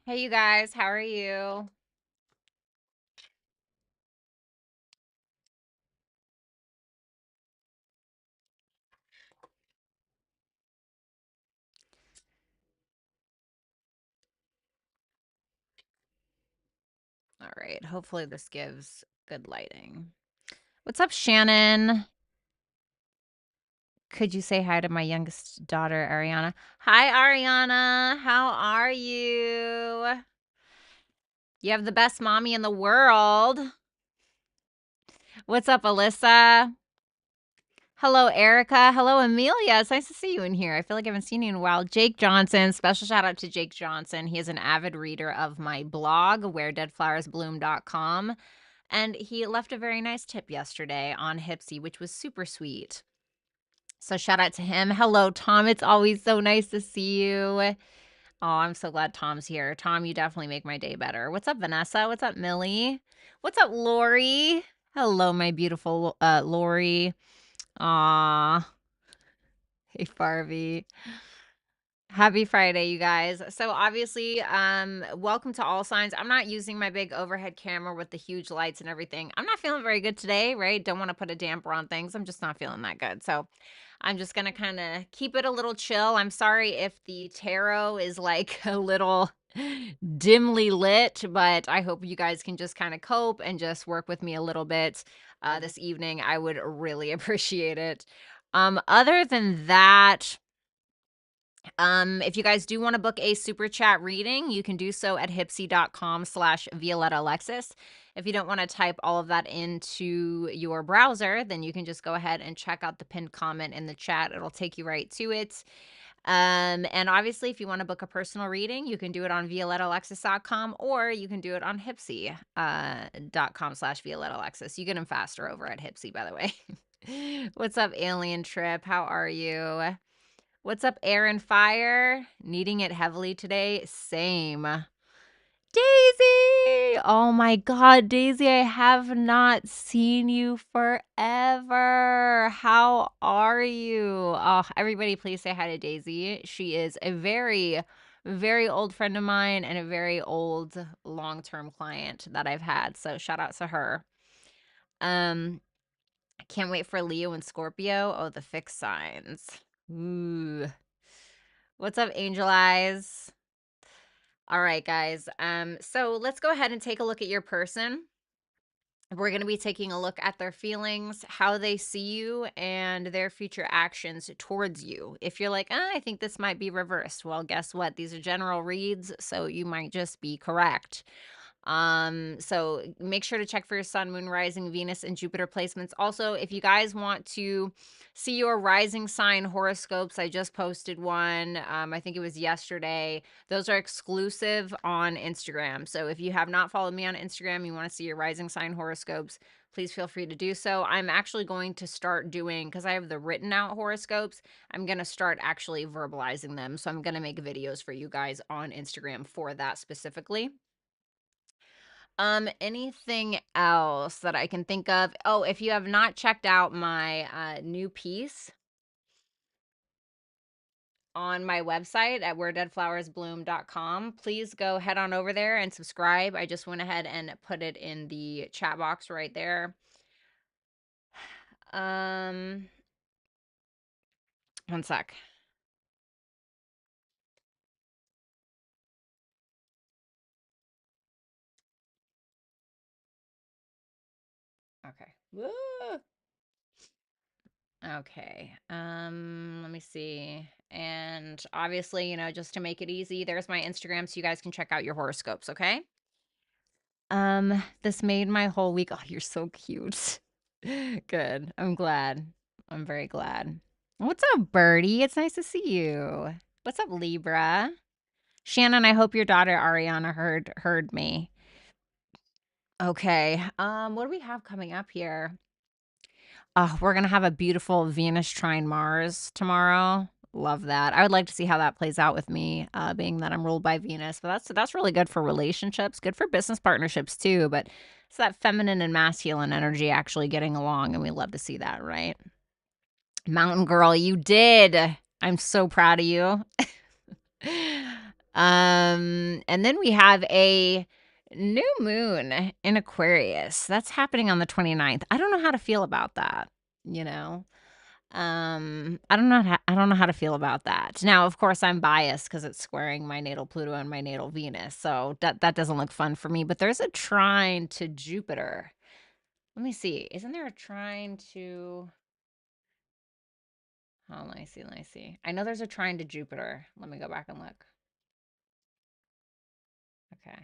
Hey, you guys, how are you? All right, hopefully this gives good lighting. What's up, Shannon? Could you say hi to my youngest daughter, Ariana? Hi, Ariana. How are you? You have the best mommy in the world. What's up, Alyssa? Hello, Erica. Hello, Amelia. It's nice to see you in here. I feel like I haven't seen you in a while. Jake Johnson. Special shout out to Jake Johnson. He is an avid reader of my blog, wheredeadflowersbloom.com. And he left a very nice tip yesterday on Hipsy, which was super sweet. So shout out to him. Hello, Tom. It's always so nice to see you. Oh, I'm so glad Tom's here. Tom, you definitely make my day better. What's up, Vanessa? What's up, Millie? What's up, Lori? Hello, my beautiful Lori. Aw. Hey, Barbie. Happy Friday, you guys. So obviously, welcome to All Signs. I'm not using my big overhead camera with the huge lights and everything. I'm not feeling very good today, right? Don't want to put a damper on things. I'm just not feeling that good. So I'm just gonna kind of keep it a little chill. I'm sorry if the tarot is like a little dimly lit, but I hope you guys can just kind of cope and just work with me a little bit this evening. I would really appreciate it. Other than that, if you guys do want to book a super chat reading, you can do so at hipsy.com/Violetta Alexis. If you don't want to type all of that into your browser, then you can just go ahead and check out the pinned comment in the chat. It'll take you right to it. And obviously, if you want to book a personal reading, you can do it on violettaalexis.com or you can do it on hipsy.com/Violetta Alexis. You get them faster over at Hipsy, by the way. What's up, Alien Trip? How are you? What's up, Aaron Fire? Needing it heavily today? Same. Daisy! Oh my god, Daisy, I have not seen you forever. How are you? Oh, everybody please say hi to Daisy. She is a very, very old friend of mine and a very old long-term client that I've had. So shout out to her. I can't wait for Leo and Scorpio. Oh, the fixed signs. Ooh. What's up, Angel Eyes? All right, guys. So let's go ahead and take a look at your person. We're going to be taking a look at their feelings, how they see you, and their future actions towards you. If you're like, I think this might be reversed, well, guess what? These are general reads, so you might just be correct. So make sure to check for your sun, moon, rising, Venus, and Jupiter placements. Also, if you guys want to see your rising sign horoscopes, I just posted one. I think it was yesterday. Those are exclusive on Instagram. So if you have not followed me on Instagram, you want to see your rising sign horoscopes, please feel free to do so. I'm actually going to start doing, because I have the written out horoscopes, I'm going to start actually verbalizing them. So I'm going to make videos for you guys on Instagram for that specifically. Anything else that I can think of? Oh, if you have not checked out my new piece on my website at wheredeadflowersbloom.com, please go head on over there and subscribe. I just went ahead and put it in the chat box right there. One sec. Okay. Woo! Okay. Let me see. And obviously, just to make it easy, there's my Instagram so you guys can check out your horoscopes, okay? This made my whole week. Oh, you're so cute. Good. I'm glad. I'm very glad. What's up, Birdie? It's nice to see you. What's up, Libra? Shannon, I hope your daughter Ariana heard me. Okay. What do we have coming up here? We're gonna have a beautiful Venus trine Mars tomorrow. Love that. I would like to see how that plays out with me, being that I'm ruled by Venus. But that's really good for relationships, good for business partnerships too. But it's that feminine and masculine energy actually getting along, and we love to see that, right? Mountain girl, you did. I'm so proud of you. And then we have a new moon in Aquarius. That's happening on the 29th. I don't know how to feel about that, you know. I don't know how to feel about that. Now, of course, I'm biased because it's squaring my natal Pluto and my natal Venus, so that doesn't look fun for me. But there's a trine to Jupiter. Let me see. Isn't there a trine to? Oh, let me see. Let me see. I know there's a trine to Jupiter. Let me go back and look. Okay.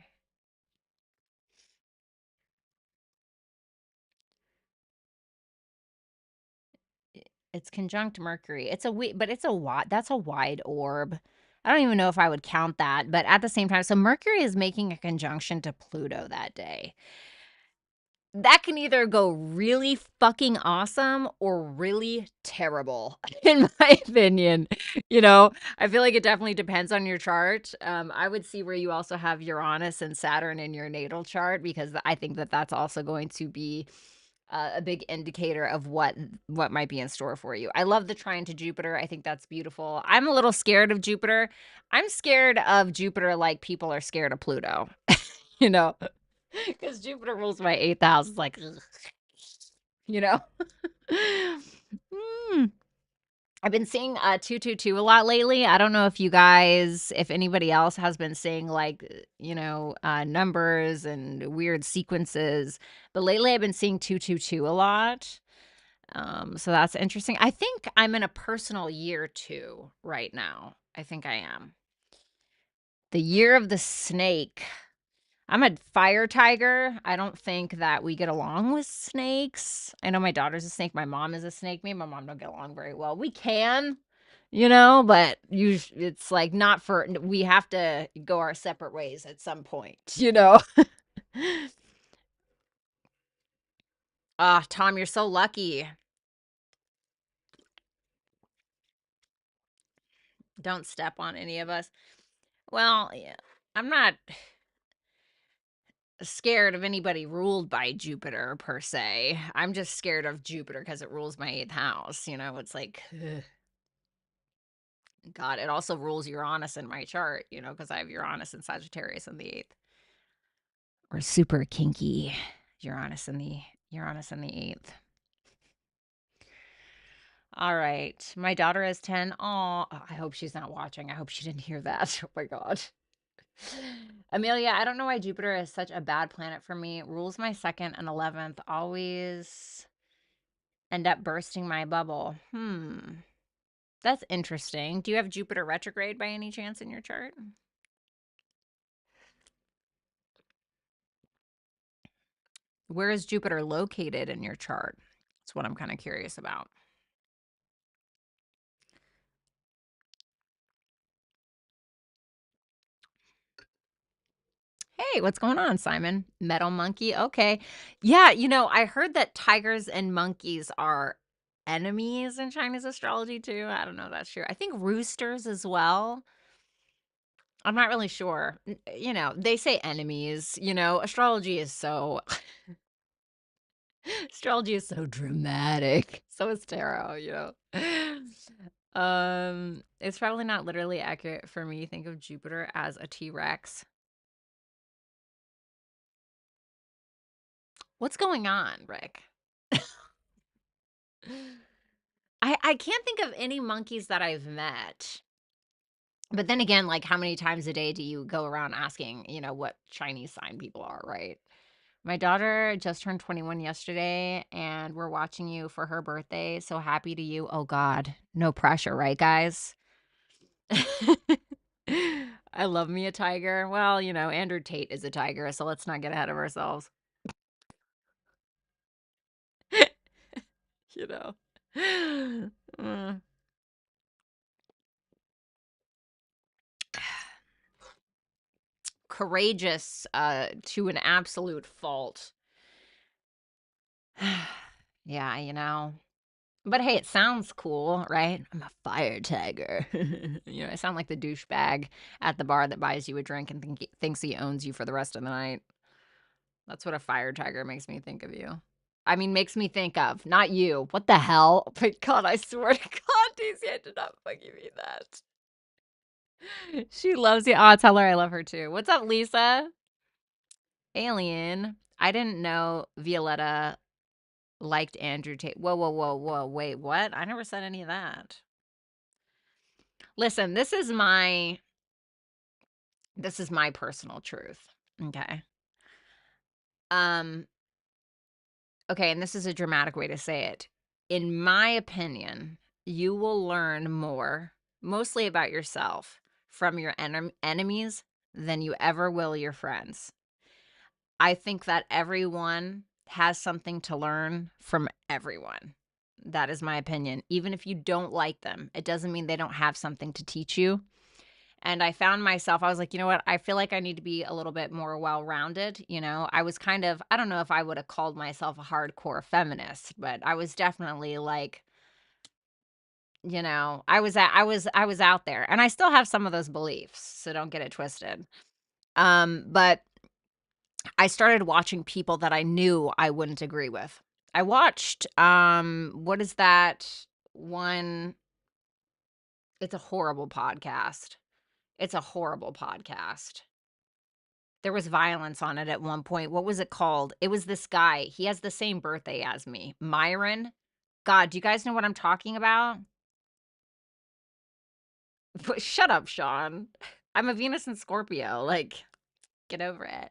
It's conjunct Mercury. But it's a wide. That's a wide orb. I don't even know if I would count that, but at the same time, so Mercury is making a conjunction to Pluto that day. That can either go really fucking awesome or really terrible, in my opinion. I feel like it definitely depends on your chart. I would see where you also have Uranus and Saturn in your natal chart because I think that that's also going to be a big indicator of what might be in store for you. I love the trine to Jupiter. I think that's beautiful. I'm a little scared of Jupiter. I'm scared of Jupiter like people are scared of Pluto. you know, because Jupiter rules my eighth house. It's like, ugh, you know. Hmm. I've been seeing 222 a lot lately. I don't know if anybody else has been seeing like, numbers and weird sequences, but lately I've been seeing 222 a lot. So that's interesting. I think I'm in a personal year two right now. I think I am. The year of the snake. I'm a fire tiger. I don't think that we get along with snakes. I know my daughter's a snake. My mom is a snake. Me and my mom don't get along very well. We can, but it's like not for, we have to go our separate ways at some point. Ah, Tom, you're so lucky. Don't step on any of us. Well, yeah, I'm not scared of anybody ruled by Jupiter per se. I'm just scared of Jupiter because it rules my eighth house. It's like, ugh. God, it also rules Uranus in my chart, because I have Uranus and Sagittarius in the eighth. Or super kinky Uranus in the eighth. All right. My daughter is 10. Oh, I hope she's not watching. I hope she didn't hear that. Oh my God. Amelia, I don't know why Jupiter is such a bad planet for me. It rules my second and 11th. Always end up bursting my bubble. That's interesting. Do you have Jupiter retrograde by any chance in your chart? Where is Jupiter located in your chart? That's what I'm kind of curious about. Hey, what's going on, Simon? Metal monkey. Okay. Yeah, I heard that tigers and monkeys are enemies in Chinese astrology too. I don't know if that's true. I think roosters as well. I'm not really sure. They say enemies, astrology is so astrology is so dramatic. So is tarot. It's probably not literally accurate for me. Think of Jupiter as a T-Rex. What's going on, Rick? I can't think of any monkeys that I've met. But then again, like how many times a day do you go around asking, what Chinese sign people are, right? My daughter just turned 21 yesterday and we're watching you for her birthday. So happy to you. Oh God, no pressure, right, guys? I love me a tiger. Well, Andrew Tate is a tiger, so let's not get ahead of ourselves. you know. Mm. Courageous to an absolute fault. yeah. But hey, it sounds cool, right? I'm a fire tiger. I sound like the douchebag at the bar that buys you a drink and thinks he owns you for the rest of the night. That's what a fire tiger makes me think of you. I mean, makes me think of, not you. What the hell? But God, I swear to God, Daisy, I did not fucking mean that. She loves you. Oh, tell her I love her too. What's up, Lisa? Alien. I didn't know Violetta liked Andrew Tate. Whoa, whoa, whoa, whoa. Wait, what? I never said any of that. Listen, this is my personal truth. Okay. Um, okay, and this is a dramatic way to say it. In my opinion, you will learn more, mostly about yourself, from your enemies than you ever will your friends. I think that everyone has something to learn from everyone. That is my opinion. Even if you don't like them, it doesn't mean they don't have something to teach you. And I found myself, I was like, you know what? I feel like I need to be a little bit more well rounded. I was kind of, I don't know if I would have called myself a hardcore feminist, but I was definitely like, I was out there, and I still have some of those beliefs. So don't get it twisted. But I started watching people that I knew I wouldn't agree with. I watched, what is that one? It's a horrible podcast. It's a horrible podcast. There was violence on it at one point. What was it called? It was this guy. He has the same birthday as me, Myron. God, do you guys know what I'm talking about? Shut up, Sean. I'm a Venus and Scorpio. Like, get over it.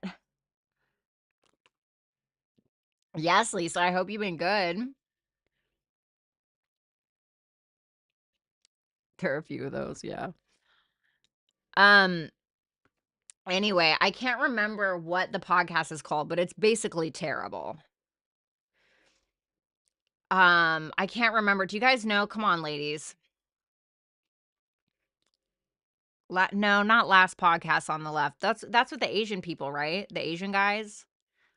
Yes, Lisa, I hope you've been good. There are a few of those, yeah. Um, anyway, I can't remember what the podcast is called, but it's basically terrible. I can't remember. Do you guys know? Come on, ladies. No, not last podcast on the left. That's with the Asian people, right? The Asian guys.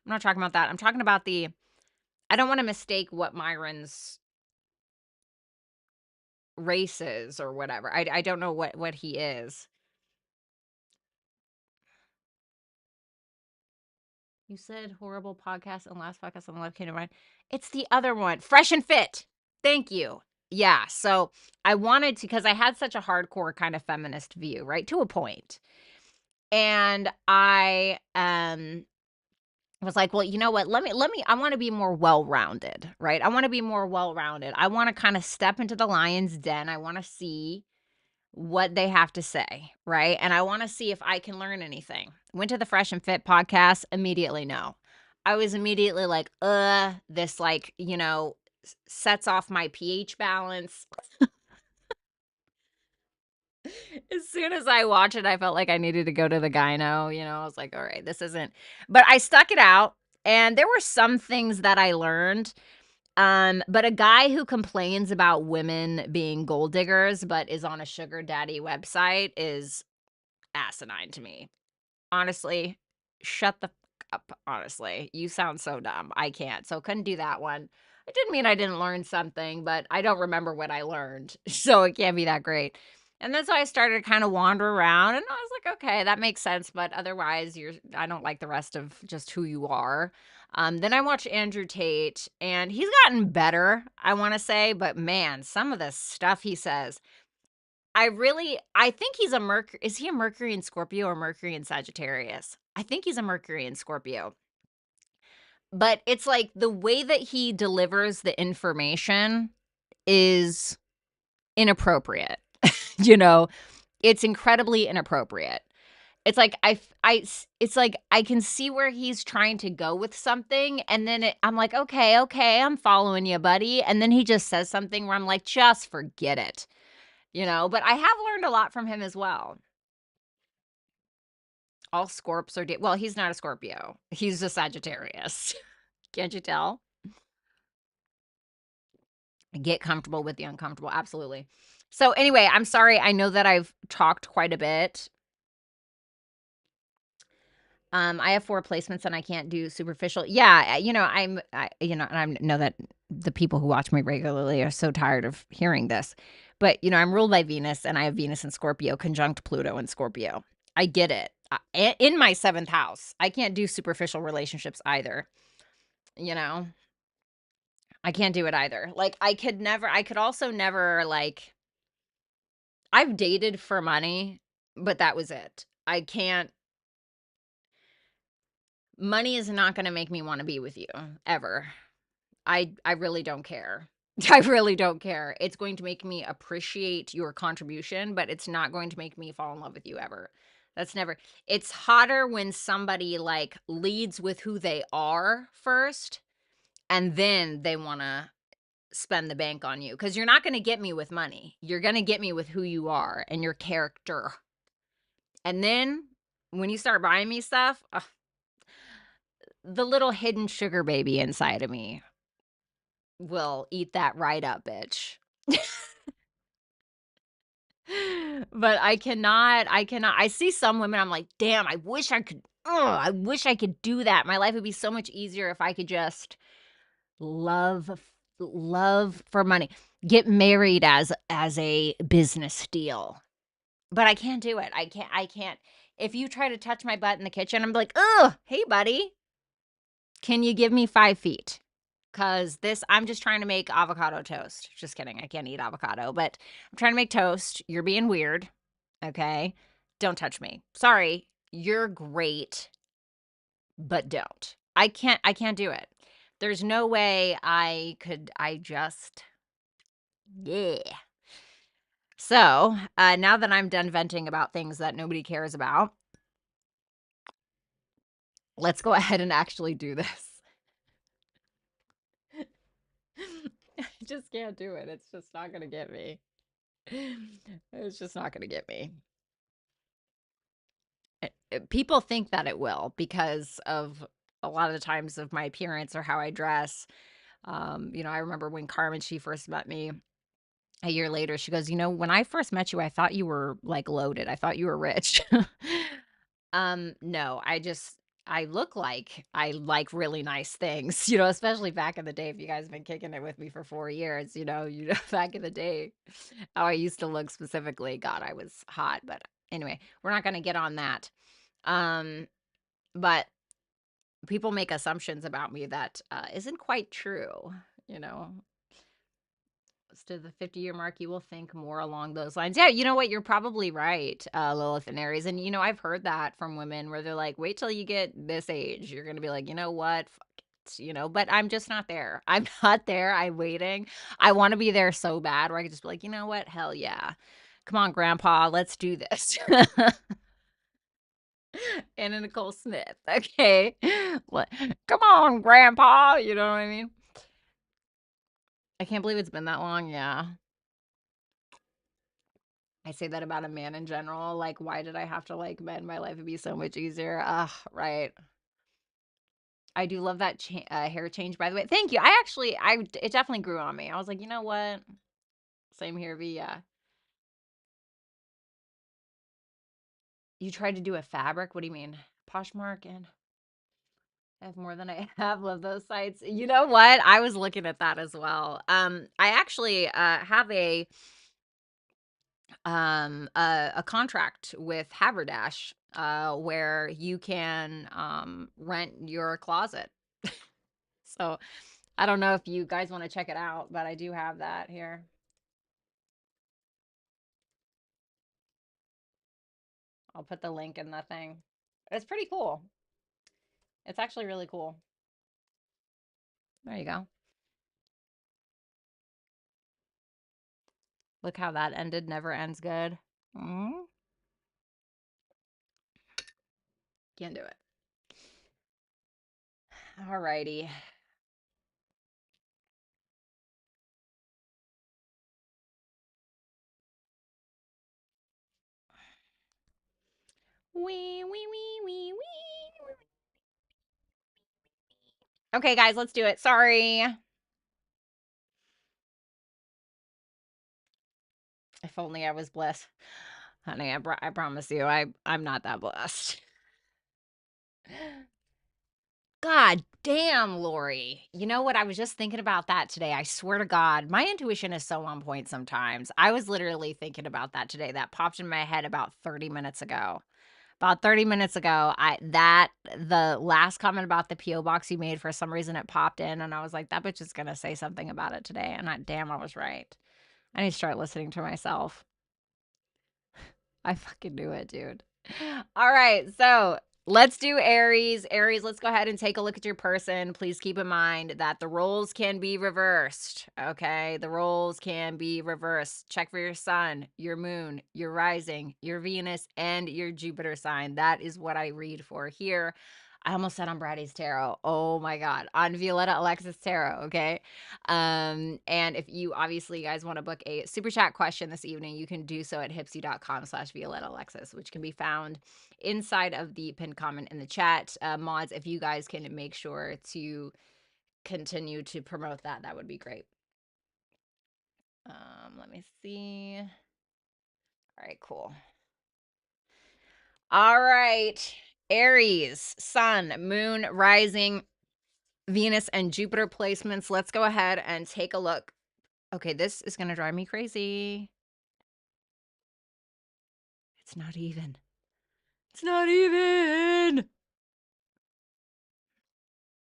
I'm not talking about that. I'm talking about the. I don't want to mistake what Myron's race is or whatever. I don't know what he is. You said horrible podcast and last podcast on the left came to mind. It's the other one, Fresh and Fit. Thank you. Yeah. So I wanted to, because I had such a hardcore kind of feminist view, right? To a point. And I was like, well, you know what? Let me, I want to be more well-rounded, right? I want to be more well-rounded. I want to kind of step into the lion's den. I want to see what they have to say, right? And I want to see if I can learn anything. Went to the Fresh and Fit podcast, immediately no. I was immediately like, this like, sets off my pH balance. As soon as I watched it, I felt like I needed to go to the gyno. I was like, all right, this isn't. But I stuck it out, and there were some things that I learned. But a guy who complains about women being gold diggers, but is on a sugar daddy website is asinine to me. Honestly, shut the up. Honestly, you sound so dumb. I can't. So couldn't do that one. It didn't mean I didn't learn something, but I don't remember what I learned. So it can't be that great. And then so I started to kind of wander around, and I was like, okay, that makes sense. But otherwise, I don't like the rest of just who you are. Then I watched Andrew Tate, and he's gotten better, I want to say, but man, some of the stuff he says, I think he's a Mercury. Is he a Mercury in Scorpio or Mercury in Sagittarius? I think he's a Mercury in Scorpio. But it's like the way that he delivers the information is inappropriate. you know, it's incredibly inappropriate. It's like it's like I can see where he's trying to go with something, and then I'm like, okay, I'm following you, buddy. And then he just says something where I'm like, just forget it. But I have learned a lot from him as well. All Scorps are well, he's not a Scorpio. He's a Sagittarius. Can't you tell? Get comfortable with the uncomfortable. Absolutely. So anyway, I'm sorry. I know that I've talked quite a bit. I have 4 placements and I can't do superficial. Yeah, and I know that the people who watch me regularly are so tired of hearing this. But, I'm ruled by Venus, and I have Venus in Scorpio conjunct Pluto in Scorpio. I get it. In my 7th house, I can't do superficial relationships either. I can't do it either. Like, I could also never, like, I've dated for money, but that was it. I can't Money is not gonna make me wanna be with you, ever. I really don't care. I really don't care. It's going to make me appreciate your contribution, but it's not going to make me fall in love with you ever. That's never It's hotter when somebody, like, leads with who they are first, and then they wanna spend the bank on you, because 'cause you're not gonna get me with money. You're gonna get me with who you are and your character. And then when you start buying me stuff, ugh, the little hidden sugar baby inside of me will eat that right up, bitch. But I see some women, I'm like, "Damn, I wish I could do that. My life would be so much easier if I could just love love for money. Get married as a business deal." But I can't do it. I can't. If you try to touch my butt in the kitchen, I'm like, "Ugh, hey buddy, can you give me 5 feet?" Cause I'm just trying to make avocado toast. Just kidding. I can't eat avocado, but I'm trying to make toast. You're being weird. Okay. Don't touch me. Sorry. You're great, but don't. I can't do it. There's no way I just, yeah. So, now that I'm done venting about things that nobody cares about, let's go ahead and actually do this. I just can't do it. It's just not gonna get me. It's just not gonna get me. People think that it will because of a lot of the times of my appearance or how I dress. I remember when Carmen, she first met me a year later, she goes, when I first met you, I thought you were like loaded. I thought you were rich. No, I look like I like really nice things, especially back in the day. If you guys have been kicking it with me for 4 years, back in the day, how I used to look specifically. God, I was hot. But anyway, we're not going to get on that. Um, but people make assumptions about me that isn't quite true. You know, to the 50-year mark, you will think more along those lines. Yeah, you know what? You're probably right, Lilith and Aries. And, I've heard that from women where they're like, wait till you get this age. You're going to be like, you know what? Fuck it. But I'm just not there. I'm not there. I'm waiting. I want to be there so bad where I could just be like, you know what? Hell yeah. Come on, Grandpa, let's do this. Anna Nicole Smith. Okay. Come on, Grandpa. You know what I mean? I can't believe it's been that long. Yeah. I say that about a man in general. Like, why did I have to like men? My life would be so much easier. Ugh, right. I do love that hair change, by the way. Thank you. It definitely grew on me. I was like, you know what? Same here, V. Yeah. You tried to do a fabric? What do you mean? Poshmark and I have more than I have. Love those sites. You know what? I was looking at that as well. I actually have a contract with Haberdash where you can rent your closet. So I don't know if you guys want to check it out, but I do have that here. I'll put the link in the thing. It's pretty cool. It's actually really cool. There you go. Look how that ended. Never ends good. Mm, can't do it. Alrighty. Wee, wee, wee, wee, wee. Okay, guys, let's do it. Sorry. If only I was blessed. Honey, I promise you, I'm not that blessed. God damn, Lori. You know what? I was just thinking about that today. I swear to God, my intuition is so on point sometimes. I was literally thinking about that today. That popped in my head about 30 minutes ago. About 30 minutes ago, the last comment about the P.O. box you made, for some reason it popped in, and I was like, that bitch is gonna say something about it today. And damn, I was right. I need to start listening to myself. I fucking knew it, dude. All right, so let's do Aries. Aries, let's go ahead and take a look at your person. Please keep in mind that the roles can be reversed. Okay, the roles can be reversed. Check for your sun, your moon, your rising, your Venus, and your Jupiter sign. That is what I read for here. I almost said on Brady's Tarot. Oh my God. On Violetta Alexis Tarot. Okay. And if you obviously guys want to book a super chat question this evening, you can do so at hipsy.com/Violetta Alexis, which can be found inside of the pinned comment in the chat. Mods, if you guys can make sure to continue to promote that, that would be great. Let me see. All right, cool. All right. Aries, sun, moon, rising, Venus, and Jupiter placements. Let's go ahead and take a look. Okay, this is going to drive me crazy. It's not even. It's not even.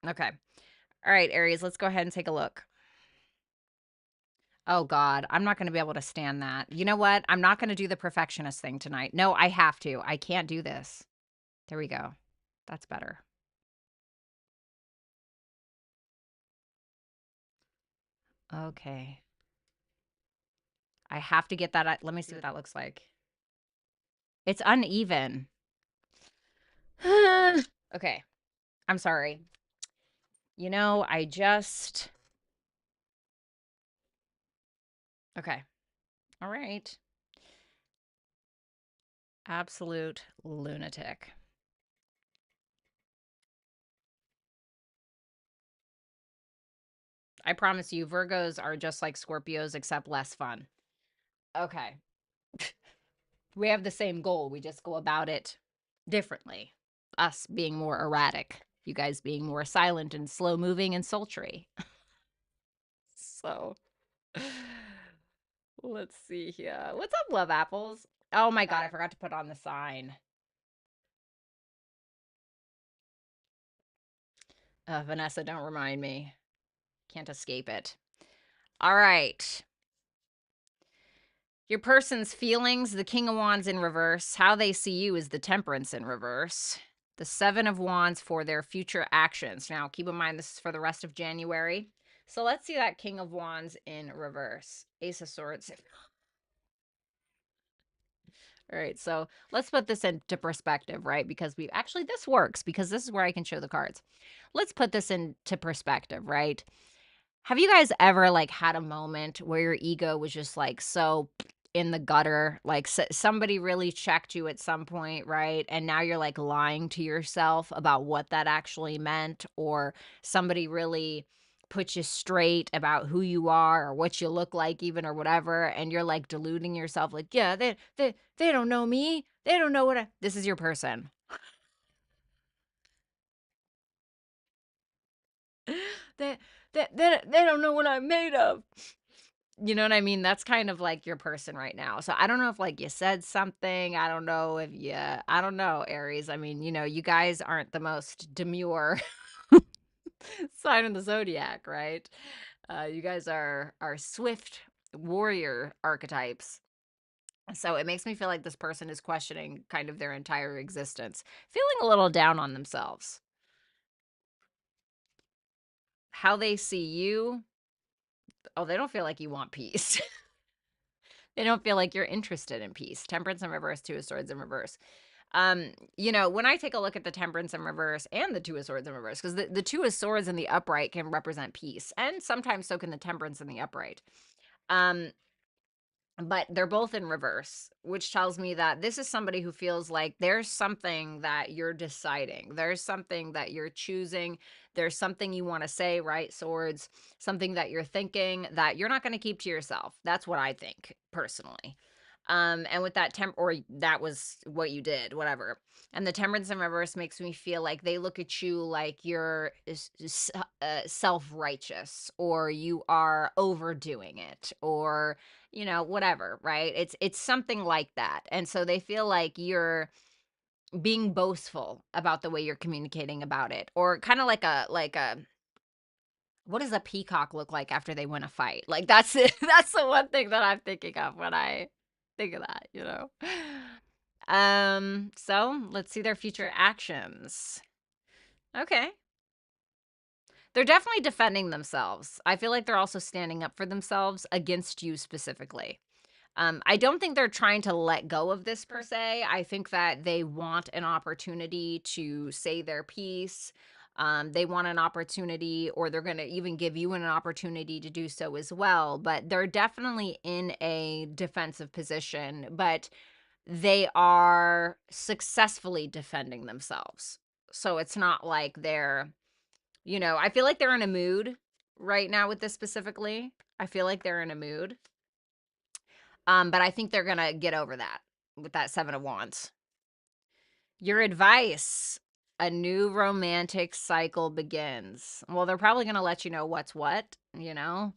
Okay. All right, Aries, let's go ahead and take a look. Oh, God. I'm not going to be able to stand that. You know what? I'm not going to do the perfectionist thing tonight. No, I have to. I can't do this. There we go. That's better. Okay. I have to get that. Let me see what that looks like. It's uneven. Okay. I'm sorry. You know, I just. Okay. All right. Absolute lunatic. I promise you, Virgos are just like Scorpios, except less fun. Okay. We have the same goal. We just go about it differently. Us being more erratic, you guys being more silent and slow moving and sultry. So let's see here. What's up, love apples? Oh my God, I forgot to put on the sign. Vanessa, don't remind me. Can't escape it. All right. Your person's feelings, the King of Wands in reverse. How they see you is the Temperance in reverse. The Seven of Wands for their future actions. Now, keep in mind, this is for the rest of January. So let's see that King of Wands in reverse. Ace of Swords. All right, so let's put this into perspective, right? Because we actually, this works because this is where I can show the cards. Let's put this into perspective, right? Have you guys ever like had a moment where your ego was just like so in the gutter? Like somebody really checked you at some point, right? And now you're like lying to yourself about what that actually meant, or somebody really put you straight about who you are or what you look like even, or whatever, and you're like deluding yourself like, yeah, they don't know me. They don't know this is your person. they, they don't know what I'm made of. You know what I mean? That's kind of like your person right now. So I don't know if like you said something. I don't know if you, I don't know, Aries. I mean, you know, you guys aren't the most demure sign in the zodiac, right? You guys are swift warrior archetypes. So it makes me feel like this person is questioning kind of their entire existence, feeling a little down on themselves. How they see you, oh, they don't feel like you want peace. They don't feel like you're interested in peace. Temperance in reverse, Two of Swords in reverse. You know, when I take a look at the Temperance in reverse and the Two of Swords in reverse, because the Two of Swords in the upright can represent peace, and sometimes so can the Temperance in the upright. But they're both in reverse, which tells me that this is somebody who feels like there's something that you're deciding. There's something that you're choosing. There's something you want to say, right? Swords, something that you're thinking that you're not going to keep to yourself. That's what I think personally. And with that or that was what you did, whatever. And the Temperance in reverse makes me feel like they look at you like you're self-righteous, or you are overdoing it, or you know, whatever, right? It's something like that. And so they feel like you're being boastful about the way you're communicating about it, or kind of like a what does a peacock look like after they win a fight? Like that's it. That's the one thing that I'm thinking of when I Think of that, you know. So let's see their future actions. Okay. They're definitely defending themselves. I feel like they're also standing up for themselves against you specifically. I don't think they're trying to let go of this per se. I think that they want an opportunity to say their piece. They want an opportunity, or they're going to even give you an opportunity to do so as well. But they're definitely in a defensive position, but they are successfully defending themselves. So it's not like they're, I feel like they're in a mood right now with this specifically. I feel like they're in a mood. But I think they're gonna get over that with that Seven of Wands. Your advice: a new romantic cycle begins. Well, they're probably gonna let you know what's what, you know.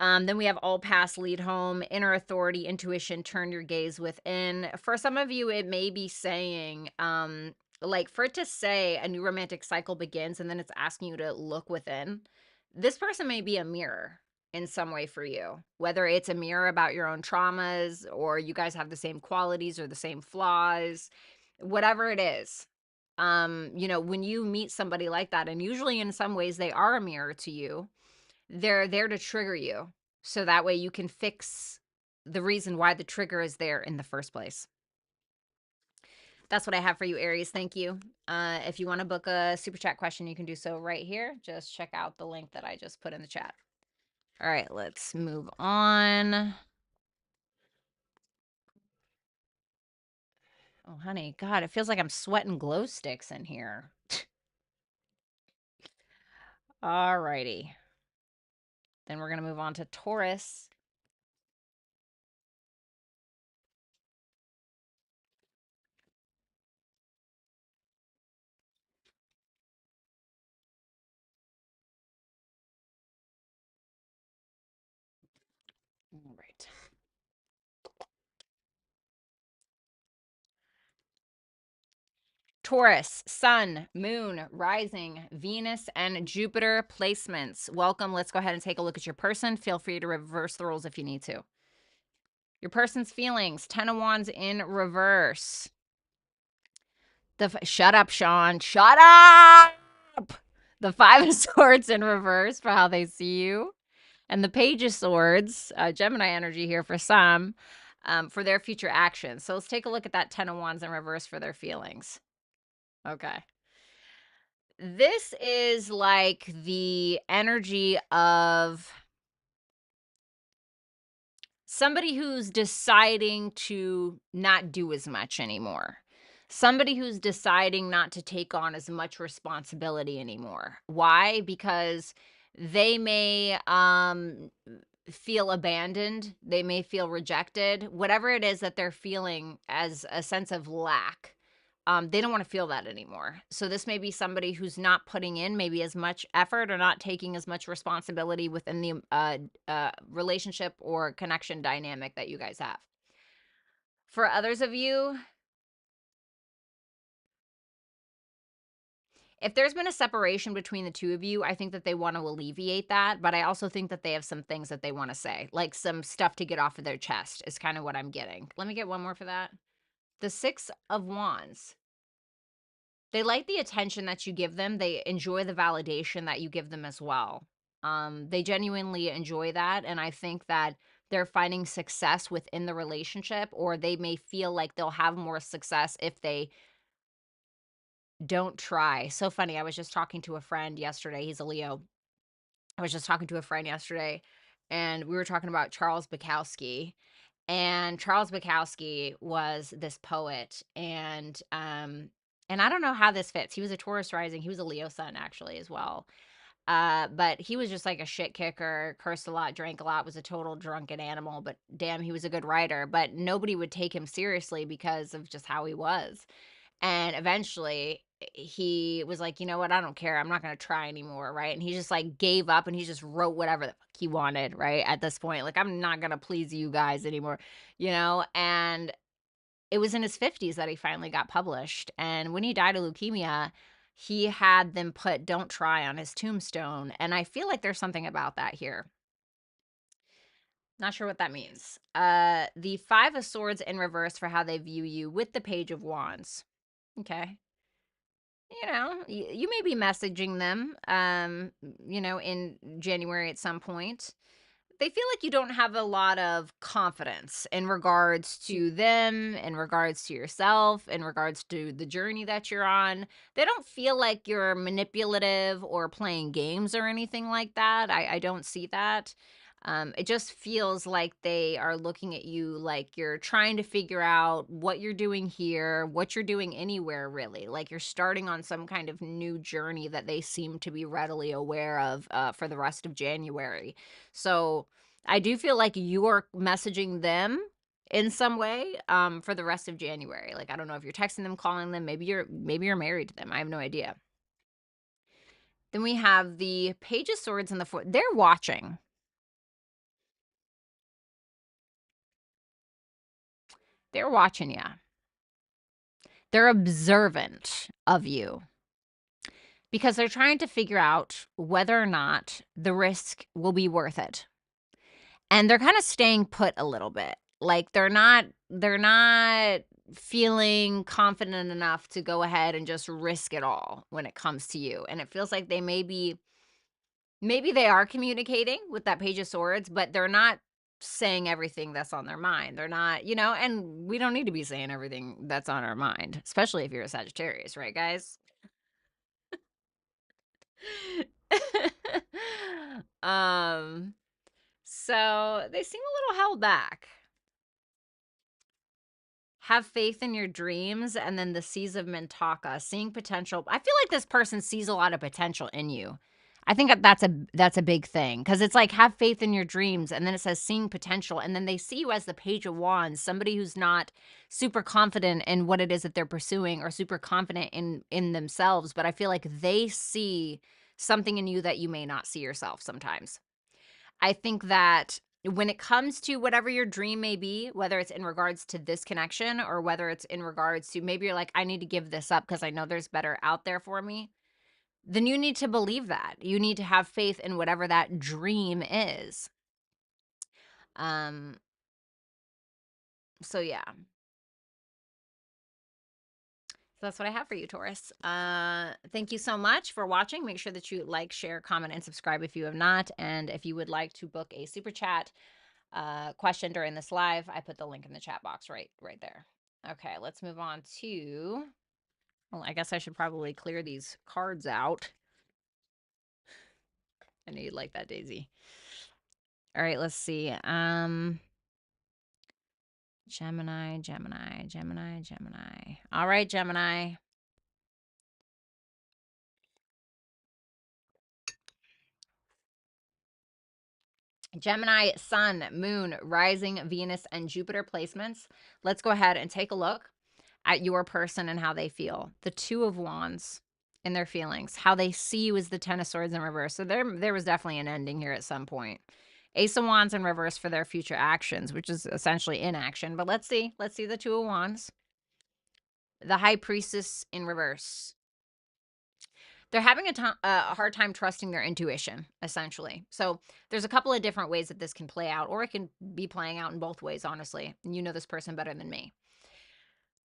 Then we have all pass lead home, inner authority, intuition, turn your gaze within. For some of you, it may be saying, like for it to say a new romantic cycle begins, and then it's asking you to look within. This person may be a mirror in some way for you, whether it's a mirror about your own traumas, or you guys have the same qualities or the same flaws, whatever it is. When you meet somebody like that, and usually in some ways they are a mirror to you, they're there to trigger you. So that way you can fix the reason why the trigger is there in the first place. That's what I have for you, Aries. Thank you. If you want to book a super chat question, you can do so right here. Just check out the link that I just put in the chat. All right, let's move on. Oh, honey, God, it feels like I'm sweating glow sticks in here. All righty. Then we're going to move on to Taurus. All right. Taurus, Sun, Moon, Rising, Venus, and Jupiter placements. Welcome. Let's go ahead and take a look at your person. Feel free to reverse the rules if you need to. Your person's feelings, 10 of Wands in reverse. Shut up, Sean. Shut up! The 5 of Swords in reverse for how they see you. And the Page of Swords, Gemini energy here for some, for their future actions. So let's take a look at that 10 of Wands in reverse for their feelings. Okay. This is like the energy of somebody who's deciding to not do as much anymore. Somebody who's deciding not to take on as much responsibility anymore. Why? Because they may feel abandoned, they may feel rejected, whatever it is that they're feeling as a sense of lack. They don't want to feel that anymore. So this may be somebody who's not putting in maybe as much effort or not taking as much responsibility within the relationship or connection dynamic that you guys have. For others of you, if there's been a separation between the two of you, I think that they want to alleviate that, but I also think that they have some things that they want to say, like some stuff to get off of their chest is kind of what I'm getting. Let me get one more for that. The 6 of Wands. They like the attention that you give them. They enjoy the validation that you give them as well. They genuinely enjoy that, and I think that they're finding success within the relationship, or they may feel like they'll have more success if they don't try. So funny, I was just talking to a friend yesterday. He's a Leo. I was just talking to a friend yesterday, and we were talking about Charles Bukowski. And Charles Bukowski was this poet, and I don't know how this fits. He was a Taurus rising. He was a Leo sun actually as well. But he was just like a shit kicker, cursed a lot, drank a lot, was a total drunken animal, but damn, he was a good writer. But nobody would take him seriously because of just how he was. And eventually he was like, you know what? I don't care. I'm not going to try anymore. Right. And he just like gave up, and he just wrote whatever the fuck he wanted. Right. At this point, like, I'm not going to please you guys anymore, and it was in his 50s that he finally got published. And when he died of leukemia, he had them put "Don't Try" on his tombstone. And I feel like there's something about that here. Not sure what that means. The Five of Swords in reverse for how they view you with the Page of Wands. Okay. You may be messaging them, in January at some point. They feel like you don't have a lot of confidence in regards to them, in regards to yourself, in regards to the journey that you're on. They don't feel like you're manipulative or playing games or anything like that. I don't see that. It just feels like they are looking at you like you're trying to figure out what you're doing here, what you're doing anywhere, really. Like you're starting on some kind of new journey that they seem to be readily aware of for the rest of January. So I do feel like you're messaging them in some way for the rest of January. Like I don't know if you're texting them, calling them, maybe you're married to them. I have no idea. Then we have the Page of Swords and the Four. They're watching. They're watching you. They're observant of you because they're trying to figure out whether or not the risk will be worth it. And they're kind of staying put a little bit. Like they're not feeling confident enough to go ahead and just risk it all when it comes to you. And it feels like maybe they are communicating with that Page of Swords, but they're not saying everything that's on their mind. They're not, and we don't need to be saying everything that's on our mind, especially if you're a Sagittarius, right, guys? um, so they seem a little held back. Have faith in your dreams, and then the Seas of Mintaka, seeing potential. I feel like this person sees a lot of potential in you. I think that's a big thing because it's like have faith in your dreams, and then it says seeing potential, and then they see you as the Page of Wands, somebody who's not super confident in what it is that they're pursuing or super confident in themselves. But I feel like they see something in you that you may not see yourself sometimes. I think that when it comes to whatever your dream may be, whether it's in regards to this connection or whether it's in regards to maybe you're like, I need to give this up because I know there's better out there for me, then you need to believe that. You need to have faith in whatever that dream is. Um, so yeah. So that's what I have for you, Taurus. Thank you so much for watching. Make sure that you like, share, comment, and subscribe if you have not. And if you would like to book a super chat question during this live, I put the link in the chat box right there. Okay, let's move on to, well, I guess I should probably clear these cards out. I know you'd like that, Daisy. All right, let's see. Gemini. All right, Gemini. Gemini, Sun, Moon, Rising, Venus, and Jupiter placements. Let's go ahead and take a look at your person and how they feel. The Two of Wands in their feelings, how they see you as the Ten of Swords in reverse. So there was definitely an ending here at some point. Ace of Wands in reverse for their future actions, which is essentially inaction. But let's see the Two of Wands. The High Priestess in reverse. They're having a hard time trusting their intuition, essentially. So there's a couple of different ways that this can play out, or it can be playing out in both ways, honestly. And you know this person better than me.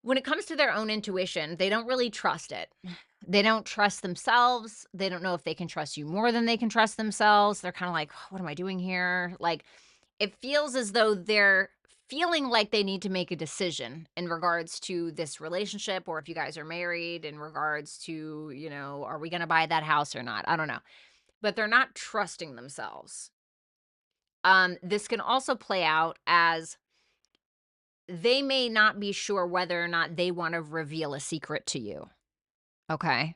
When it comes to their own intuition, they don't really trust it. They don't trust themselves. They don't know if they can trust you more than they can trust themselves. They're kind of like, what am I doing here? Like, it feels as though they're feeling like they need to make a decision in regards to this relationship, or if you guys are married, in regards to, are we going to buy that house or not? I don't know. But they're not trusting themselves. This can also play out as they may not be sure whether or not they want to reveal a secret to you. Okay.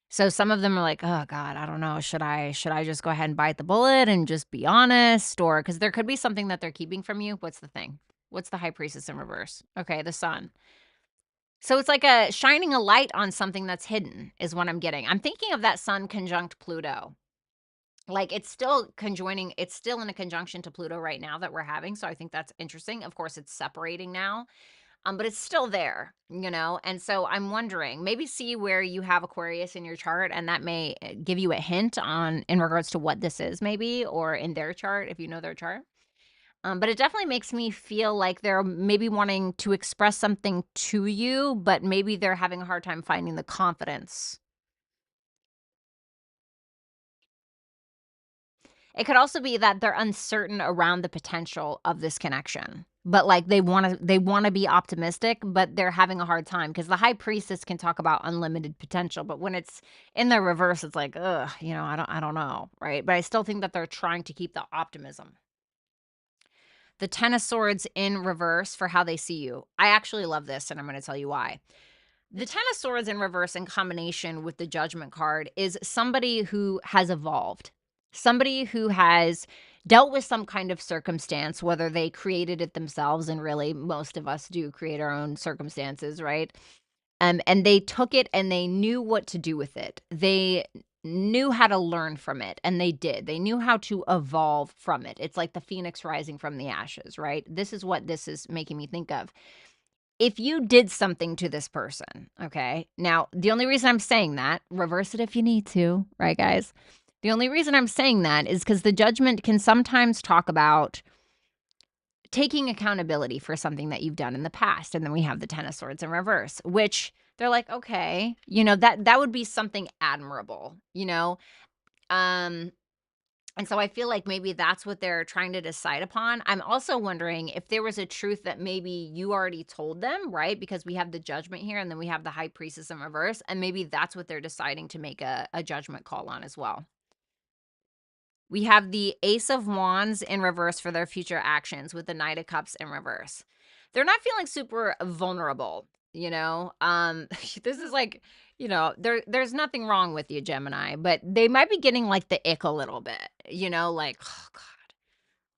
So some of them are like, oh God, I don't know. Should I just go ahead and bite the bullet and just be honest? Or because there could be something that they're keeping from you. What's the thing? What's the High Priestess in reverse? Okay, the Sun. So it's like a shining a light on something that's hidden is what I'm getting. I'm thinking of that Sun conjunct Pluto. Like it's still in a conjunction to Pluto right now that we're having. So I think that's interesting. Of course, it's separating now. But it's still there, and so I'm wondering, maybe see where you have Aquarius in your chart, and that may give you a hint in regards to what this is, maybe, or in their chart, if you know their chart. But it definitely makes me feel like they're maybe wanting to express something to you, but maybe they're having a hard time finding the confidence. It could also be that they're uncertain around the potential of this connection. But like they want to be optimistic, but they're having a hard time because the high priestess can talk about unlimited potential, but when it's in the reverse, it's like, ugh, I don't know, right? But I still think that they're trying to keep the optimism. The Ten of Swords in reverse for how they see you. I actually love this, and I'm going to tell you why. The Ten of Swords in reverse in combination with the Judgment card is somebody who has evolved, somebody who has dealt with some kind of circumstance, whether they created it themselves, and really most of us do create our own circumstances, right? And they took it and they knew what to do with it. They knew how to learn from it, and they did. They knew how to evolve from it. It's like the phoenix rising from the ashes, right? This is what this is making me think of. If you did something to this person, okay? Now, the only reason I'm saying that, reverse it if you need to, right, guys? The only reason I'm saying that is because the judgment can sometimes talk about taking accountability for something that you've done in the past. And then we have the Ten of Swords in reverse, which they're like, okay, that would be something admirable, Um, and so I feel like maybe that's what they're trying to decide upon. I'm also wondering if there was a truth that maybe you already told them, right? Because we have the judgment here and then we have the high priestess in reverse. And maybe that's what they're deciding to make a judgment call on as well. We have the Ace of Wands in reverse for their future actions with the Knight of Cups in reverse. They're not feeling super vulnerable, this is like, there's nothing wrong with you, Gemini, but they might be getting like the ick a little bit, like, oh God,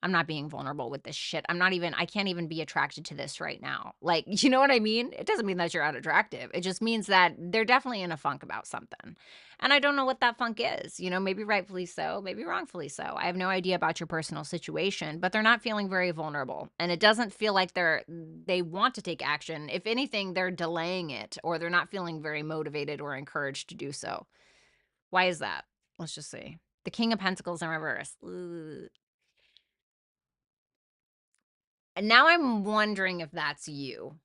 I'm not being vulnerable with this shit. I can't even be attracted to this right now. Like, you know what I mean? It doesn't mean that you're unattractive. It just means that they're definitely in a funk about something. And I don't know what that funk is. Maybe rightfully so, maybe wrongfully so. I have no idea about your personal situation, but they're not feeling very vulnerable. And it doesn't feel like they want to take action. If anything, they're delaying it, or they're not feeling very motivated or encouraged to do so. Why is that? Let's just see. The King of Pentacles in reverse. Ugh. And now I'm wondering if that's you.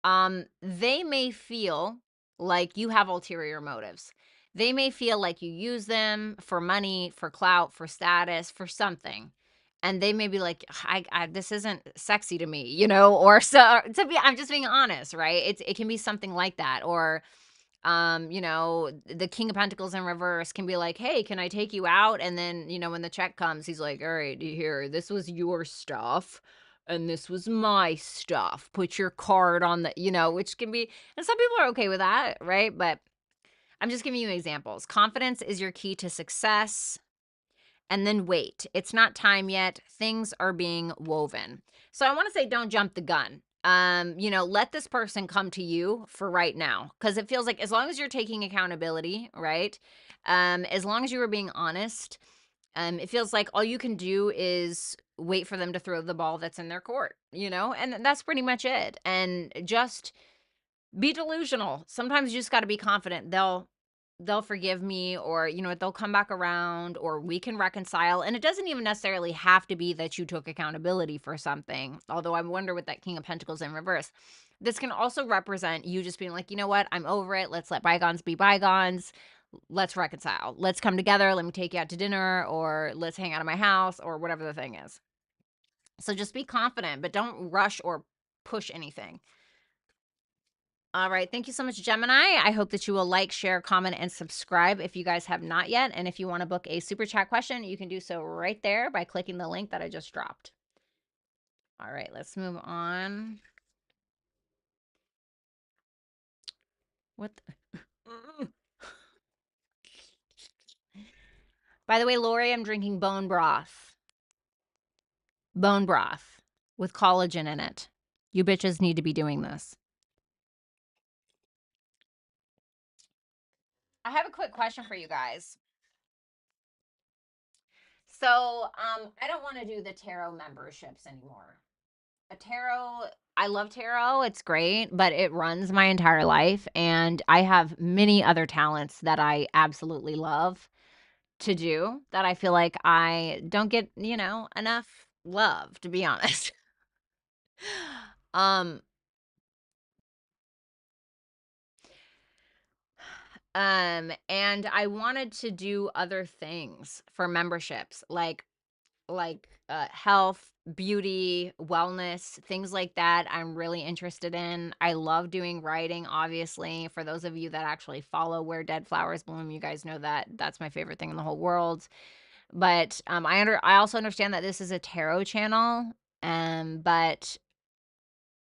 They may feel like you have ulterior motives. They may feel like you use them for money, for clout, for status, for something. And they may be like, this isn't sexy to me, or so I'm just being honest, right? It can be something like that. Or the King of Pentacles in reverse can be like, hey, can I take you out? And then, when the check comes, he's like, all right, here, this was your stuff and this was my stuff. Put your card on the, which can be, and some people are okay with that, right? But I'm just giving you examples. Confidence is your key to success. And then wait, it's not time yet. Things are being woven. So I want to say, don't jump the gun. Let this person come to you for right now. Cause it feels like as long as you're taking accountability, right? As long as you are being honest, it feels like all you can do is wait for them to throw the ball that's in their court, and that's pretty much it. And just be delusional. Sometimes you just got to be confident they'll forgive me, or they'll come back around, or we can reconcile. And it doesn't even necessarily have to be that you took accountability for something, although I wonder with that King of Pentacles in reverse, this can also represent you just being like, you know what, I'm over it, let's let bygones be bygones, let's reconcile, let's come together, let me take you out to dinner, or let's hang out at my house, or whatever the thing is. So just be confident, but don't rush or push anything. All right. Thank you so much, Gemini. I hope that you will like, share, comment, and subscribe if you guys have not yet. And if you want to book a super chat question, you can do so right there by clicking the link that I just dropped. All right. Let's move on. What the By the way, Lori, I'm drinking bone broth. Bone broth with collagen in it. You bitches need to be doing this. I have a quick question for you guys. So, I don't want to do the tarot memberships anymore. I love tarot. It's great, but it runs my entire life. And I have many other talents that I absolutely love to do that I feel like I don't get, enough love, to be honest. um and I wanted to do other things for memberships, like health, beauty, wellness, things like that. I'm really interested in. I love doing writing, obviously. For those of you that actually follow Where Dead Flowers Bloom, you guys know that that's my favorite thing in the whole world. But I also understand that this is a tarot channel, but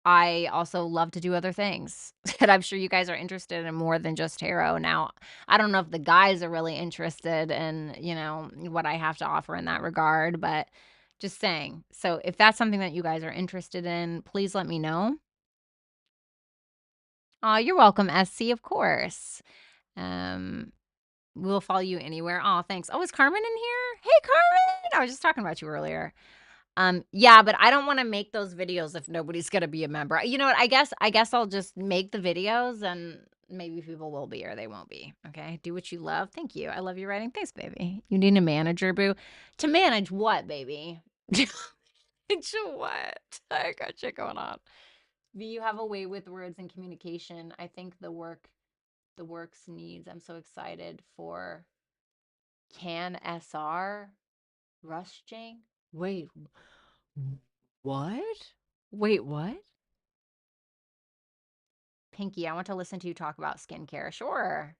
I also love to do other things. And I'm sure you guys are interested in more than just tarot. Now, I don't know if the guys are really interested in, what I have to offer in that regard, but just saying. So if that's something that you guys are interested in, please let me know. Oh, you're welcome, SC, of course. Um, we'll follow you anywhere. Oh, thanks. Oh, is Carmen in here? Hey, Carmen. I was just talking about you earlier. Yeah, but I don't wanna make those videos if nobody's gonna be a member. You know what? I guess I'll just make the videos and maybe people will be or they won't be, okay? Do what you love. Thank you. I love your writing. Thanks, baby. You need a manager, boo. To manage what, baby? Manage what? I got shit going on. V, you have a way with words and communication. I think the works needs. I'm so excited for Can SR Rushing. Wait, what? Wait, what? Pinky, I want to listen to you talk about skincare. Sure.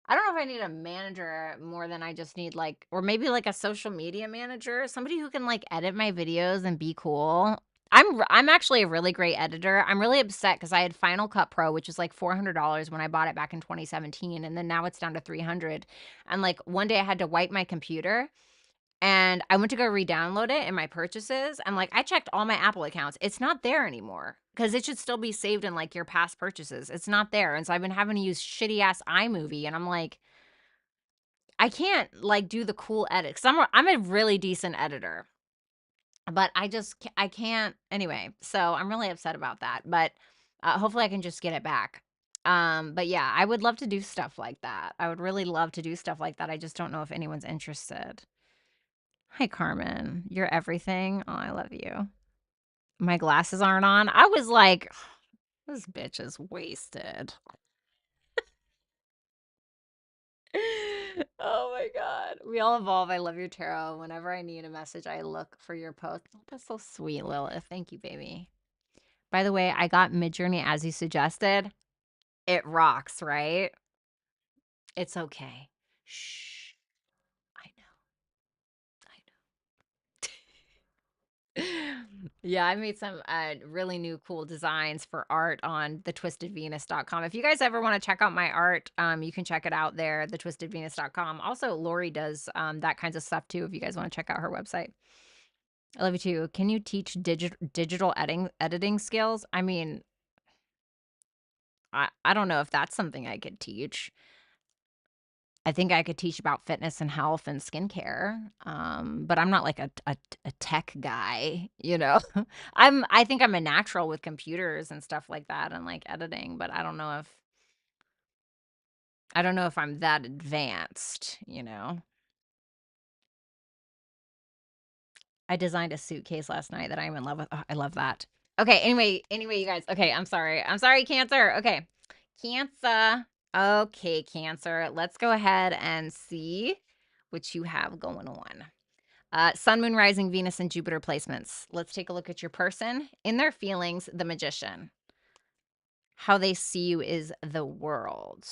I don't know if I need a manager more than I just need or maybe like a social media manager, somebody who can edit my videos and be cool. I'm actually a really great editor. I'm really upset because I had Final Cut Pro, which is like $400 when I bought it back in 2017, and then now it's down to 300. And one day I had to wipe my computer and I went to go re-download it in my purchases, and I checked all my Apple accounts. It's not there anymore because it should still be saved in your past purchases. It's not there, and so I've been having to use shitty ass iMovie, and I'm like, I can't do the cool edit because I'm a really decent editor, but I can't anyway. So I'm really upset about that, but hopefully I can just get it back. But yeah, I would love to do stuff like that. I would really love to do stuff like that. I just don't know if anyone's interested. Hi, Carmen. You're everything. Oh, I love you. My glasses aren't on. I was like, this bitch is wasted. Oh my God. We all evolve. I love your tarot. Whenever I need a message, I look for your post. Oh, that's so sweet, Lilith. Thank you, baby. By the way, I got Midjourney as you suggested. It rocks, right? It's okay. Shh. I know. Yeah, I made some really new cool designs for art on thetwistedvenus.com. If you guys ever want to check out my art, you can check it out there, thetwistedvenus.com. Also, Lori does that kinds of stuff too if you guys want to check out her website. I love you too. Can you teach digital editing skills? I mean, I don't know if that's something I could teach. I think I could teach about fitness and health and skincare, but I'm not like a tech guy, you know? I think I'm a natural with computers and stuff like that and editing, but I don't know if I'm that advanced, you know? I designed a suitcase last night that I'm in love with. Oh, I love that. Okay, anyway, you guys. Okay, I'm sorry. I'm sorry, Cancer. Okay. Cancer. Okay, Cancer. Let's go ahead and see what you have going on. Sun, Moon, Rising, Venus, and Jupiter placements. Let's take a look at your person. In their feelings, the Magician. How they see you is the World.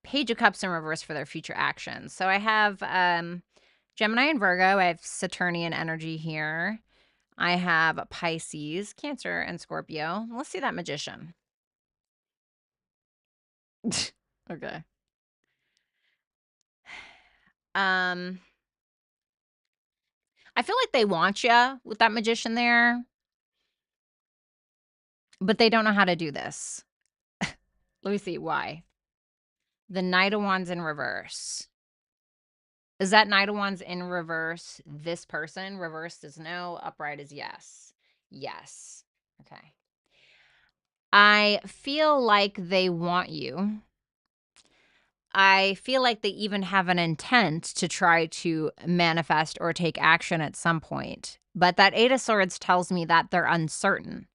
Page of Cups in reverse for their future actions. So I have Gemini and Virgo. I have Saturnian energy here. I have Pisces, Cancer, and Scorpio. Let's see that Magician. Okay. I feel like they want you with that Magician there, but they don't know how to do this. Let me see why. The Knight of Wands in reverse. Is that Knight of Wands in reverse this person? Reversed is no, upright is yes. Yes. Okay. I feel like they want you. I feel like they even have an intent to try to manifest or take action at some point. But that Eight of Swords tells me that they're uncertain.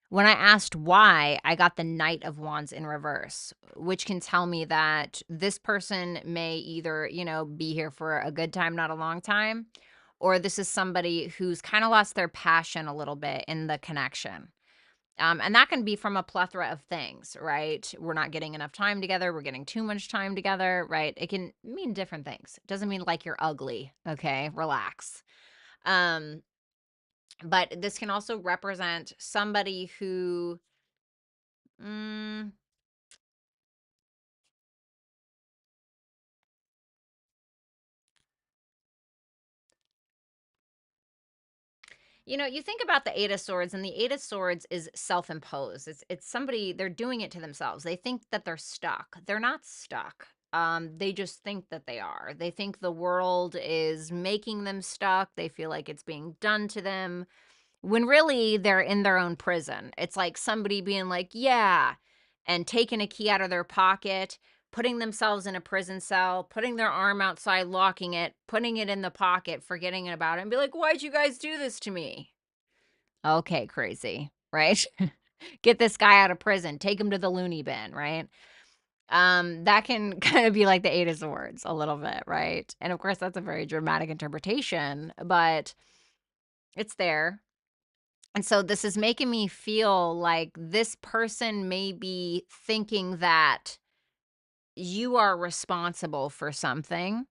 When I asked why, I got the Knight of Wands in reverse, which can tell me that this person may either, be here for a good time, not a long time, or this is somebody who's kind of lost their passion a little bit in the connection. And that can be from a plethora of things, right? We're not getting enough time together. We're getting too much time together, right? It can mean different things. It doesn't mean like you're ugly. Okay. Relax. Um, but this can also represent somebody who, mm, you think about the Eight of Swords, and the Eight of Swords is self-imposed. It's somebody, they're doing it to themselves. They think that they're stuck. They're not stuck. They just think that they are. They think the world is making them stuck. They feel like it's being done to them, when really they're in their own prison. It's like somebody being like, yeah, and taking a key out of their pocket, putting themselves in a prison cell, putting their arm outside, locking it, putting it in the pocket, forgetting about it, and be like, why'd you guys do this to me? Okay, crazy, right? Get this guy out of prison, take him to the loony bin, right? That can kind of be like the Eight of Swords a little bit, right? And of course, that's a very dramatic interpretation, but it's there. And so this is making me feel like this person may be thinking that you are responsible for something,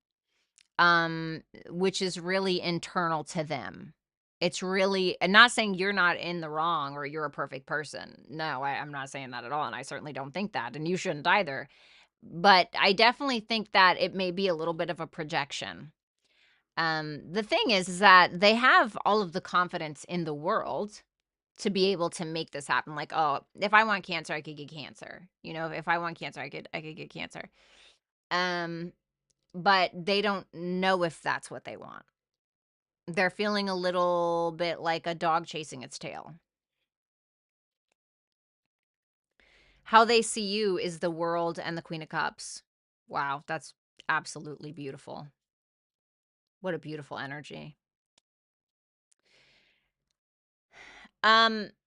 um, which is really internal to them. It's really, and not saying you're not in the wrong or you're a perfect person. No, I'm not saying that at all. And I certainly don't think that. And you shouldn't either. But I definitely think that it may be a little bit of a projection. The thing is that they have all of the confidence in the world to be able to make this happen. Like, oh, if I want cancer, I could get cancer. If I want cancer, I could get cancer. Um, but they don't know if that's what they want. They're feeling a little bit like a dog chasing its tail. How they see you is the World and the Queen of Cups. Wow, that's absolutely beautiful. What a beautiful energy.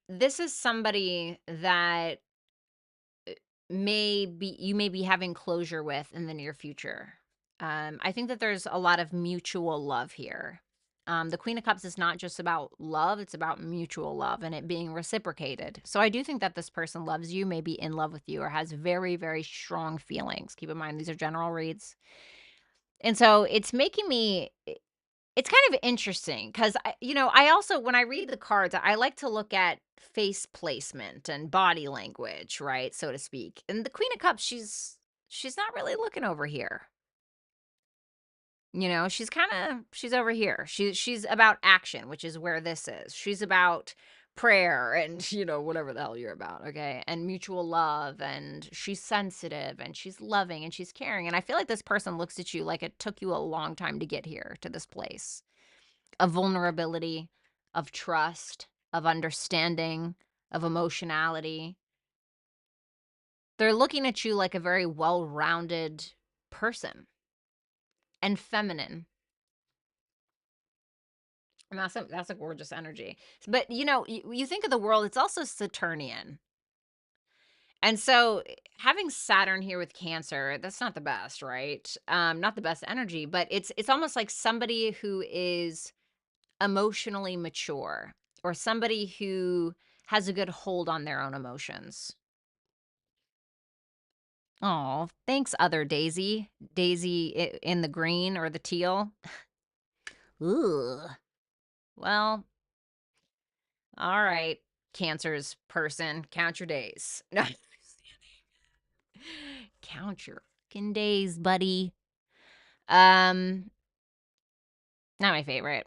This is somebody that you may be having closure with in the near future. I think that there's a lot of mutual love here. The Queen of Cups is not just about love, it's about mutual love and it being reciprocated. So I do think that this person loves you, may be in love with you, or has very, very strong feelings. Keep in mind, these are general reads. And so it's making me, it's kind of interesting because I also, when I read the cards, I like to look at face placement and body language, right, so to speak. And the Queen of Cups, she's not really looking over here. She's over here. She's about action, which is where this is. She's about prayer and whatever the hell you're about, okay? And mutual love, and she's sensitive and she's loving and she's caring. And I feel like this person looks at you like it took you a long time to get here to this place of vulnerability, of trust, of understanding, of emotionality. They're looking at you like a very well-rounded person and feminine. And that's a gorgeous energy. But you think of the world, it's also Saturnian. And so having Saturn here with Cancer, that's not the best, right? Not the best energy, but it's almost like somebody who is emotionally mature, or somebody who has a good hold on their own emotions. Oh, thanks, other Daisy. Daisy in the green or the teal. Ooh. Well, all right, Cancer's person, count your days. No. Count your fucking days, buddy. Um, Not my favorite.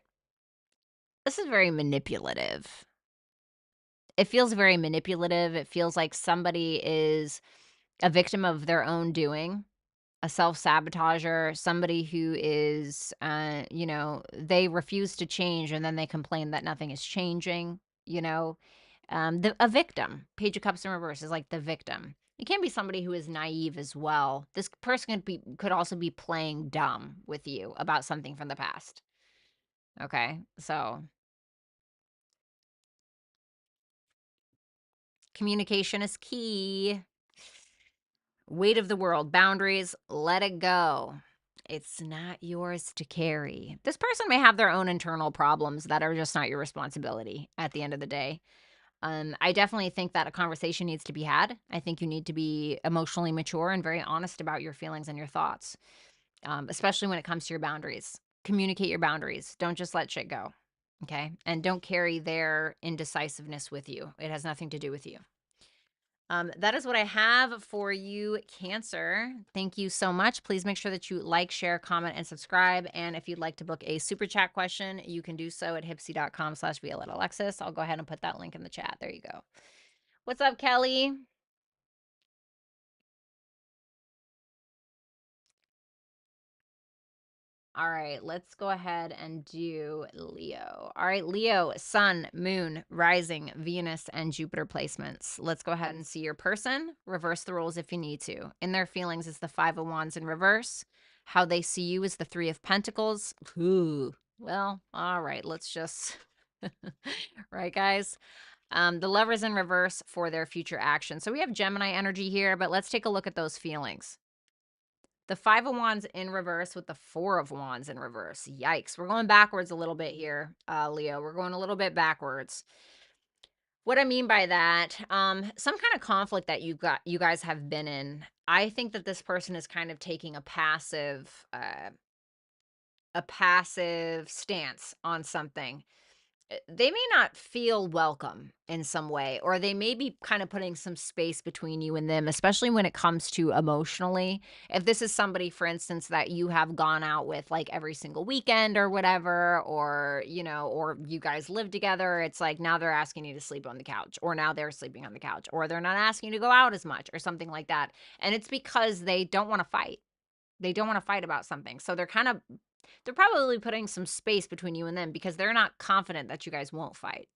This is very manipulative. It feels very manipulative. It feels like somebody is a victim of their own doing, a self-sabotager, somebody who is, they refuse to change and then they complain that nothing is changing, a victim. Page of Cups in reverse is like the victim. It can be somebody who is naive as well. This person could also be playing dumb with you about something from the past. Okay, so communication is key. Weight of the world, boundaries, let it go. It's not yours to carry. This person may have their own internal problems that are just not your responsibility at the end of the day. I definitely think that a conversation needs to be had. I think you need to be emotionally mature and very honest about your feelings and your thoughts, especially when it comes to your boundaries. Communicate your boundaries. Don't just let shit go. Okay. And don't carry their indecisiveness with you. It has nothing to do with you. That is what I have for you, Cancer. Thank you so much. Please make sure that you like, share, comment, and subscribe. And if you'd like to book a super chat question, you can do so at hipsy.com/Violetta Alexis. I'll go ahead and put that link in the chat. There you go. What's up, Kelly? All right, let's go ahead and do Leo. All right, Leo, Sun, Moon, Rising, Venus, and Jupiter placements. Let's go ahead and see your person. Reverse the roles if you need to. In their feelings is the Five of Wands in reverse. How they see you is the Three of Pentacles. Ooh, well, all right, let's just, right, guys? The Lovers in reverse for their future action. So we have Gemini energy here, but let's take a look at those feelings. The Five of Wands in reverse with the Four of Wands in reverse. Yikes. We're going backwards a little bit here, Leo. We're going a little bit backwards. What I mean by that, some kind of conflict that you guys have been in. I think that this person is kind of taking a passive stance on something. They may not feel welcome in some way, or they may be kind of putting some space between you and them, especially when it comes to emotionally. If this is somebody, for instance, that you have gone out with like every single weekend or whatever, or, or you guys live together, it's like now they're asking you to sleep on the couch, or now they're sleeping on the couch, or they're not asking you to go out as much, or something like that. And it's because they don't want to fight. They don't want to fight about something. So they're probably putting some space between you and them because they're not confident that you guys won't fight.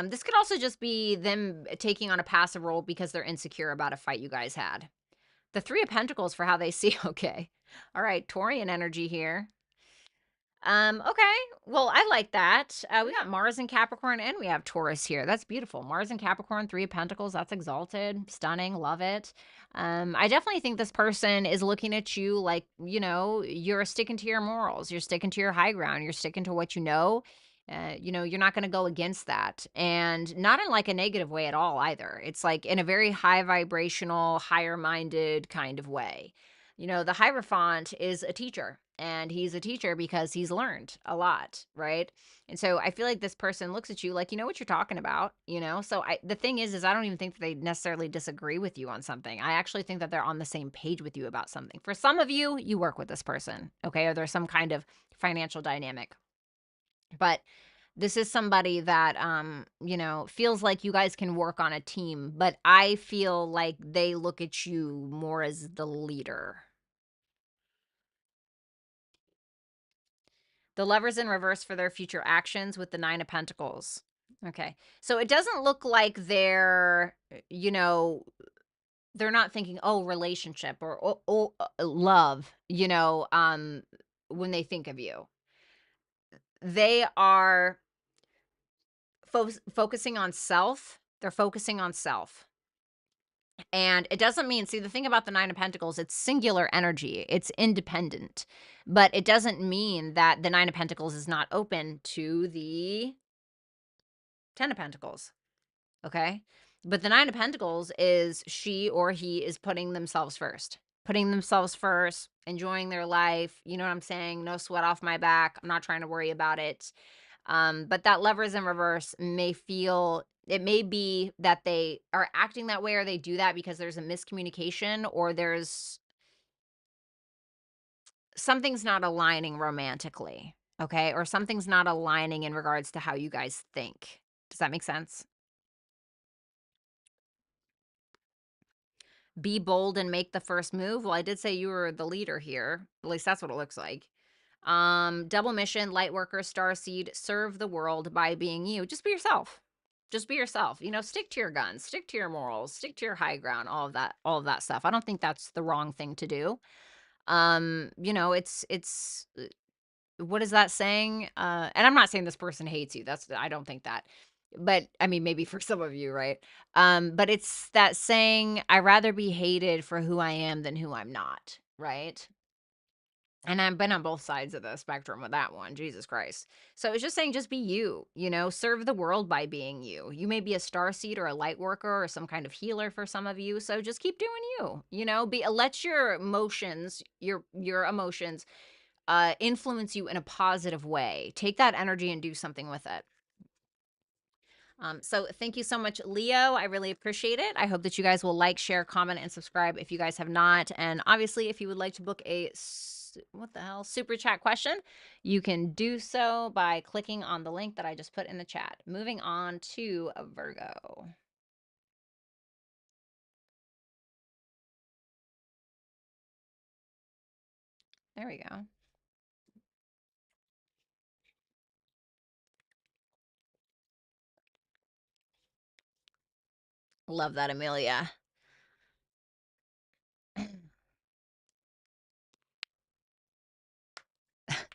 This could also just be them taking on a passive role because they're insecure about a fight you guys had. The Three of Pentacles for how they see, okay. All right, Taurian energy here. Okay. Well, I like that. We got Mars and Capricorn and we have Taurus here. That's beautiful. Mars and Capricorn, Three of Pentacles. That's exalted. Stunning. Love it. I definitely think this person is looking at you like, you're sticking to your morals. You're sticking to your high ground. You're sticking to what you know. You're not going to go against that. And not in like a negative way at all either. It's like in a very high vibrational, higher minded kind of way. The Hierophant is a teacher, and he's a teacher because he's learned a lot, right? And so I feel like this person looks at you like, you know what you're talking about. So the thing is I don't even think that they necessarily disagree with you on something. I actually think that they're on the same page with you about something. For some of you, you work with this person, okay? Or there's some kind of financial dynamic. But this is somebody that feels like you guys can work on a team, but I feel like they look at you more as the leader. The Lovers in reverse for their future actions with the Nine of Pentacles. Okay. So it doesn't look like they're not thinking, oh, relationship or love, when they think of you. They are focusing on self. They're focusing on self. And it doesn't mean, see, the thing about the Nine of Pentacles, it's singular energy, it's independent, but it doesn't mean that the Nine of Pentacles is not open to the Ten of Pentacles, okay? But the Nine of Pentacles is she or he is putting themselves first, enjoying their life, you know what I'm saying? No sweat off my back, I'm not trying to worry about it. But that Lovers in reverse it may be that they are acting that way or they do that because there's a miscommunication or there's something's not aligning romantically, okay? Or something's not aligning in regards to how you guys think. Does that make sense? Be bold and make the first move. Well, I did say you were the leader here. At least that's what it looks like. Double mission, light worker, star seed, serve the world by being you. Just be yourself. Just be yourself. Stick to your guns, stick to your morals, stick to your high ground, all of that stuff. I don't think that's the wrong thing to do. It's what is that saying? And I'm not saying this person hates you. I don't think that. But I mean, maybe for some of you, right? But it's that saying, I rather be hated for who I am than who I'm not, right? And I've been on both sides of the spectrum with that one. Jesus Christ. So it's just saying, just be you, serve the world by being you. You may be a starseed or a light worker or some kind of healer for some of you. So just keep doing let your emotions, your emotions influence you in a positive way. Take that energy and do something with it. So thank you so much, Leo. I really appreciate it. I hope that you guys will like, share, comment, and subscribe if you guys have not. And obviously, if you would like to book a super chat question, you can do so by clicking on the link that I just put in the chat. Moving on to Virgo. There we go. Love that, Amelia.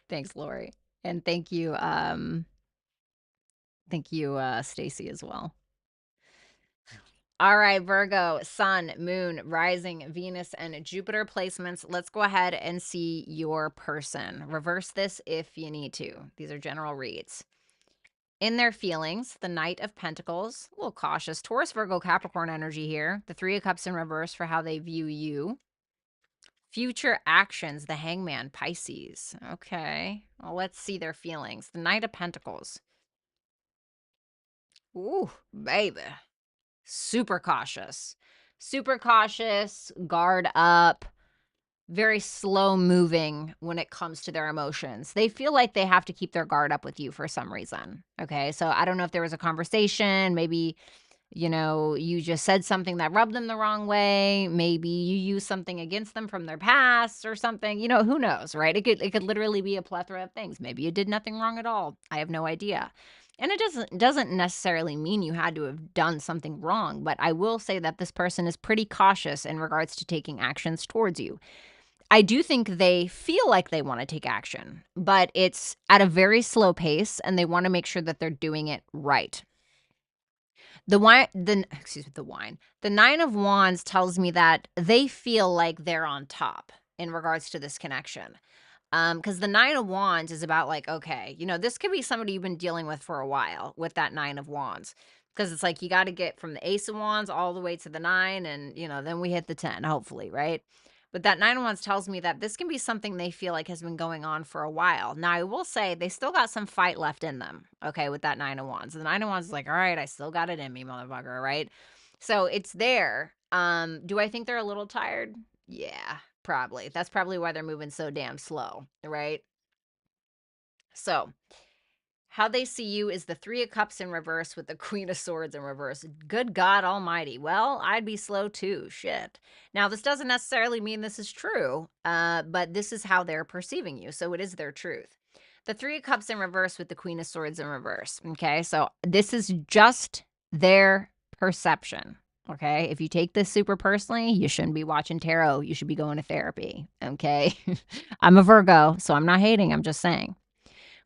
Thanks, Lori. And thank you, Stacy, as well. All right, Virgo, Sun, Moon, Rising, Venus, and Jupiter placements. Let's go ahead and see your person. Reverse this if you need to. These are general reads. In their feelings, the Knight of Pentacles, a little cautious. Taurus, Virgo, Capricorn energy here. The Three of Cups in reverse for how they view you. Future actions, the Hangman, Pisces. Okay, well, let's see their feelings. The Knight of Pentacles. Ooh, baby. Super cautious. Super cautious, guard up, very slow moving when it comes to their emotions. They feel like they have to keep their guard up with you for some reason. Okay, so I don't know if there was a conversation, maybe you just said something that rubbed them the wrong way. Maybe you used something against them from their past or something. Who knows, right? It could literally be a plethora of things. Maybe you did nothing wrong at all. I have no idea. And it doesn't necessarily mean you had to have done something wrong, but I will say that this person is pretty cautious in regards to taking actions towards you. I do think they feel like they want to take action, but it's at a very slow pace and they want to make sure that they're doing it right. The Nine of Wands tells me that they feel like they're on top in regards to this connection. Because the Nine of Wands is about like, okay, this could be somebody you've been dealing with for a while with that Nine of Wands. Because it's like you got to get from the Ace of Wands all the way to the 9, and then we hit the 10, hopefully, right? But that Nine of Wands tells me that this can be something they feel like has been going on for a while. Now, I will say they still got some fight left in them, okay, with that Nine of Wands. The Nine of Wands is like, all right, I still got it in me, motherfucker, right? So it's there. Do I think they're a little tired? Yeah, probably. That's probably why they're moving so damn slow, right? So how they see you is the Three of Cups in reverse with the Queen of Swords in reverse. Good God Almighty. Well, I'd be slow too. Shit. Now, this doesn't necessarily mean this is true, but this is how they're perceiving you. So it is their truth. The Three of Cups in reverse with the Queen of Swords in reverse. Okay, so this is just their perception. Okay, if you take this super personally, you shouldn't be watching tarot. You should be going to therapy. Okay, I'm a Virgo, so I'm not hating. I'm just saying.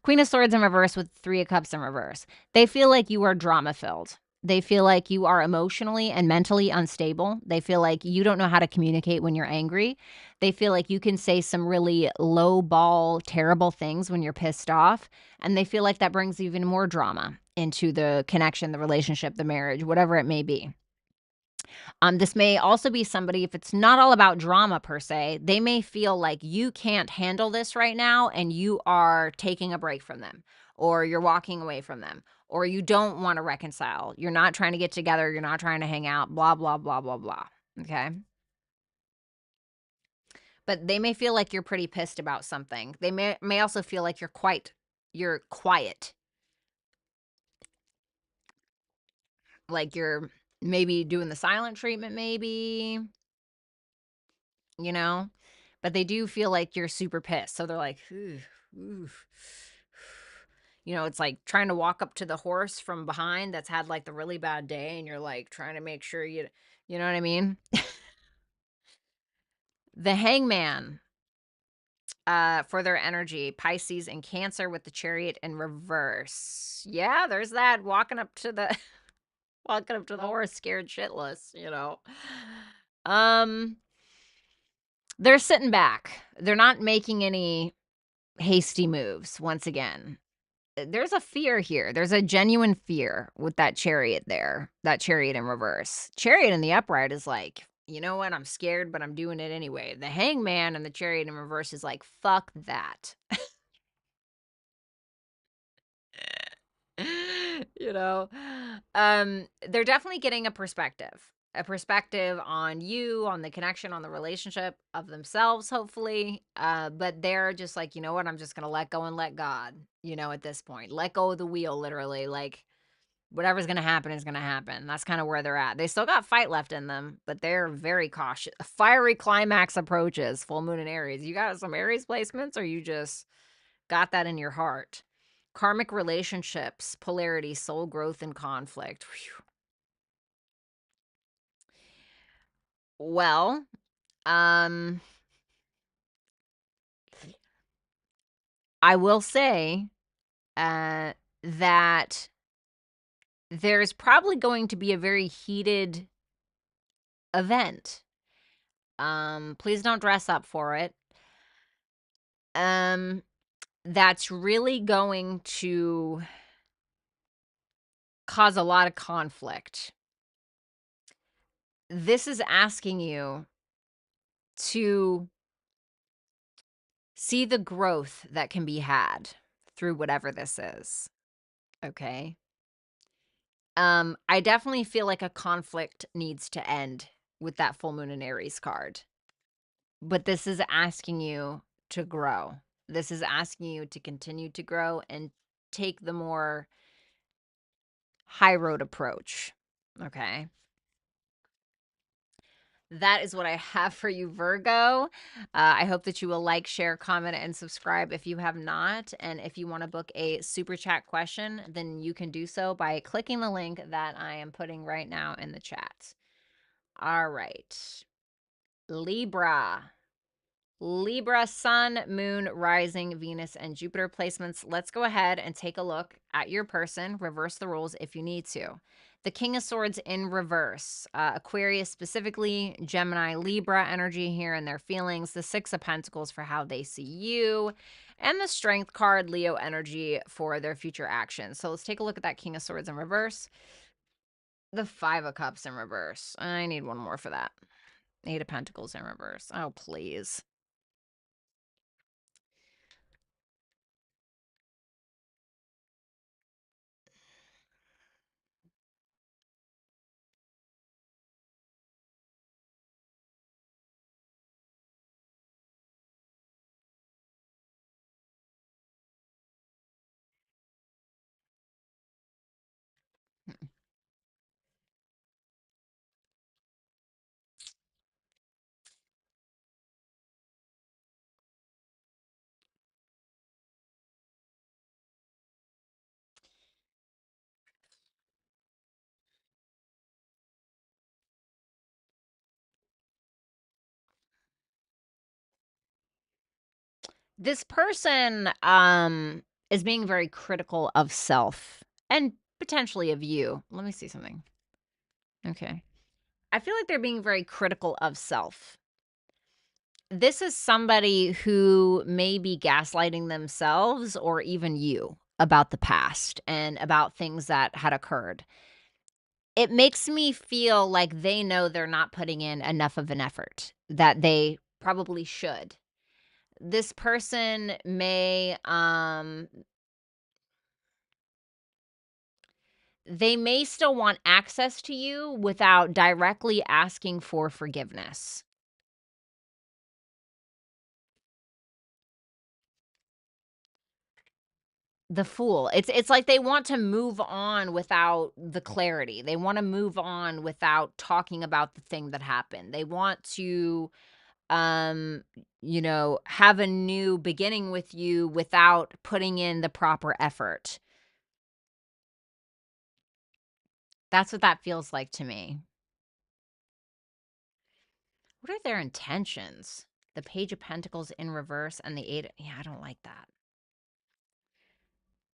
Queen of Swords in reverse with Three of Cups in reverse. They feel like you are drama filled. They feel like you are emotionally and mentally unstable. They feel like you don't know how to communicate when you're angry. They feel like you can say some really low ball, terrible things when you're pissed off. And they feel like that brings even more drama into the connection, the relationship, the marriage, whatever it may be. This may also be somebody, if it's not all about drama per se, they may feel like you can't handle this right now and you are taking a break from them, or you're walking away from them, or you don't want to reconcile. You're not trying to get together. You're not trying to hang out, blah, blah, blah, blah, blah. Okay. But they may feel like you're pretty pissed about something. They may also feel like you're quiet. Like you're maybe doing the silent treatment, maybe, you know? But they do feel like you're super pissed. So they're like, ooh, ooh. it's like trying to walk up to the horse from behind that's had like the really bad day, and you're like trying to make sure you know what I mean? The Hangman, for their energy, Pisces and Cancer with the Chariot in reverse. Yeah, there's that walking up to the walking up to the horse scared shitless. Um they're sitting back. They're not making any hasty moves once again. There's a fear here. There's a genuine fear with that Chariot there. That Chariot in reverse. Chariot in the upright is like, you know what? I'm scared, but I'm doing it anyway. The Hangman and the Chariot in reverse is like, fuck that. you know they're definitely getting a perspective on you, on the connection, on the relationship of themselves, hopefully, but they're just like, you know what, I'm just gonna let go and let God, at this point, let go of the wheel, literally, like whatever's gonna happen is gonna happen. That's kind of where they're at. They still got fight left in them, but they're very cautious. Fiery climax approaches, full moon in Aries. You got some Aries placements, or you just got that in your heart? Karmic relationships, polarity, soul growth, and conflict. Whew. Well, um, I will say that there's probably going to be a very heated event. Please don't dress up for it. That's really going to cause a lot of conflict. This is asking you to see the growth that can be had through whatever this is. Okay. I definitely feel like a conflict needs to end with that full moon in Aries card. But this is asking you to grow. This is asking you to continue to grow and take the more high road approach. Okay. That is what I have for you, Virgo. I hope that you will like, share, comment, and subscribe if you have not. And if you want to book a super chat question, then you can do so by clicking the link that I am putting right now in the chat. All right. Libra. Libra, Sun, Moon, Rising, Venus, and Jupiter placements. Let's go ahead and take a look at your person. Reverse the rules if you need to. The King of Swords in reverse. Aquarius specifically, Gemini, Libra energy here and their feelings. The Six of Pentacles for how they see you. And the Strength card, Leo energy for their future actions. So let's take a look at that King of Swords in reverse. The Five of Cups in reverse. I need one more for that. Eight of Pentacles in reverse. Oh, please. This person is being very critical of self and potentially of you. Let me see something. Okay. I feel like they're being very critical of self. This is somebody who may be gaslighting themselves or even you about the past and about things that had occurred. It makes me feel like they know they're not putting in enough of an effort that they probably should. This person may they may still want access to you without directly asking for forgiveness. The Fool. It's like they want to move on without the clarity. They want to move on without talking about the thing that happened. They want to um, have a new beginning with you without putting in the proper effort. That's what that feels like to me. What are their intentions? The Page of Pentacles in reverse and the Eight. Yeah, I don't like that.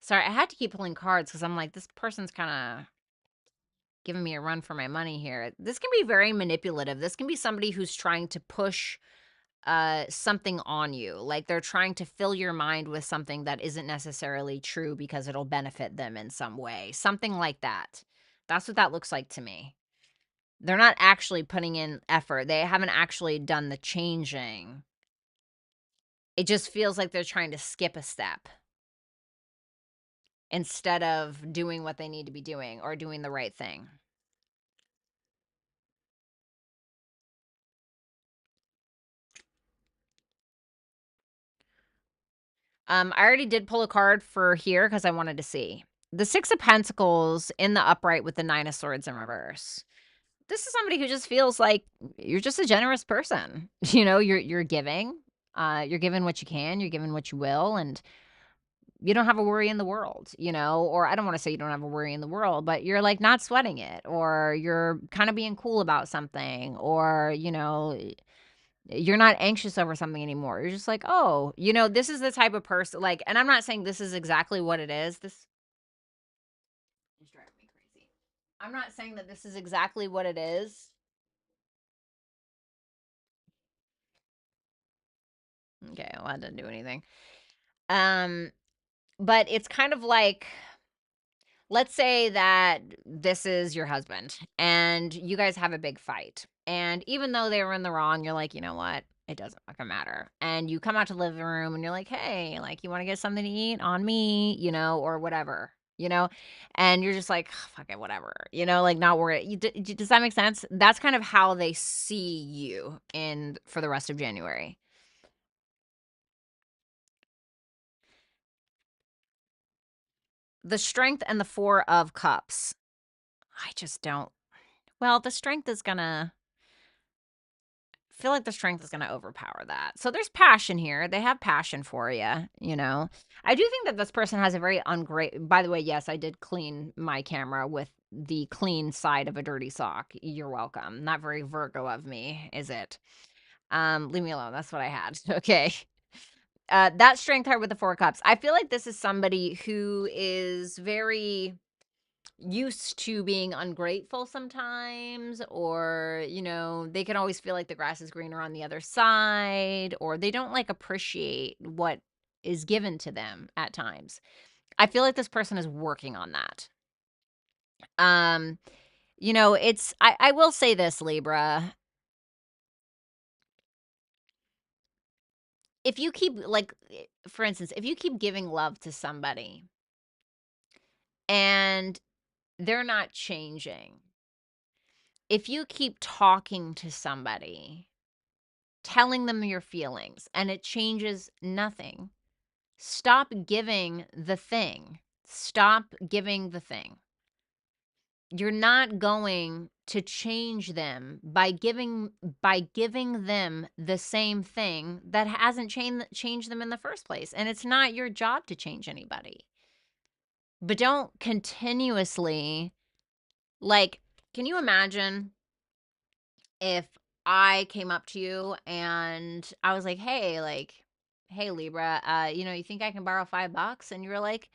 Sorry, I had to keep pulling cards because I'm like, this person's kind of giving me a run for my money here. This can be very manipulative. This can be somebody who's trying to push something on you. Like they're trying to fill your mind with something that isn't necessarily true because it'll benefit them in some way. Something like that. That's what that looks like to me. They're not actually putting in effort. They haven't actually done the changing. It just feels like they're trying to skip a step instead of doing what they need to be doing or doing the right thing. I already did pull a card for here because I wanted to see. The Six of Pentacles in the upright with the Nine of Swords in reverse. This is somebody who just feels like you're just a generous person. You're giving. You're giving what you can, you're giving what you will, and you don't have a worry in the world, or I don't want to say you don't have a worry in the world, but you're like not sweating it, or you're kind of being cool about something, or, you're not anxious over something anymore. You're just like, oh, this is the type of person, like, and I'm not saying this is exactly what it is. This is driving me crazy. I'm not saying that this is exactly what it is. Okay, well, that didn't do anything. But it's kind of like, let's say that this is your husband and you guys have a big fight. And even though they were in the wrong, you're like, you know what? It doesn't fucking matter. And you come out to the living room and you're like, hey, like, you want to get something to eat on me, or whatever, and you're just like, fuck it, whatever, like not worried. Does that make sense? That's kind of how they see you for the rest of January. The Strength and the Four of Cups. I just don't. Well, the Strength is gonna feel like the Strength is gonna overpower that. So there's passion here. They have passion for you, I do think that this person has a very ungrateful. By the way, yes, I did clean my camera with the clean side of a dirty sock. You're welcome. Not very Virgo of me, is it? Leave me alone. That's what I had. Okay. That Strength card with the Four Cups. I feel like this is somebody who is very used to being ungrateful sometimes, or they can always feel like the grass is greener on the other side, or they don't like appreciate what is given to them at times. I feel like this person is working on that. It's I will say this, Libra. If you keep, like, for instance, if you keep giving love to somebody and they're not changing, if you keep talking to somebody, telling them your feelings, and it changes nothing, stop giving the thing. Stop giving the thing. You're not going to change them by giving them the same thing that hasn't changed them in the first place. And it's not your job to change anybody. But don't continuously, like, can you imagine if I came up to you and I was like, hey, Libra, you think I can borrow $5? And you were like,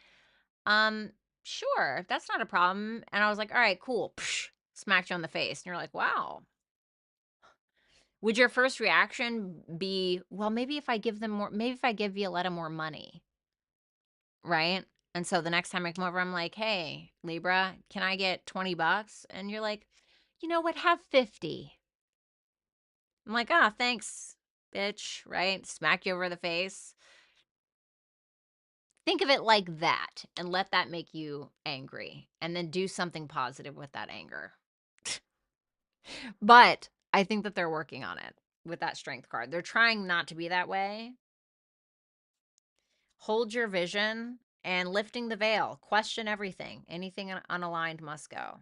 sure, that's not a problem. And I was like, all right, cool. Psh, smacked you on the face. And you're like, wow. Would your first reaction be, well, maybe if I give Violetta more money, right? And so the next time I come over, I'm like, hey, Libra, can I get $20? And you're like, you know what? Have 50. I'm like, ah, oh, thanks, bitch, right? Smack you over the face. Think of it like that and let that make you angry, and then do something positive with that anger. But I think that they're working on it with that Strength card. They're trying not to be that way. Hold your vision and lifting the veil. Question everything. Anything unaligned must go.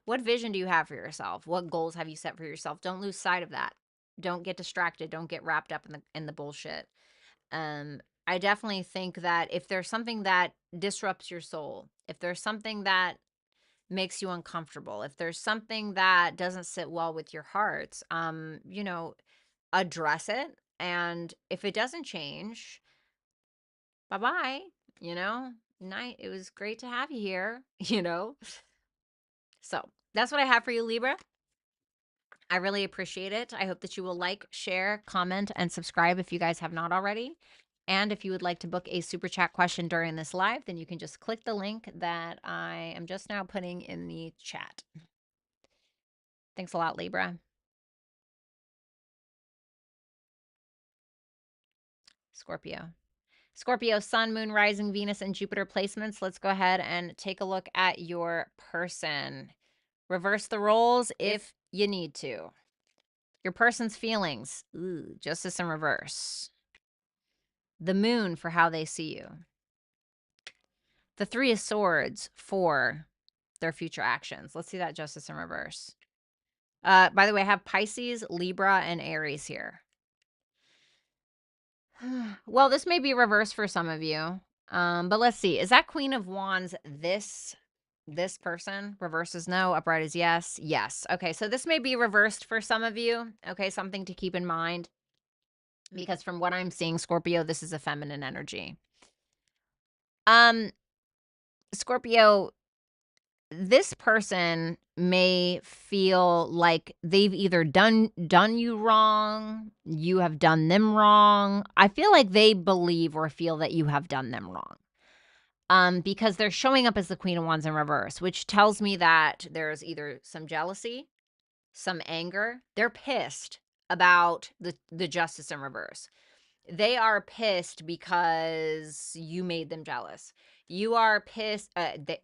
What vision do you have for yourself? What goals have you set for yourself? Don't lose sight of that. Don't get distracted. Don't get wrapped up in the bullshit. I definitely think that if there's something that disrupts your soul, if there's something that makes you uncomfortable, if there's something that doesn't sit well with your heart, address it. And if it doesn't change, bye bye. Night. It was great to have you here. So that's what I have for you, Libra. I really appreciate it. I hope that you will like, share, comment, and subscribe if you guys have not already. And if you would like to book a super chat question during this live, then you can just click the link that I am just now putting in the chat. Thanks a lot, Libra. Scorpio. Scorpio, Sun, Moon, Rising, Venus, and Jupiter placements. Let's go ahead and take a look at your person. Reverse the roles if you need to. Your person's feelings. Ooh, justice in reverse. The moon for how they see you. The Three of Swords for their future actions. Let's see that justice in reverse. By the way, I have Pisces, Libra, and Aries here. Well, this may be reversed for some of you. But let's see. Is that Queen of Wands this person? Reverse is no, upright is yes. Yes. Okay, so this may be reversed for some of you. Okay, something to keep in mind. Because from what I'm seeing, Scorpio, this is a feminine energy. Scorpio, this person may feel like they've either done you wrong, you have done them wrong. I feel like they believe or feel that you have done them wrong. Because they're showing up as the Queen of Wands in reverse, which tells me that there's either some jealousy, some anger. They're pissed about the justice in reverse. They are pissed because you made them jealous. You are pissed.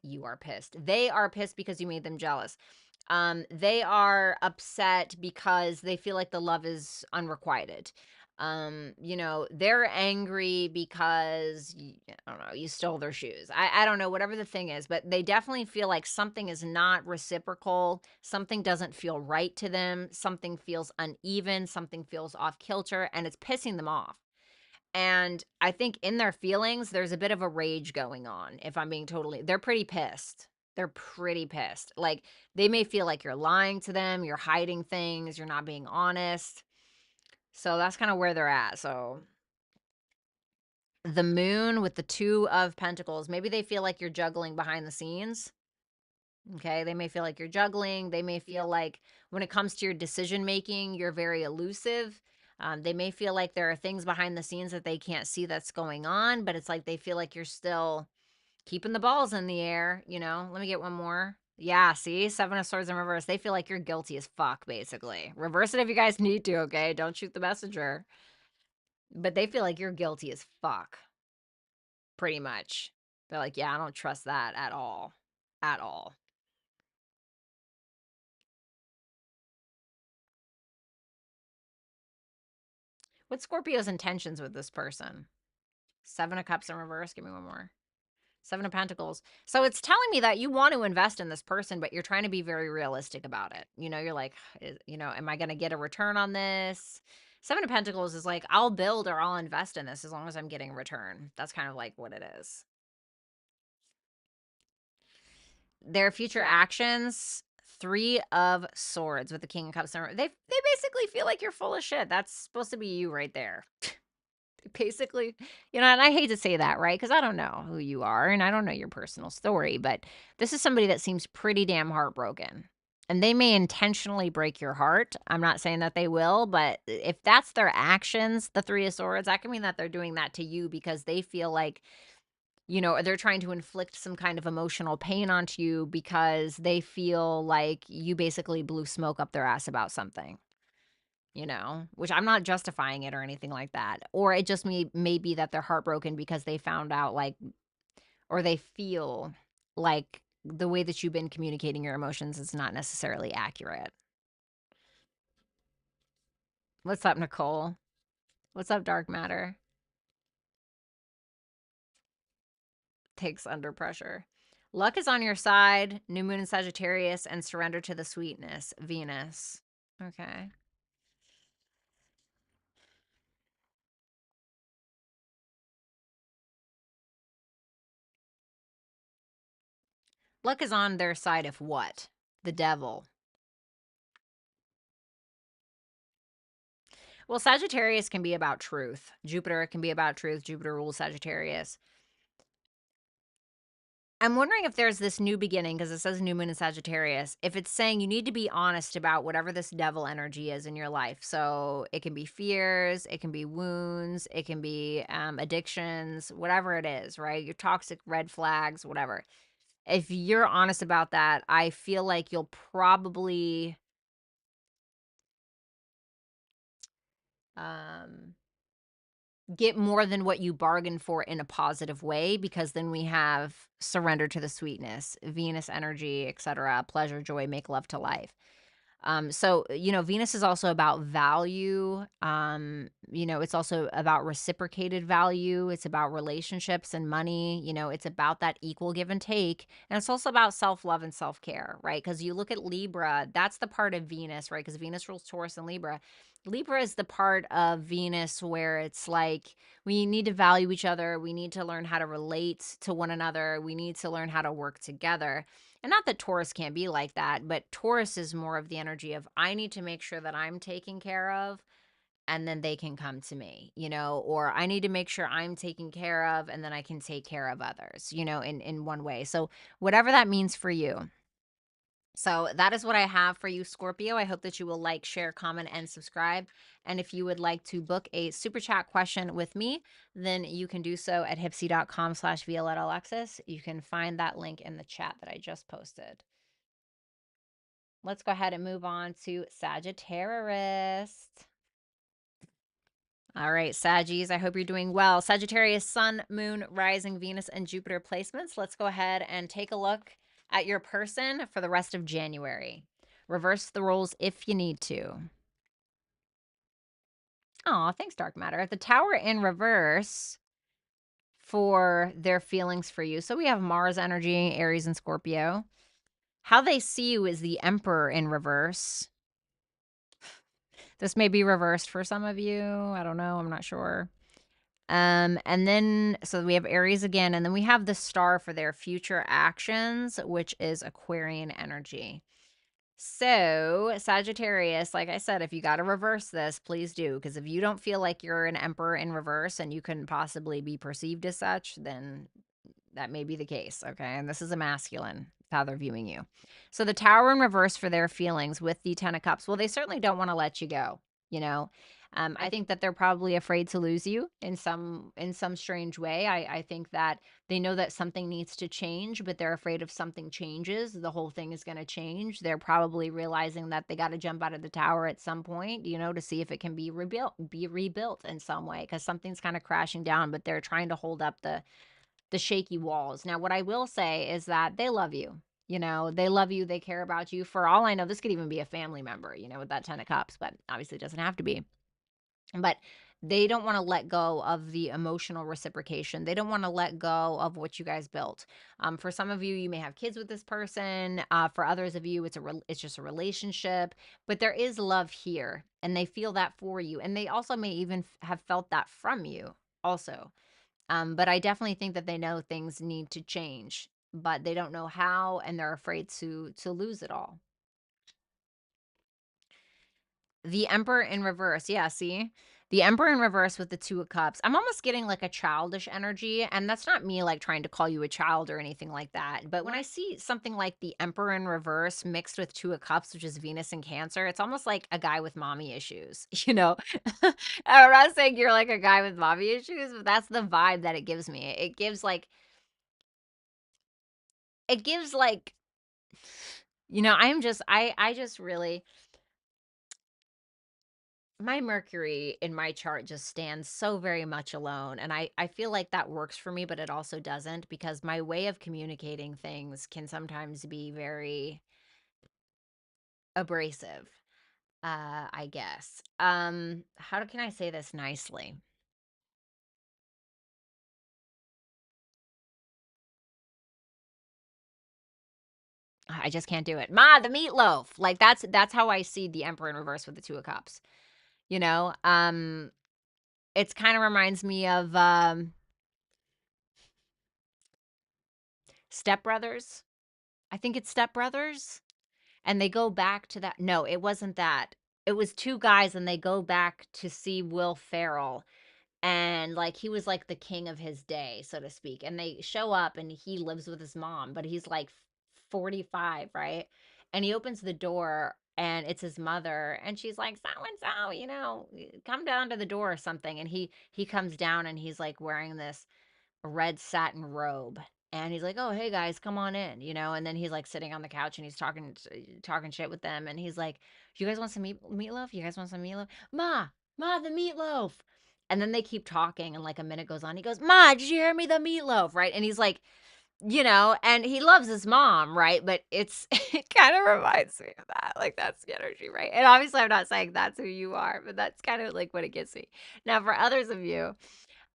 You are pissed. They are pissed because you made them jealous. They are upset because they feel like the love is unrequited. They're angry because I don't know, you stole their shoes. I don't know, whatever the thing is, but they definitely feel like something is not reciprocal. Something doesn't feel right to them. Something feels uneven. Something feels off kilter, and it's pissing them off. And I think in their feelings, there's a bit of a rage going on. If I'm being they're pretty pissed. They're pretty pissed. Like, they may feel like you're lying to them, you're hiding things, you're not being honest. So that's kind of where they're at. So the moon with the Two of Pentacles, maybe they feel like you're juggling behind the scenes. Okay, they may feel like you're juggling. They may feel like when it comes to your decision making, you're very elusive. They may feel like there are things behind the scenes that they can't see that's going on, but it's like they feel like you're still keeping the balls in the air. Let me get one more. Yeah, see, Seven of Swords in reverse. They feel like you're guilty as fuck, basically. Reverse it if you guys need to, okay? Don't shoot the messenger. But they feel like you're guilty as fuck, pretty much. They're like, yeah, I don't trust that at all. At all. What's Scorpio's intentions with this person? Seven of Cups in reverse. Give me one more. Seven of Pentacles. So it's telling me that you want to invest in this person, but you're trying to be very realistic about it. You're like, am I going to get a return on this? Seven of Pentacles is like, I'll build or I'll invest in this as long as I'm getting a return. That's kind of like what it is. Their future actions, Three of Swords with the King of Cups. They basically feel like you're full of shit. That's supposed to be you right there. Basically, and I hate to say that, right? Because I don't know who you are and I don't know your personal story, but this is somebody that seems pretty damn heartbroken. And they may intentionally break your heart. I'm not saying that they will, but if that's their actions, the Three of Swords, that can mean that they're doing that to you because they feel like, they're trying to inflict some kind of emotional pain onto you because they feel like you basically blew smoke up their ass about something. Which I'm not justifying it or anything like that. Or it just may be that they're heartbroken because they found out or they feel like the way that you've been communicating your emotions is not necessarily accurate. What's up, Nicole? What's up, Dark Matter? Takes under pressure. Luck is on your side. New moon in Sagittarius and surrender to the sweetness. Venus. Okay. Luck is on their side if what? The devil. Well, Sagittarius can be about truth. Jupiter can be about truth. Jupiter rules Sagittarius. I'm wondering if there's this new beginning, because it says new moon in Sagittarius, if it's saying you need to be honest about whatever this devil energy is in your life. So it can be fears, it can be wounds, it can be addictions, whatever it is, right? Your toxic red flags, whatever. If you're honest about that, I feel like you'll probably um, get more than what you bargained for in a positive way, because then we have surrender to the sweetness, Venus energy, etc., pleasure, joy, make love to life. So, Venus is also about value. It's also about reciprocated value. It's about relationships and money. It's about that equal give and take. And it's also about self-love and self-care, right? Because you look at Libra, that's the part of Venus, right? Because Venus rules Taurus and Libra. Libra is the part of Venus where it's like we need to value each other. We need to learn how to relate to one another. We need to learn how to work together. And not that Taurus can't be like that, but Taurus is more of the energy of I need to make sure that I'm taken care of and then they can come to me, or I need to make sure I'm taken care of and then I can take care of others, in one way. So whatever that means for you. So that is what I have for you, Scorpio. I hope that you will like, share, comment, and subscribe. And if you would like to book a super chat question with me, then you can do so at hipsy.com/Violetta Alexis. You can find that link in the chat that I just posted. Let's go ahead and move on to Sagittarius. All right, Saggies, I hope you're doing well. Sagittarius, Sun, Moon, Rising, Venus, and Jupiter placements. Let's go ahead and take a look at your person for the rest of January. Reverse the roles if you need to. Oh, thanks, Dark Matter. The Tower in reverse for their feelings for you. So we have Mars energy, Aries, and Scorpio. How they see you is the Emperor in reverse. This may be reversed for some of you. I don't know. I'm not sure. And then, so we have Aries again, and then we have the Star for their future actions, which is Aquarian energy. So, Sagittarius, like I said, if you got to reverse this, please do. Because if you don't feel like you're an emperor in reverse and you can possibly be perceived as such, then that may be the case. Okay. And this is a masculine, how they're viewing you. So, the Tower in reverse for their feelings with the Ten of Cups. Well, they certainly don't want to let you go, you know. I think that they're probably afraid to lose you in some strange way. I think that they know that something needs to change, but they're afraid if something changes, the whole thing is going to change. They're probably realizing that they got to jump out of the tower at some point, to see if it can be rebuilt in some way, because something's kind of crashing down, but they're trying to hold up the shaky walls. Now, what I will say is that they love you. They love you. They care about you. For all I know, this could even be a family member, with that Ten of Cups, but obviously it doesn't have to be. But they don't want to let go of the emotional reciprocation. They don't want to let go of what you guys built. For some of you, you may have kids with this person. For others of you, it's just a relationship. But there is love here, and they feel that for you, and they also may even have felt that from you, also. But I definitely think that they know things need to change, but they don't know how, and they're afraid to lose it all. The Emperor in reverse. Yeah, see? The Emperor in reverse with the Two of Cups. I'm almost getting like a childish energy, and that's not me like trying to call you a child or anything like that. But when I see something like the Emperor in reverse mixed with Two of Cups, which is Venus and Cancer, it's almost like a guy with mommy issues, I'm not saying you're like a guy with mommy issues, but that's the vibe that it gives me. It gives like I just really, my Mercury in my chart just stands so very much alone. And I feel like that works for me, but it also doesn't, because my way of communicating things can sometimes be very abrasive, I guess. How can I say this nicely? I just can't do it. Ma, the meatloaf. Like that's how I see the Emperor in reverse with the Two of Cups. You know? It's kind of reminds me of Step Brothers. I think it's Step Brothers, and they go back to that. No, it wasn't that. It was two guys, and they go back to see Will Ferrell, and like he was like the king of his day, so to speak. And they show up, and he lives with his mom, but he's like 45, right? And he opens the door, and it's his mother, and she's like, so and so, come down to the door or something. And he comes down, and he's like wearing this red satin robe. And he's like, "Oh, hey guys, come on in," And then he's like sitting on the couch, and he's talking shit with them. And he's like, "You guys want some meatloaf? You guys want some meatloaf? Ma, the meatloaf." And then they keep talking, and like a minute goes on. He goes, "Ma, did you hear me? The meatloaf, right?" And he's like, and he loves his mom, right? But it kind of reminds me of that. Like, that's the energy, right? And obviously, I'm not saying that's who you are, but that's kind of like what it gets me. Now, for others of you,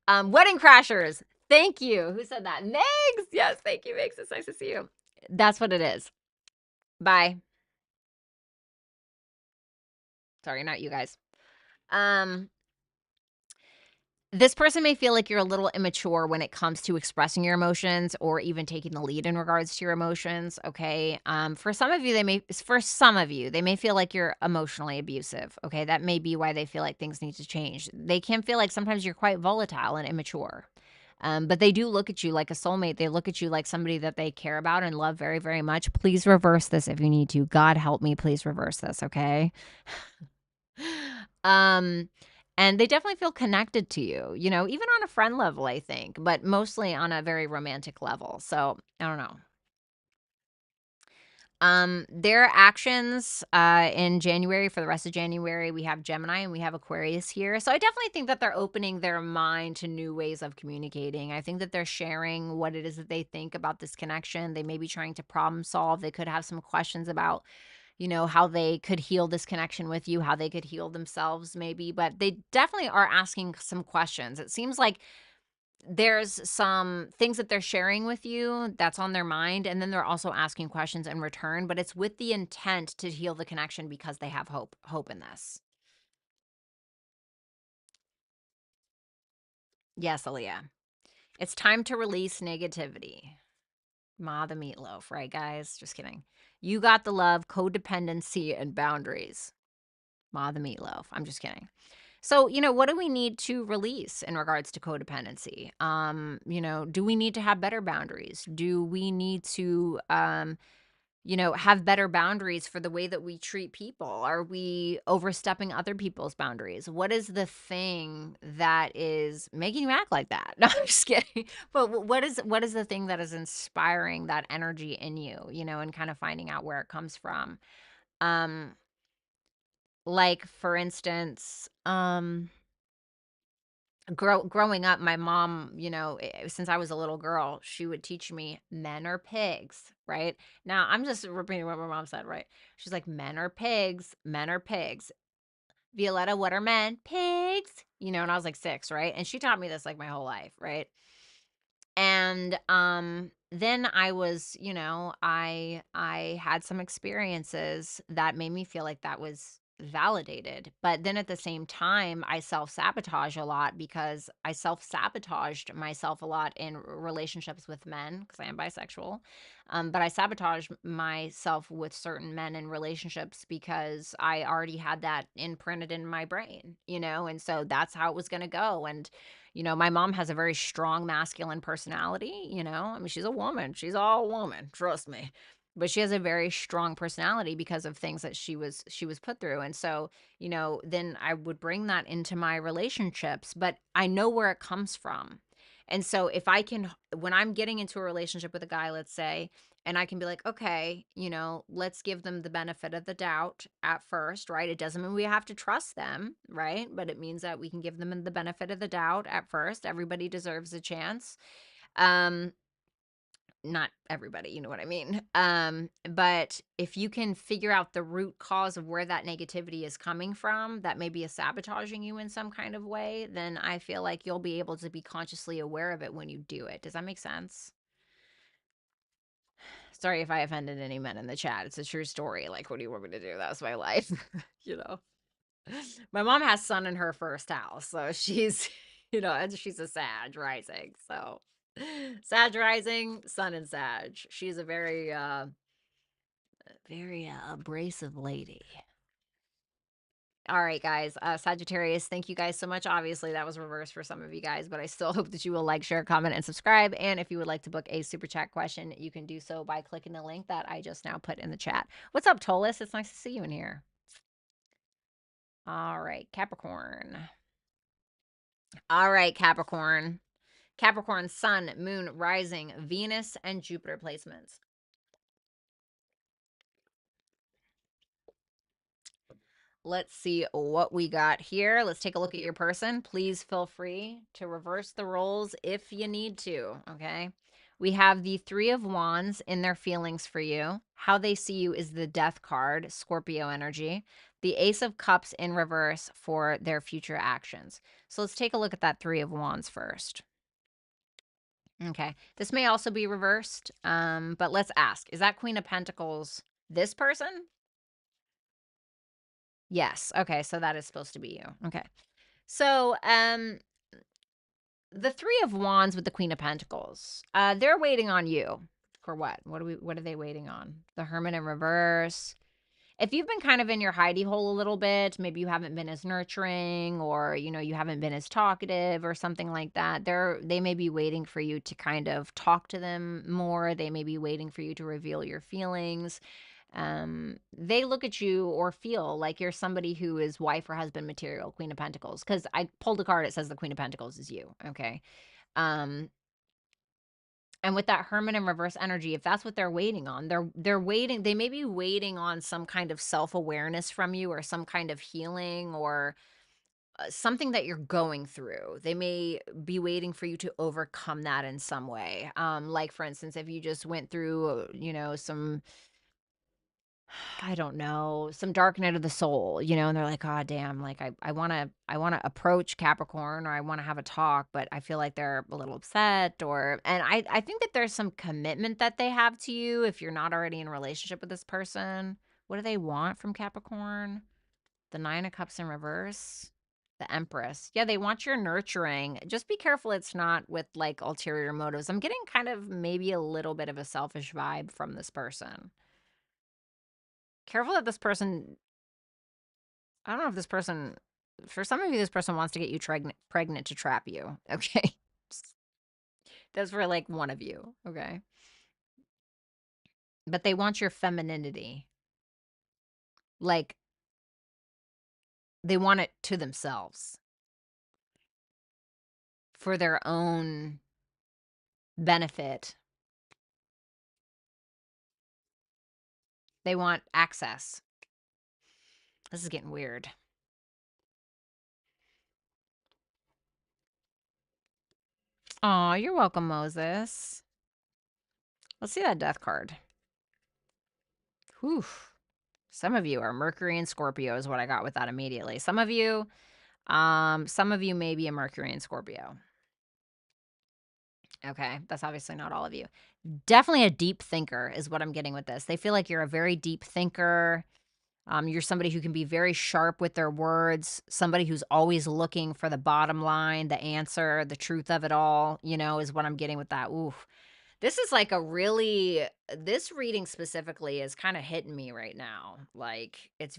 Wedding Crashers. Thank you. Who said that? Megs. Yes, thank you, Megs. It's nice to see you. That's what it is. Bye. Sorry, not you guys. Um, this person may feel like you're a little immature when it comes to expressing your emotions or even taking the lead in regards to your emotions. Okay. For some of you, they may feel like you're emotionally abusive. Okay. That may be why they feel like things need to change. They can feel like sometimes you're quite volatile and immature. But they do look at you like a soulmate. They look at you like somebody that they care about and love very, very much. Please reverse this if you need to. God help me, please reverse this, okay? um, and they definitely feel connected to you, even on a friend level, I think, but mostly on a very romantic level. So I don't know. Their actions in January, for the rest of January, we have Gemini and we have Aquarius here. So I definitely think that they're opening their mind to new ways of communicating. I think that they're sharing what it is that they think about this connection. They may be trying to problem solve. They could have some questions about, how they could heal this connection with you, how they could heal themselves, maybe, but they definitely are asking some questions. It seems like there's some things that they're sharing with you that's on their mind, and then they're also asking questions in return, but it's with the intent to heal the connection because they have hope in this. Yes, Aaliyah. It's time to release negativity. Ma the meatloaf, right, guys? Just kidding. You got the love, codependency, and boundaries. Ma the meatloaf. I'm just kidding. So, what do we need to release in regards to codependency? Do we need to have better boundaries? Do we need to have better boundaries for the way that we treat people? Are we overstepping other people's boundaries? What is the thing that is making you act like that? No, I'm just kidding. But what is the thing that is inspiring that energy in you, and kind of finding out where it comes from? Um, like for instance, growing up, my mom, since I was a little girl, she would teach me men are pigs, right? Now, I'm just repeating what my mom said, right? She's like, men are pigs, men are pigs. Violetta, what are men? Pigs. And I was like 6, right? And she taught me this like my whole life, right? And then I was, I had some experiences that made me feel like that was validated. But then at the same time, I self-sabotage a lot because I self-sabotaged myself a lot in relationships with men because I am bisexual. But I sabotaged myself with certain men in relationships because I already had that imprinted in my brain, and so that's how it was going to go. And my mom has a very strong masculine personality, I mean, she's a woman. She's all woman, trust me. But she has a very strong personality because of things that she was put through. And so, then I would bring that into my relationships, but I know where it comes from. And so if I can, when I'm getting into a relationship with a guy, let's say, and I can be like, okay, let's give them the benefit of the doubt at first, right? It doesn't mean we have to trust them, right? But it means that we can give them the benefit of the doubt at first. Everybody deserves a chance. Um, Not everybody, you know what I mean? But if you can figure out the root cause of where that negativity is coming from, that maybe is sabotaging you in some kind of way, then I feel like you'll be able to be consciously aware of it when you do it. Does that make sense? Sorry if I offended any men in the chat. It's a true story. Like, what do you want me to do? That's my life. you know. My mom has sun in her first house. So she's, and she's a Sag rising. So Sag rising, sun and Sag. She's a very Very abrasive lady. All right, guys. Sagittarius, thank you guys so much. Obviously, that was reversed for some of you guys, but I still hope that you will like, share, comment, and subscribe. And if you would like to book a super chat question, you can do so by clicking the link that I just now put in the chat. What's up, Tolis? It's nice to see you in here. All right, Capricorn. All right, Capricorn. Capricorn, Sun, Moon, Rising, Venus, and Jupiter placements. Let's see what we got here. Let's take a look at your person. Please feel free to reverse the roles if you need to, okay? We have the Three of Wands in their feelings for you. How they see you is the Death card, Scorpio energy. The Ace of Cups in reverse for their future actions. So let's take a look at that Three of Wands first. Okay. This may also be reversed, but let's ask. Is that Queen of Pentacles this person? Yes. Okay, so that is supposed to be you. Okay. So, the Three of Wands with the Queen of Pentacles. They're waiting on you. For what? What are they waiting on? The Hermit in reverse. If you've been kind of in your hidey hole a little bit, maybe you haven't been as nurturing, or you haven't been as talkative or something like that. They may be waiting for you to kind of talk to them more. They may be waiting for you to reveal your feelings. They look at you or feel like you're somebody who is wife or husband material, Queen of Pentacles. Because I pulled a card, it says the Queen of Pentacles is you. Okay. Um, and with that Hermit in reverse energy, if that's what they're waiting on, they're waiting, they may be waiting on some kind of self-awareness from you, or some kind of healing, or something that you're going through. They may be waiting for you to overcome that in some way. Like for instance, if you just went through, some, I don't know, some dark night of the soul, and they're like, oh damn, like I wanna approach Capricorn, or I wanna have a talk, but I feel like they're a little upset, and I think that there's some commitment that they have to you if you're not already in a relationship with this person. What do they want from Capricorn? The Nine of Cups in reverse. The Empress. Yeah, they want your nurturing. Just be careful it's not with like ulterior motives. I'm getting kind of maybe a little bit of a selfish vibe from this person. Careful that this person, I don't know if this person, for some of you, this person wants to get you pregnant to trap you. Okay. That's for like one of you. Okay. But they want your femininity. Like they want it to themselves for their own benefit. They want access. This is getting weird. Oh, you're welcome, Moses. Let's see that death card. Whew. Some of you are Mercury and Scorpio is what I got with that immediately. Some of you may be a Mercury and Scorpio. Okay, that's obviously not all of you. Definitely a deep thinker is what I'm getting with this. They feel like you're a very deep thinker. You're somebody who can be very sharp with their words, somebody who's always looking for the bottom line, the answer, the truth of it all, is what I'm getting with that. Ooh, this is like this reading specifically is kind of hitting me right now. Like it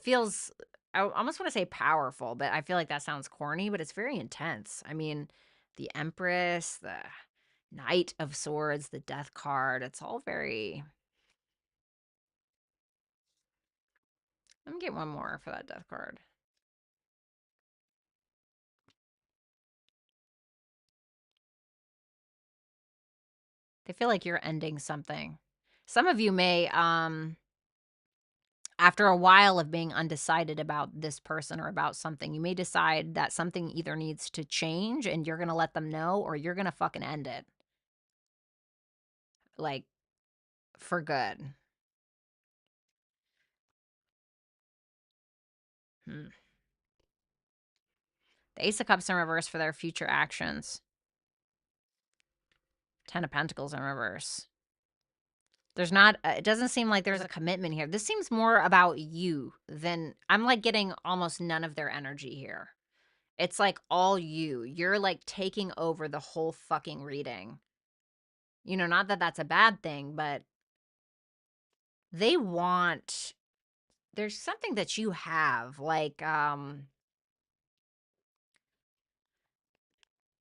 feels, I almost want to say powerful, but I feel like that sounds corny, but it's very intense. I mean, the Empress, the Knight of Swords, the Death card, it's all very. Let me get one more for that Death card. They feel like you're ending something. Some of you may, after a while of being undecided about this person or about something, you may decide that something either needs to change and you're going to let them know, or you're going to fucking end it. Like, for good. Hmm. The Ace of Cups in reverse for their future actions. Ten of Pentacles in reverse. There's not, it doesn't seem like there's a commitment here. This seems more about you than, I'm like getting almost none of their energy here. It's like all you. You're like taking over the whole fucking reading. Not that that's a bad thing, but they want there's something that you have, like,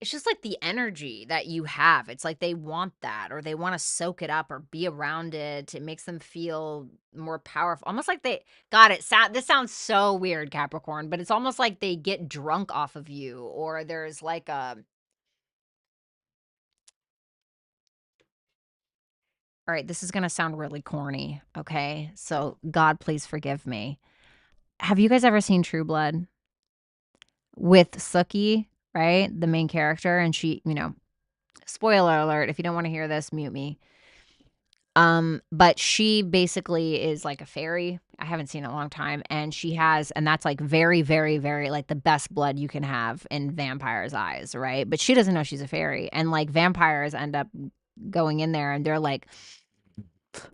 it's just like the energy that you have. It's like they want that or they wanna soak it up or be around it. It makes them feel more powerful. Almost like they God, this sounds so weird, Capricorn, but it's almost like they get drunk off of you, or there's like a alright, this is gonna sound really corny, okay? So, God, please forgive me. Have you guys ever seen True Blood with Sookie, right? The main character, and spoiler alert, if you don't wanna hear this, mute me. But she basically is like a fairy. I haven't seen it in a long time, and that's like very, very, very like the best blood you can have in vampires' eyes, right? But she doesn't know she's a fairy, and like vampires end up going in there, and they're like,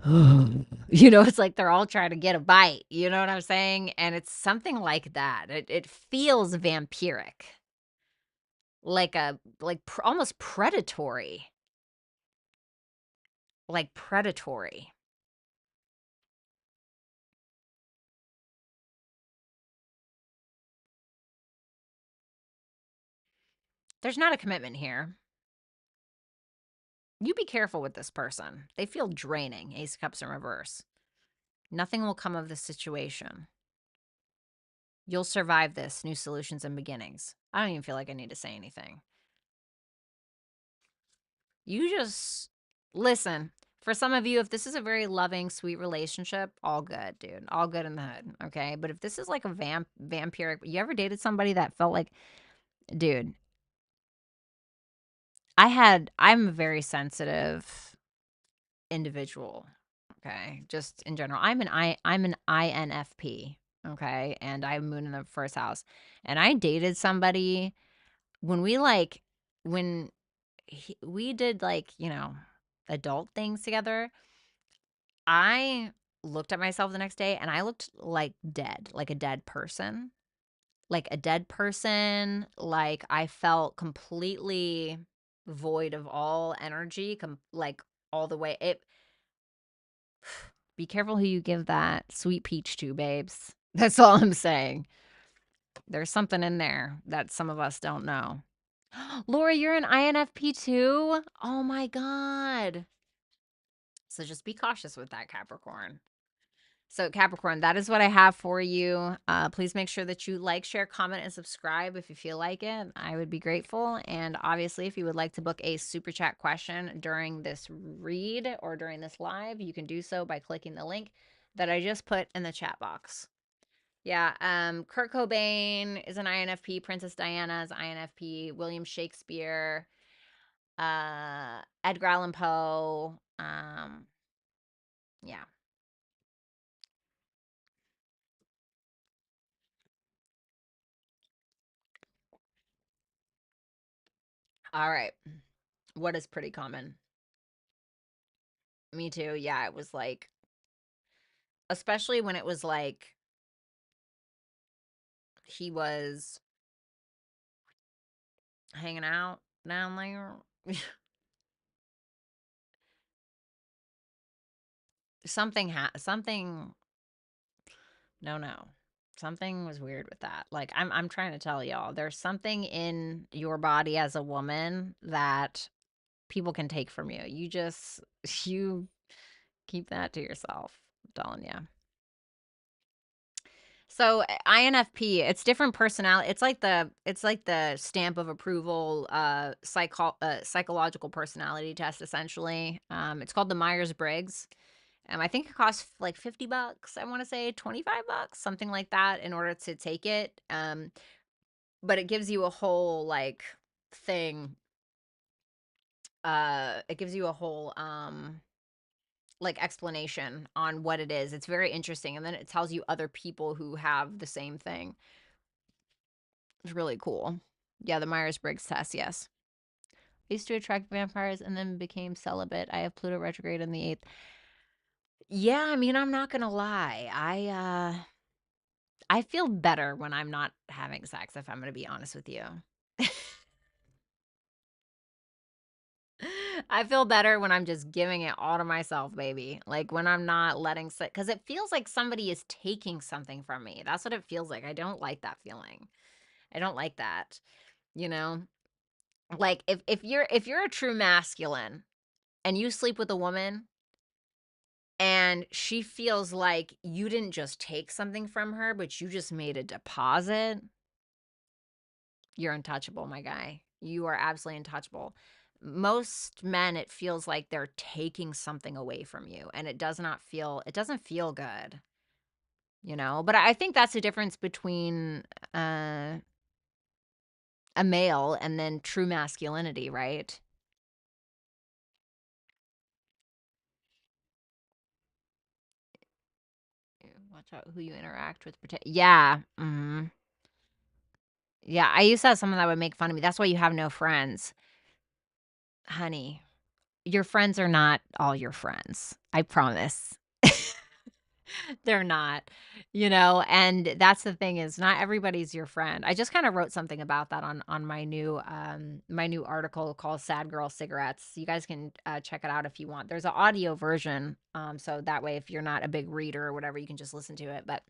it's like they're all trying to get a bite. You know what I'm saying? And it's something like that. It feels vampiric, almost predatory, like predatory. There's not a commitment here. You be careful with this person. They feel draining. Ace of Cups in reverse. Nothing will come of this situation. You'll survive this. New solutions and beginnings. I don't even feel like I need to say anything. You just listen. For some of you, if this is a very loving, sweet relationship, all good, dude. All good in the hood. Okay. But if this is like a vampiric, you ever dated somebody that felt like, dude, I'm a very sensitive individual. Okay, just in general. I'm an INFP, okay? And I have moon in the first house. And I dated somebody when when we did adult things together. I looked at myself the next day and I looked like dead, like a dead person. Like a dead person, like I felt completely void of all energy, like all the way. Be careful who you give that sweet peach to, babes. That's all I'm saying. There's something in there that some of us don't know. Laura, you're an INFP too? Oh my God. So just be cautious with that, Capricorn. So, Capricorn, that is what I have for you. Please make sure that you like, share, comment, and subscribe if you feel like it. I would be grateful. And obviously, if you would like to book a super chat question during this read or during this live, you can do so by clicking the link that I just put in the chat box. Yeah, Kurt Cobain is an INFP. Princess Diana is INFP. William Shakespeare, Edgar Allan Poe. Yeah. All right. What is pretty common? Me too. Yeah, it was like, especially when it was like he was hanging out down there. Something. No, no, something was weird with that. Like I'm trying to tell y'all, there's something in your body as a woman that people can take from you. You keep that to yourself. I'm telling you. So INFP, it's different personality. It's like the stamp of approval, psychological personality test essentially. It's called the Myers-Briggs. I think it costs like $50. I want to say $25, something like that, in order to take it. But it gives you a whole like thing. It gives you a whole like explanation on what it is. It's very interesting, and then it tells you other people who have the same thing. It's really cool. Yeah, the Myers-Briggs test, yes. I used to attract vampires and then became celibate. I have Pluto retrograde in the 8th. Yeah, I mean, I'm not gonna lie. I feel better when I'm not having sex, if I'm gonna be honest with you. I feel better when I'm just giving it all to myself, baby. Like when I'm not letting because it feels like somebody is taking something from me. That's what it feels like. I don't like that feeling. I don't like that. You know, like if you're a true masculine and you sleep with a woman and she feels like you didn't just take something from her, but you just made a deposit, you're untouchable, my guy. You are absolutely untouchable. Most men, it feels like they're taking something away from you, and it doesn't feel good, you know? But I think that's the difference between uh, a male and then true masculinity, right? Watch out who you interact with. Yeah. Yeah. I used to have someone that would make fun of me. That's why you have no friends. Honey, your friends are not all your friends. I promise. They're not, and that's the thing is not everybody's your friend. I just kind of wrote something about that on my new article called Sad Girl Cigarettes. You guys can check it out if you want. There's an audio version, so that way if you're not a big reader or whatever, you can just listen to it. But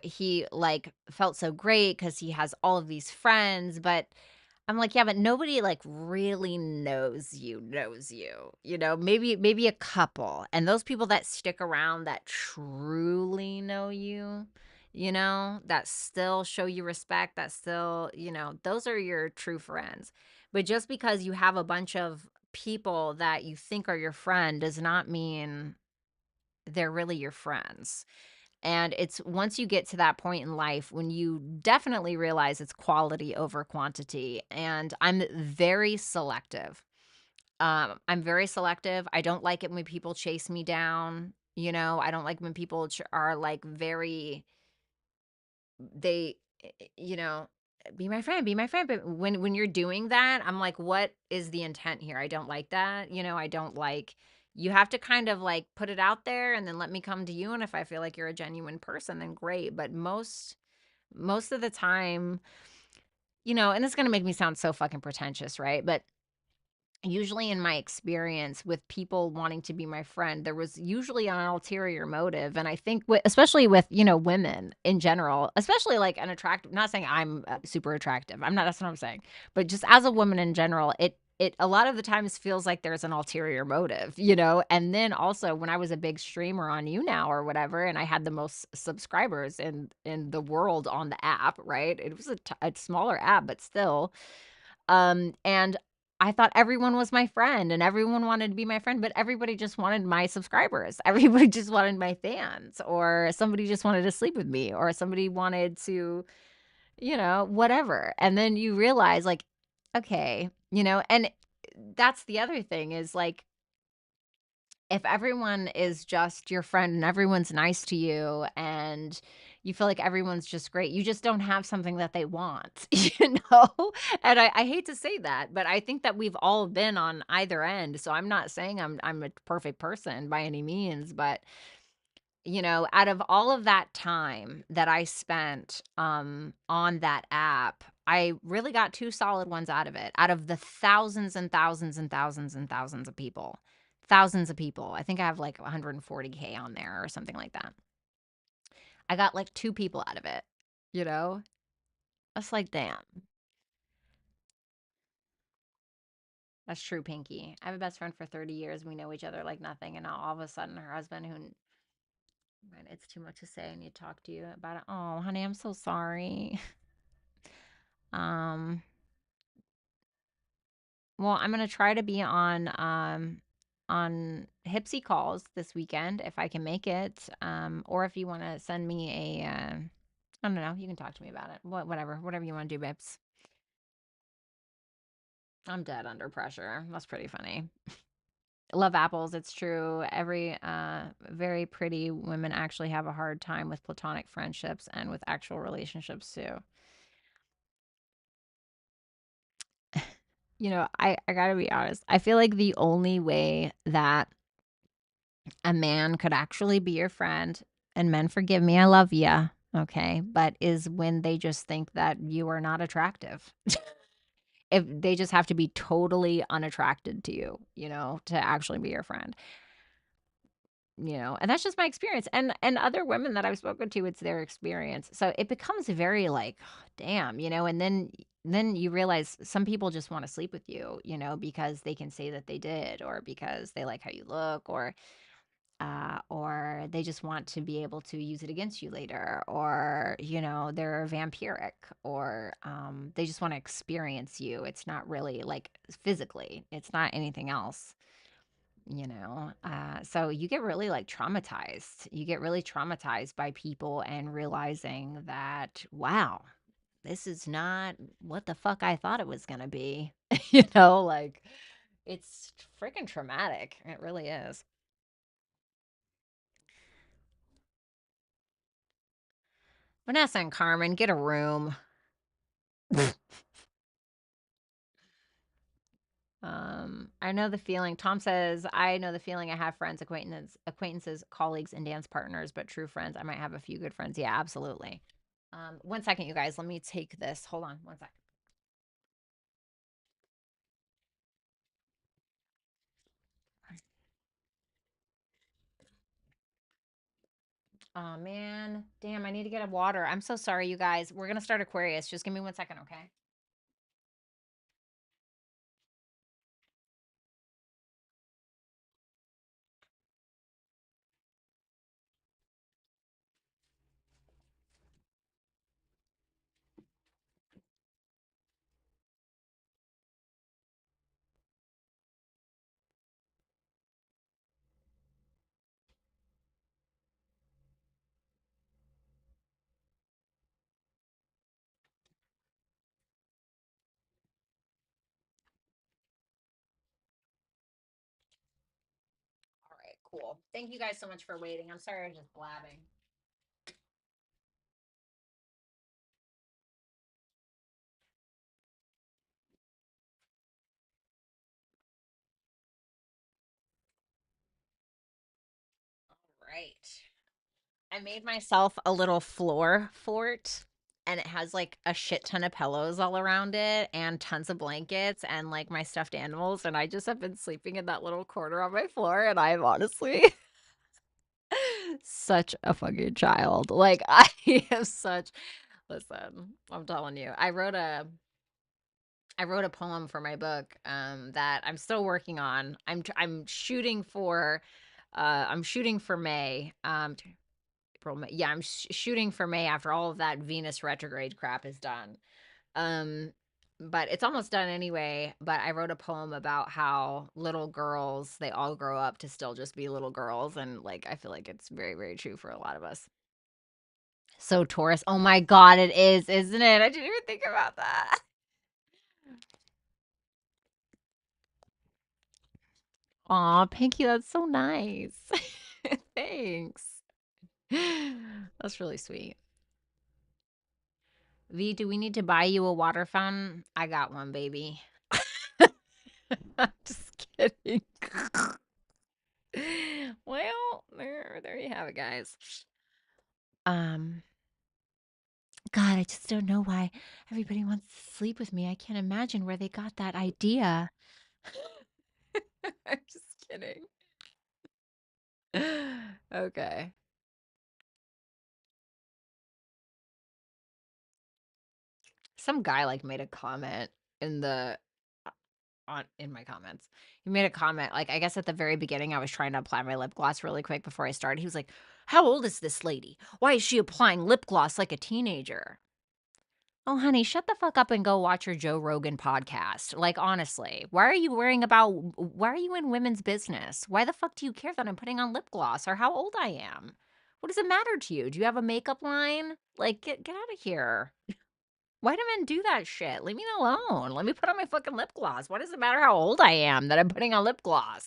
he like felt so great because he has all of these friends, but I'm like, yeah, but nobody like really knows you, maybe a couple. And those people that stick around that truly know you, that still show you respect, that still, those are your true friends. But just because you have a bunch of people that you think are your friend does not mean they're really your friends. And it's once you get to that point in life when you definitely realize it's quality over quantity. And I'm very selective. I'm very selective. I don't like it when people chase me down. I don't like when people are like very, they, you know, be my friend, be my friend. But when you're doing that, I'm like, what is the intent here? I don't like that. I don't like, you have to kind of like put it out there and then let me come to you. And if I feel like you're a genuine person, then great. But most of the time, and it's gonna make me sound so fucking pretentious, right? But usually in my experience with people wanting to be my friend, there was usually an ulterior motive. And I think especially with, women in general, especially like an attractive, not saying I'm super attractive. I'm not, that's what I'm saying. But just as a woman in general, it a lot of the times feels like there's an ulterior motive, And then also when I was a big streamer on YouNow or whatever, and I had the most subscribers in the world on the app, right? It was a smaller app, but still. And I thought everyone was my friend and everyone wanted to be my friend, but everybody just wanted my subscribers. Everybody just wanted my fans, or somebody just wanted to sleep with me, or somebody wanted to, whatever. And then you realize, like, okay, and that's the other thing is like, if everyone is just your friend and everyone's nice to you and you feel like everyone's just great, you just don't have something that they want, And I hate to say that, but I think that we've all been on either end. So I'm not saying I'm a perfect person by any means, but out of all of that time that I spent on that app, I really got two solid ones out of it. Out of the thousands and thousands and thousands and thousands of people. Thousands of people. I think I have like 140K on there or something like that. I got like two people out of it, you know? That's like, damn. That's true, Pinky. I have a best friend for 30 years. We know each other like nothing. And now all of a sudden, her husband, who, man, it's too much to say. I need to talk to you about it. Oh, honey, I'm so sorry. Um, well, I'm gonna try to be on Hipsy calls this weekend if I can make it. Or if you want to send me I don't know, you can talk to me about it. Whatever you want to do, Bips. I'm dead under pressure. That's pretty funny. Love apples. It's true. Every very pretty women actually have a hard time with platonic friendships and with actual relationships too. I gotta be honest. I feel like the only way that a man could actually be your friend, and men forgive me, I love ya, okay, but is when they just think that you are not attractive. if they just have to be totally unattracted to you, to actually be your friend. And that's just my experience, and other women that I've spoken to, it's their experience, so it becomes very like, damn, and then you realize some people just want to sleep with you, because they can say that they did, or because they like how you look, or they just want to be able to use it against you later, or they're vampiric, or they just want to experience you. It's not really like physically, it's not anything else. So you get really like traumatized. You get really traumatized by people and realizing that, wow, this is not what the fuck I thought it was going to be. Like it's freaking traumatic. It really is. Vanessa and Carmen, get a room. I know the feeling. Tom says, I know the feeling. I have friends, acquaintances, colleagues, and dance partners, but true friends, I might have a few good friends. Yeah, absolutely. One second, you guys. Let me take this. Hold on, one sec. Oh man, damn! I need to get a water. I'm so sorry, you guys. We're gonna start Aquarius. Just give me one second, okay? All right, cool. Thank you guys so much for waiting. I'm sorry I was just blabbing. All right. I made myself a little floor fort, and it has like a shit ton of pillows all around it and tons of blankets and like my stuffed animals, and I just have been sleeping in that little corner on my floor, and I'm honestly such a fucking child. Like I am such listen, I'm telling you. I wrote a poem for my book that I'm still working on. I'm shooting for May. April, May. Yeah, I'm shooting for May after all of that Venus retrograde crap is done. Um, but it's almost done anyway. But I wrote a poem about how little girls, they all grow up to still just be little girls. And like, I feel like it's very, very true for a lot of us. So, Taurus, oh my God, it is, isn't it? I didn't even think about that. Aw, Pinky, that's so nice. Thanks. That's really sweet. V, do we need to buy you a water fountain? I got one, baby. I'm just kidding. Well, there you have it, guys. Um, God, I just don't know why everybody wants to sleep with me. I can't imagine where they got that idea. I'm just kidding. Okay. Some guy like made a comment in the on in my comments. He made a comment like I guess at the very beginning I was trying to apply my lip gloss really quick before I started. He was like, "How old is this lady? Why is she applying lip gloss like a teenager?" Oh, honey, shut the fuck up and go watch your Joe Rogan podcast. Like, honestly, why are you in women's business? Why the fuck do you care that I'm putting on lip gloss or how old I am? What does it matter to you? Do you have a makeup line? Like, get out of here. Why do men do that shit? Leave me alone. Let me put on my fucking lip gloss. Why does it matter how old I am that I'm putting on lip gloss?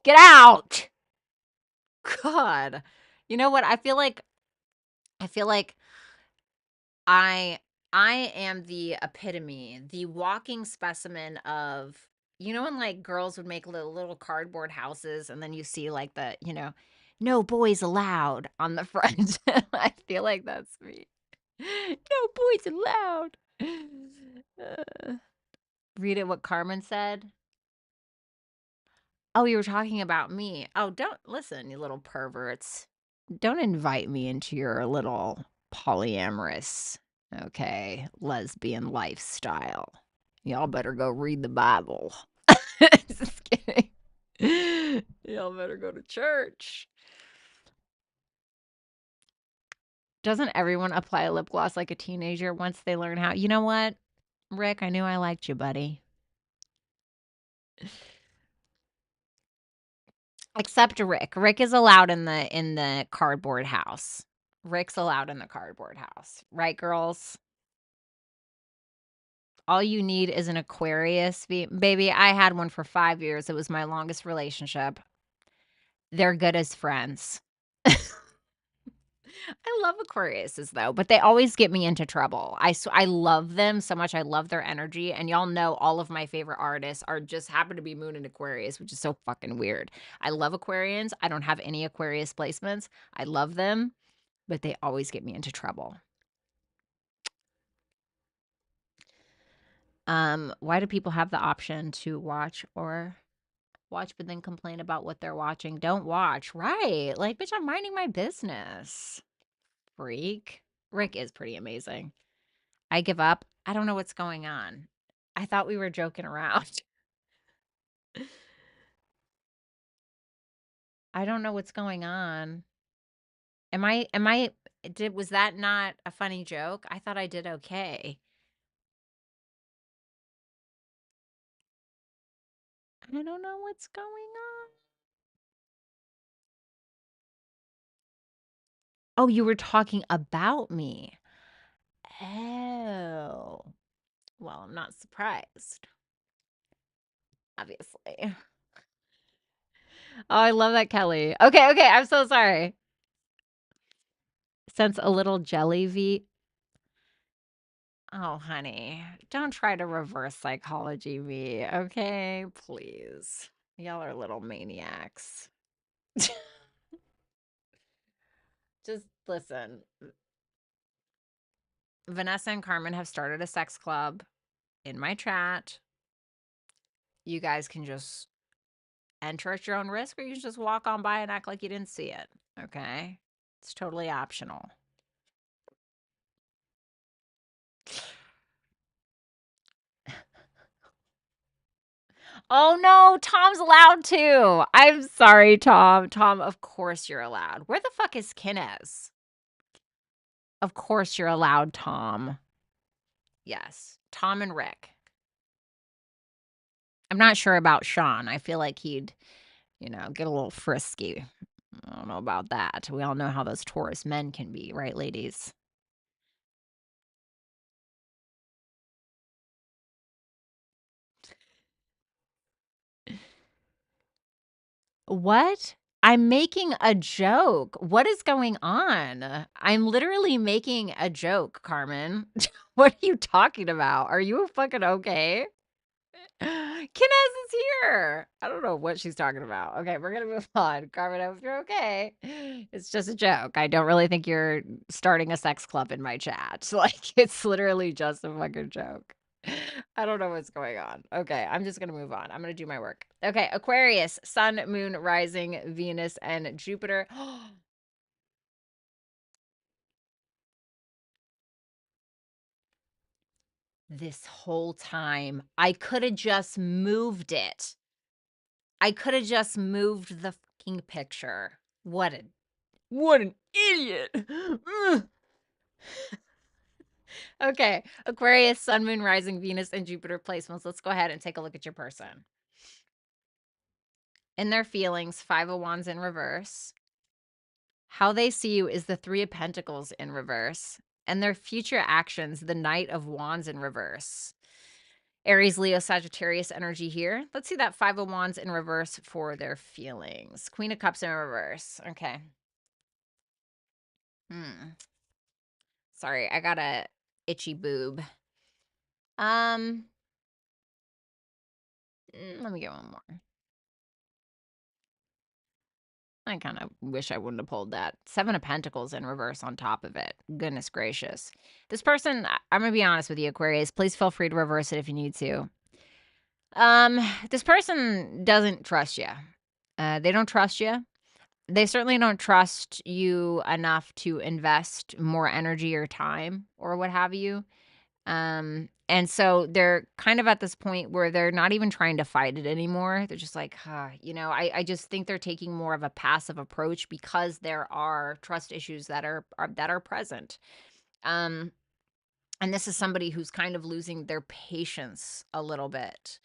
Get out. God. You know what? I feel like I I am the epitome, the walking specimen of when like girls would make little cardboard houses and then you see like no boys allowed on the front. I feel like that's me. No boys allowed. Uh, Read it what Carmen said. Oh, you were talking about me. Oh, don't listen, you little perverts. Don't invite me into your little polyamorous, okay, lesbian lifestyle. Y'all better go read the Bible. Just kidding. Y'all better go to church. Doesn't everyone apply lip gloss like a teenager once they learn how? You know what, Rick? I knew I liked you, buddy. Except Rick. Rick is allowed in the cardboard house. Rick's allowed in the cardboard house. Right, girls? All you need is an Aquarius. Baby, I had one for 5 years. It was my longest relationship. They're good as friends. I love Aquariuses though, but they always get me into trouble. I love them so much. I love their energy, and y'all know all of my favorite artists are just happen to be Moon and Aquarius, which is so fucking weird. I love Aquarians. I don't have any Aquarius placements. I love them, but they always get me into trouble. Why do people have the option to watch but then complain about what they're watching? Don't watch. Right. Like, bitch, I'm minding my business. Freak. Rick is pretty amazing. I give up. I don't know what's going on. I thought we were joking around. I don't know what's going on. Was that not a funny joke? I thought I did okay. I don't know what's going on. Oh, you were talking about me. Oh. Well, I'm not surprised. Obviously. Oh, I love that, Kelly. Okay, I'm so sorry. Sense a little jelly V. Oh, honey, don't try to reverse psychology me, okay? Please. Y'all are little maniacs. Just listen. Vanessa and Carmen have started a sex club in my chat. You guys can just enter at your own risk, or you can just walk on by and act like you didn't see it, okay? It's totally optional. Oh no, Tom's allowed to. I'm sorry, Tom. Tom, of course you're allowed. Where the fuck is Kinez? Of course you're allowed, Tom. Yes, Tom and Rick. I'm not sure about Sean. I feel like he'd, get a little frisky. I don't know about that. We all know how those Taurus men can be, right, ladies? What? I'm making a joke. What is going on? I'm literally making a joke, Carmen. What are you talking about? Are you fucking okay? Kinez is here. I don't know what she's talking about. Okay, we're gonna move on. Carmen, I hope you're okay. It's just a joke. I don't really think you're starting a sex club in my chat. Like, it's literally just a fucking joke. I don't know what's going on. Okay, I'm just gonna move on. I'm gonna do my work. Okay, Aquarius, Sun, Moon, Rising, Venus, and Jupiter. This whole time, I could have just moved it. I could have just moved the fucking picture. What an idiot. Okay, Aquarius, Sun, Moon, Rising, Venus, and Jupiter placements. Let's go ahead and take a look at your person. In their feelings, 5 of Wands in reverse. How they see you is the 3 of Pentacles in reverse. And their future actions, the Knight of Wands in reverse. Aries, Leo, Sagittarius energy here. Let's see that 5 of Wands in reverse for their feelings. Queen of Cups in reverse. Okay. Sorry, I got a itchy boob. Let me get one more. I kind of wish I wouldn't have pulled that. 7 of Pentacles in reverse on top of it. Goodness gracious. This person, I'm going to be honest with you, Aquarius. Please feel free to reverse it if you need to. This person doesn't trust you. They don't trust you. They certainly don't trust you enough to invest more energy or time or what have you. And so they're kind of at this point where they're not even trying to fight it anymore. They're just like, I just think they're taking more of a passive approach because there are trust issues that are present. Um, and this is somebody who's kind of losing their patience a little bit.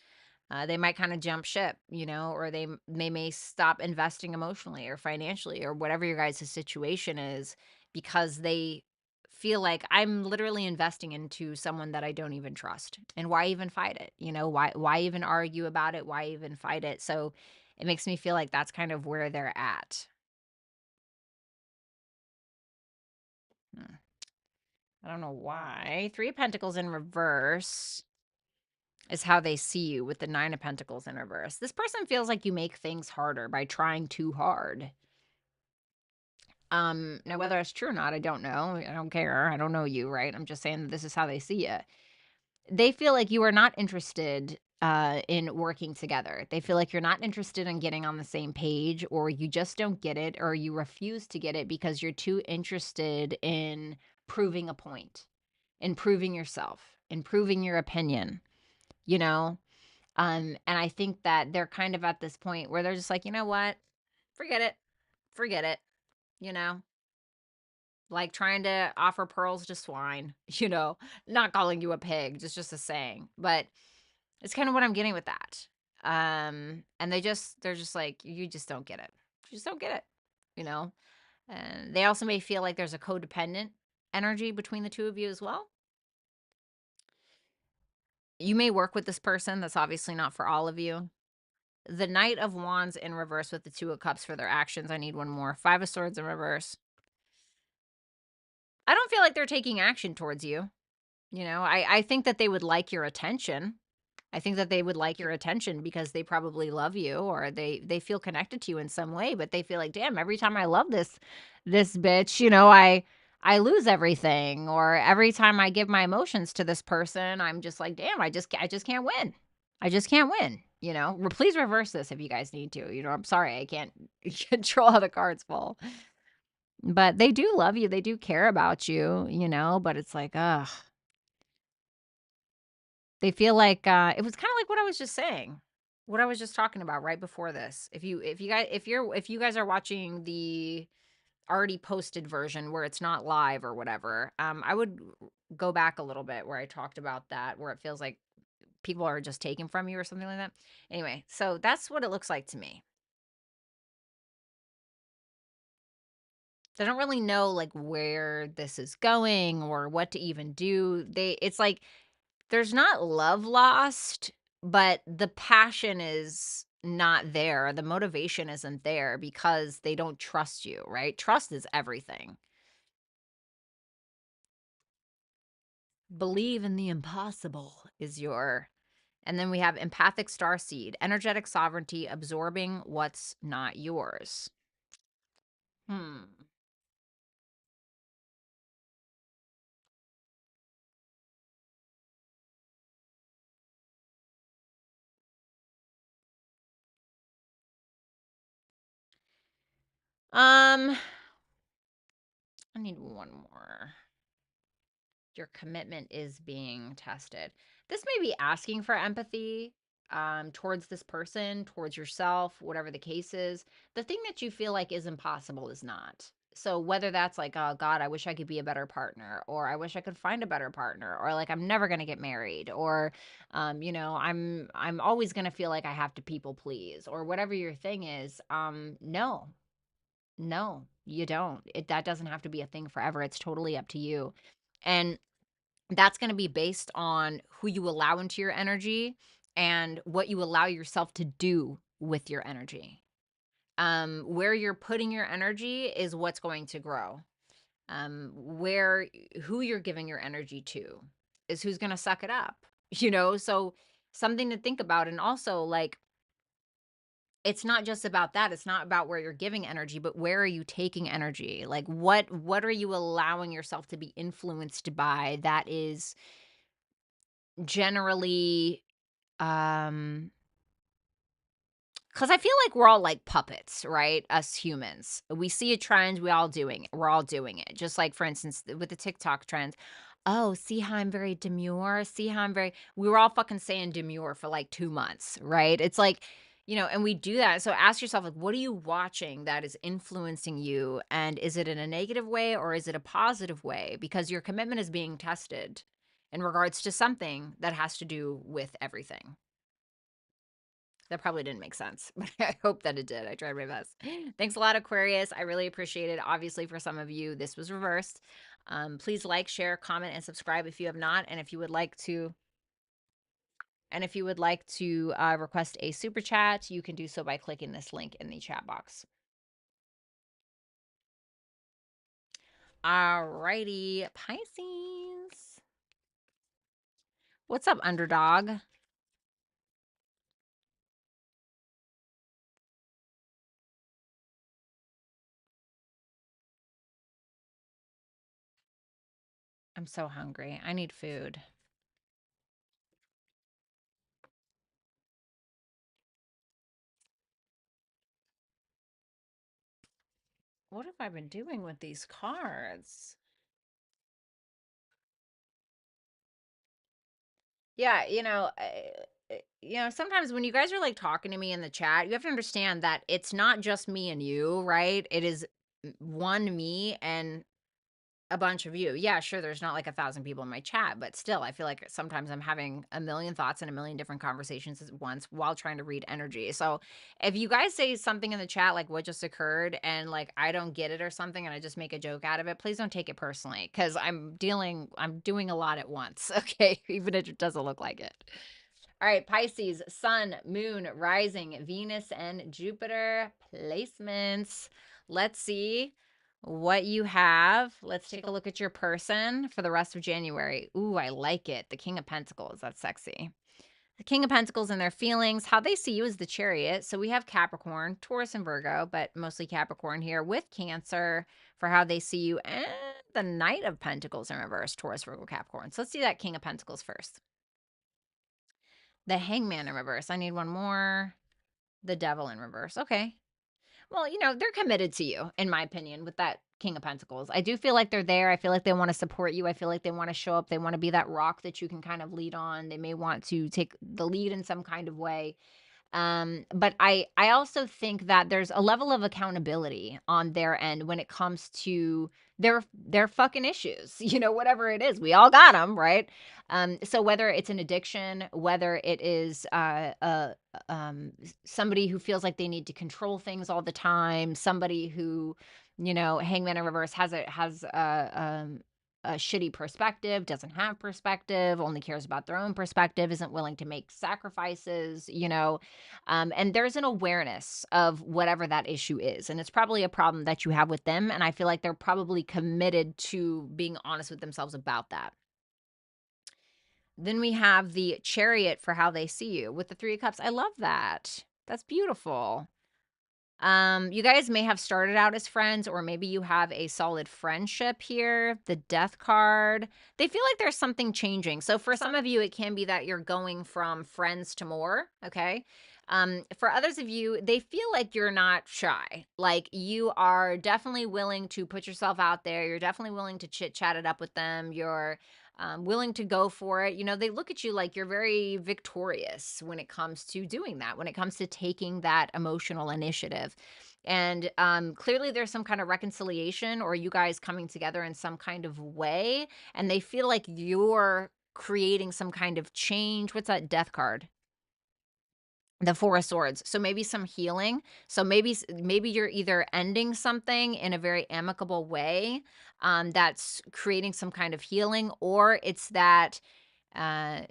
They might kind of jump ship, or they may stop investing emotionally or financially or whatever your guys' situation is because they feel like I'm literally investing into someone that I don't even trust. And why even fight it? Why even argue about it? Why even fight it? So it makes me feel like that's kind of where they're at. Hmm. I don't know why. Three of Pentacles in reverse is how they see you with the Nine of Pentacles in reverse. This person feels like you make things harder by trying too hard. Now whether that's true or not, I don't know. I don't care. I don't know you, right? I'm just saying that this is how they see you. They feel like you are not interested in working together. They feel like you're not interested in getting on the same page, or you just don't get it, or you refuse to get it because you're too interested in proving a point, in proving yourself, in proving your opinion, you know? And I think that they're kind of at this point where they're just like, you know what? Forget it. Forget it. You know, like trying to offer pearls to swine, not calling you a pig, just a saying. But it's kind of what I'm getting with that. And they're just like, you just don't get it. You just don't get it, you know? And they also may feel like there's a codependent energy between the two of you as well. You may work with this person. That's obviously not for all of you. The Knight of Wands in reverse with the Two of Cups for their actions. I need one more. Five of Swords in reverse. I don't feel like they're taking action towards you. I think that they would like your attention. I think that they would like your attention because they probably love you, or they feel connected to you in some way, but they feel like, damn, every time I love this bitch, I lose everything. Or every time I give my emotions to this person, I'm just like, damn, I just can't win. I just can't win. Please reverse this if you guys need to. I'm sorry, I can't control how the cards fall. But they do love you. They do care about you, but it's like, ugh. They feel like, it was kinda like what I was just saying, what I was just talking about right before this. If you guys are watching the already posted version where it's not live or whatever, I would go back a little bit where I talked about that, where it feels like people are just taken from you or something like that. Anyway, so that's what it looks like to me. They don't really know, like, where this is going or what to even do. It's like there's not love lost, but the passion is not there. The motivation isn't there because they don't trust you, right? Trust is everything. Believe in the impossible is your. And then we have empathic starseed, energetic sovereignty, absorbing what's not yours. Hmm. Um, I need one more. Your commitment is being tested. This may be asking for empathy towards this person, towards yourself, whatever the case is. The thing that you feel like is impossible is not. So whether that's like, oh God, I wish I could be a better partner, or I wish I could find a better partner, or like I'm never gonna get married, or I'm always gonna feel like I have to people please, or whatever your thing is. No, no, you don't. That doesn't have to be a thing forever. It's totally up to you. And that's going to be based on who you allow into your energy and what you allow yourself to do with your energy. Where you're putting your energy is what's going to grow. Who you're giving your energy to is who's going to suck it up. So something to think about. And also, like, it's not just about that. It's not about where you're giving energy, but where are you taking energy? Like, what are you allowing yourself to be influenced by that is generally because I feel like we're all like puppets, right? Us humans. We see a trend, we're all doing it. Just like, for instance, with the TikTok trend. Oh, see how I'm very demure? See how I'm very we were all fucking saying demure for like 2 months, right? It's like, and we do that. So ask yourself, like, what are you watching that is influencing you? And is it in a negative way or is it a positive way? Because your commitment is being tested in regards to something that has to do with everything. That probably didn't make sense, but I hope that it did. I tried my best. Thanks a lot, Aquarius. I really appreciate it. Obviously, for some of you, this was reversed. Please like, share, comment, and subscribe if you have not. And if you would like to, request a super chat, you can do so by clicking this link in the chat box. Alrighty, Pisces. What's up, underdog? I'm so hungry. I need food. What have I been doing with these cards? Yeah, sometimes when you guys are like talking to me in the chat, you have to understand that it's not just me and you, right? It is one me and a bunch of you. Yeah, sure, there's not like 1,000 people in my chat, but still, I feel like sometimes I'm having a million thoughts and a million different conversations at once while trying to read energy. So if you guys say something in the chat like what just occurred and like I don't get it or something and I just make a joke out of it, please don't take it personally because I'm doing a lot at once. Okay, even if it doesn't look like it. All right, Pisces, Sun, Moon, Rising, Venus, and Jupiter placements. Let's see what you have. Let's take a look at your person for the rest of January. Ooh, I like it. The King of Pentacles. That's sexy. The King of Pentacles and their feelings, how they see you is the Chariot. So we have Capricorn, Taurus, and Virgo, but mostly Capricorn here with Cancer for how they see you, and the Knight of Pentacles in reverse, Taurus, Virgo, Capricorn. So let's see that King of Pentacles first. The Hangman in reverse. I need one more. The Devil in reverse. Okay. Well, they're committed to you, in my opinion, with that King of Pentacles. I do feel like they're there. I feel like they want to support you. I feel like they want to show up. They want to be that rock that you can kind of lead on. They may want to take the lead in some kind of way. But I also think that there's a level of accountability on their end when it comes to their fucking issues, whatever it is, we all got them, right? So whether it's an addiction, whether it is somebody who feels like they need to control things all the time, somebody who, Hangman in reverse has a shitty perspective, doesn't have perspective, only cares about their own perspective, isn't willing to make sacrifices, and there's an awareness of whatever that issue is. And it's probably a problem that you have with them. And I feel like they're probably committed to being honest with themselves about that. Then we have the Chariot for how they see you with the Three of Cups. I love that. That's beautiful. You guys may have started out as friends, or maybe you have a solid friendship here. The Death card. They feel like there's something changing. So for some of you, it can be that you're going from friends to more. Okay. For others of you, they feel like you're not shy. Like you are definitely willing to put yourself out there. You're definitely willing to chit chat it up with them. You're willing to go for it. They look at you like you're very victorious when it comes to doing that, when it comes to taking that emotional initiative. And clearly there's some kind of reconciliation or you guys coming together in some kind of way. And they feel like you're creating some kind of change. What's that Death card? The Four of Swords. So maybe some healing. So maybe you're either ending something in a very amicable way, that's creating some kind of healing, or it's that uh,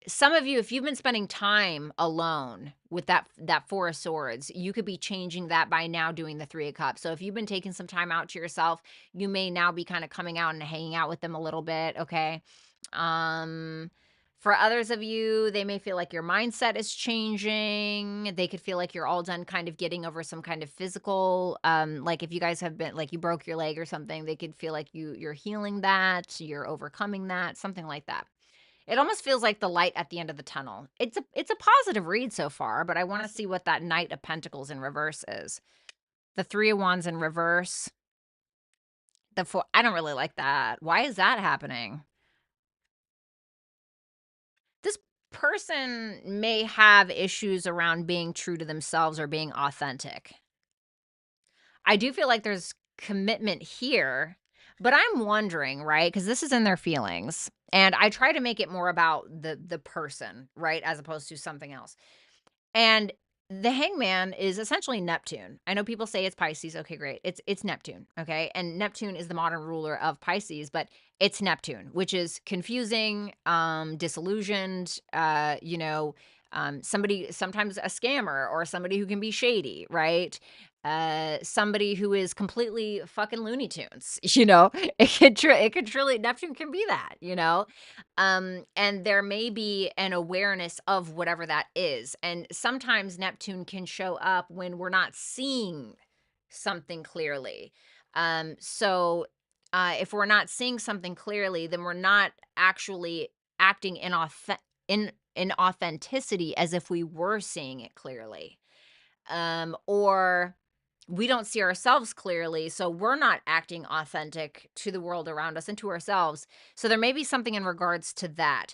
some of you, if you've been spending time alone with that Four of Swords, you could be changing that by now doing the Three of Cups. So if you've been taking some time out to yourself, you may now be kind of coming out and hanging out with them a little bit. Okay. Um, for others of you, they may feel like your mindset is changing. They could feel like you're all done kind of getting over some kind of physical, like if you guys have been like you broke your leg or something, they could feel like you're healing that, you're overcoming that, something like that. It almost feels like the light at the end of the tunnel. It's a positive read so far, but I want to see what that Knight of Pentacles in reverse is. The Three of Wands in reverse. The four, I don't really like that. Why is that happening? This person may have issues around being true to themselves or being authentic. I do feel like there's commitment here, but I'm wondering, right? Because this is in their feelings. And I try to make it more about the person, right? As opposed to something else. And the Hangman is essentially Neptune. I know people say it's Pisces. Okay, great. It's Neptune, okay? And Neptune is the modern ruler of Pisces, but it's Neptune, which is confusing, disillusioned, somebody, sometimes a scammer or somebody who can be shady, right? Somebody who is completely fucking Looney Tunes, it could truly, Neptune can be that, and there may be an awareness of whatever that is. And sometimes Neptune can show up when we're not seeing something clearly. If we're not seeing something clearly, then we're not actually acting in authenticity as if we were seeing it clearly. Or we don't see ourselves clearly, so we're not acting authentic to the world around us and to ourselves. So there may be something in regards to that.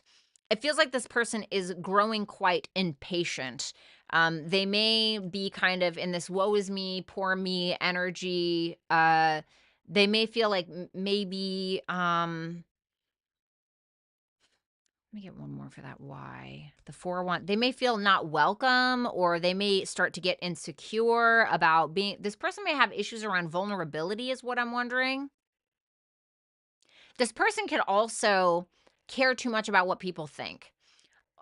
It feels like this person is growing quite impatient. They may be kind of in this woe is me, poor me energy. They may feel like maybe let me get one more for that why. The 4-1, they may feel not welcome, or they may start to get insecure about being, this person may have issues around vulnerability is what I'm wondering. This person can also care too much about what people think,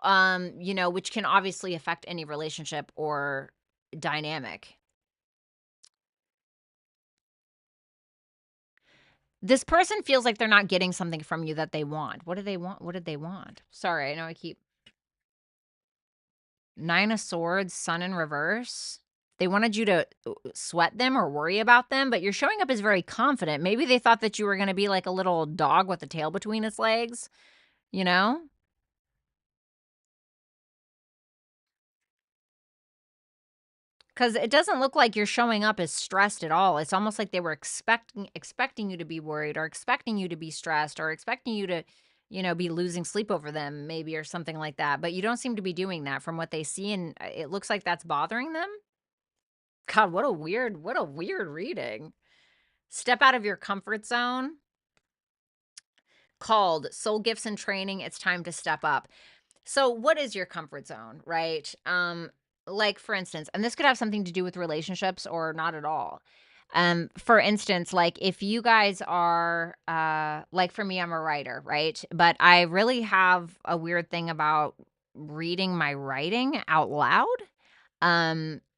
which can obviously affect any relationship or dynamic. This person feels like they're not getting something from you that they want. What do they want? What did they want? Sorry, I know I keep 9 of Swords, Sun in reverse. They wanted you to sweat them or worry about them, but you're showing up as very confident. Maybe they thought that you were going to be like a little dog with a tail between its legs, you know? Because it doesn't look like you're showing up as stressed at all. It's almost like they were expecting you to be worried, or expecting you to be stressed, or expecting you to, be losing sleep over them, maybe, or something like that. But you don't seem to be doing that from what they see, and it looks like that's bothering them. God, what a weird reading. Step out of your comfort zone. Called Soul Gifts and Training. It's time to step up. So what is your comfort zone, right? Like for instance, and this could have something to do with relationships or not at all. For instance, like if you guys are like for me, I'm a writer, right? But I really have a weird thing about reading my writing out loud.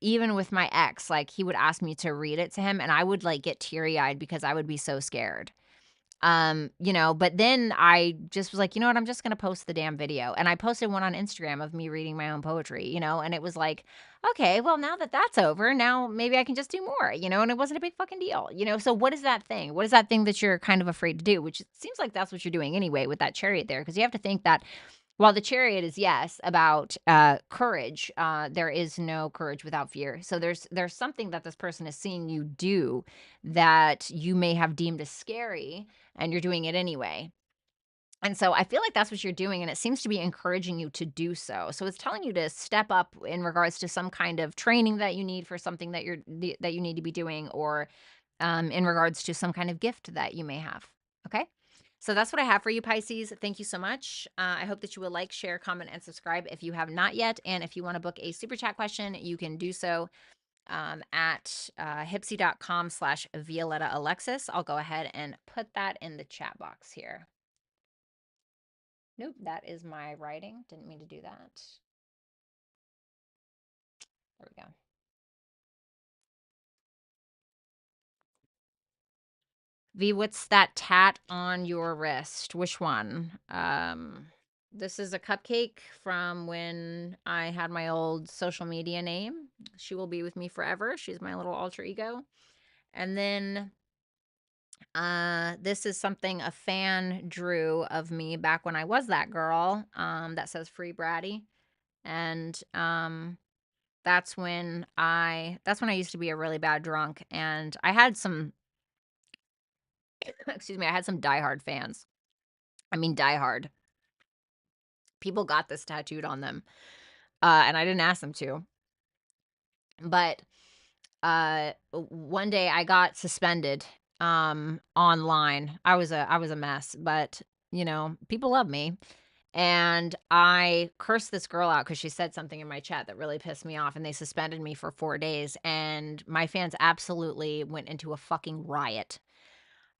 Even with my ex, like he would ask me to read it to him and I would like get teary-eyed because I would be so scared. But then I just was like, you know what? I'm just going to post the damn video. And I posted one on Instagram of me reading my own poetry, and it was like, okay, well, now that that's over, now maybe I can just do more, and it wasn't a big fucking deal, So what is that thing? What is that thing that you're kind of afraid to do? Which it seems like that's what you're doing anyway with that chariot there. Cause you have to think that while the chariot is, yes, about courage, there is no courage without fear. So there's something that this person is seeing you do that you may have deemed as scary, and you're doing it anyway. And so I feel like that's what you're doing, and it seems to be encouraging you to do so. So it's telling you to step up in regards to some kind of training that you need for something that you need to be doing, or in regards to some kind of gift that you may have. Okay. So that's what I have for you, Pisces. Thank you so much. I hope that you will like, share, comment, and subscribe if you have not yet. And if you want to book a super chat question, you can do so at hipsy.com/Violetta Alexis. I'll go ahead and put that in the chat box here. Nope, that is my writing. Didn't mean to do that. There we go. V, what's that tat on your wrist? Which one? This is a cupcake from when I had my old social media name. She will be with me forever. She's my little alter ego. And then This is something a fan drew of me back when I was that girl, that says "Free Bratty," and, that's when I used to be a really bad drunk, and I had some excuse me, I had some diehard fans. I mean, diehard. People got this tattooed on them, and I didn't ask them to, but one day I got suspended online. I was a mess, but people love me. And I cursed this girl out because she said something in my chat that really pissed me off, and they suspended me for 4 days. And my fans absolutely went into a fucking riot.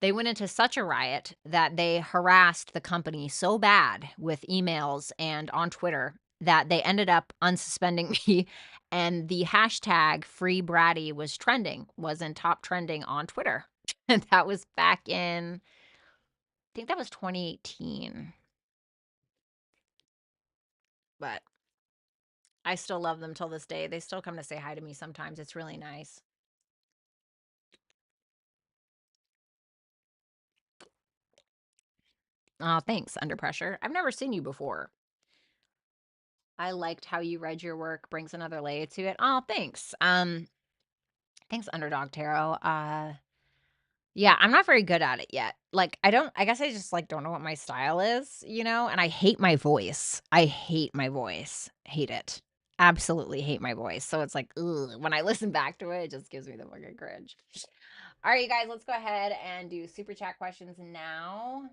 They went into such a riot that they harassed the company so bad with emails and on Twitter that they ended up unsuspending me. And the hashtag free bratty was in top trending on Twitter. And that was back in, I think that was 2018. But I still love them till this day. They still come to say hi to me sometimes. It's really nice. Oh, thanks, Under Pressure. I've never seen you before. I liked how you read your work, brings another layer to it. Oh, thanks. Thanks, Underdog Tarot. Yeah, I'm not very good at it yet. Like, I guess I just like don't know what my style is, and I hate my voice. I hate my voice. Hate it. Absolutely hate my voice. So it's like, ugh, when I listen back to it, it just gives me the fucking cringe. All right, you guys, let's go ahead and do super chat questions now.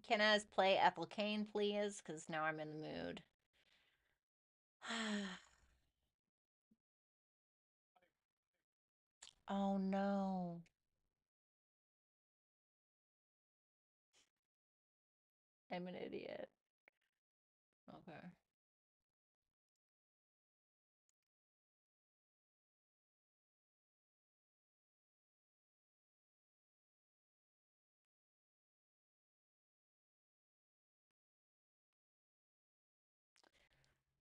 Can us play Ethel Kane, please? Because now I'm in the mood. Oh no. I'm an idiot. Okay.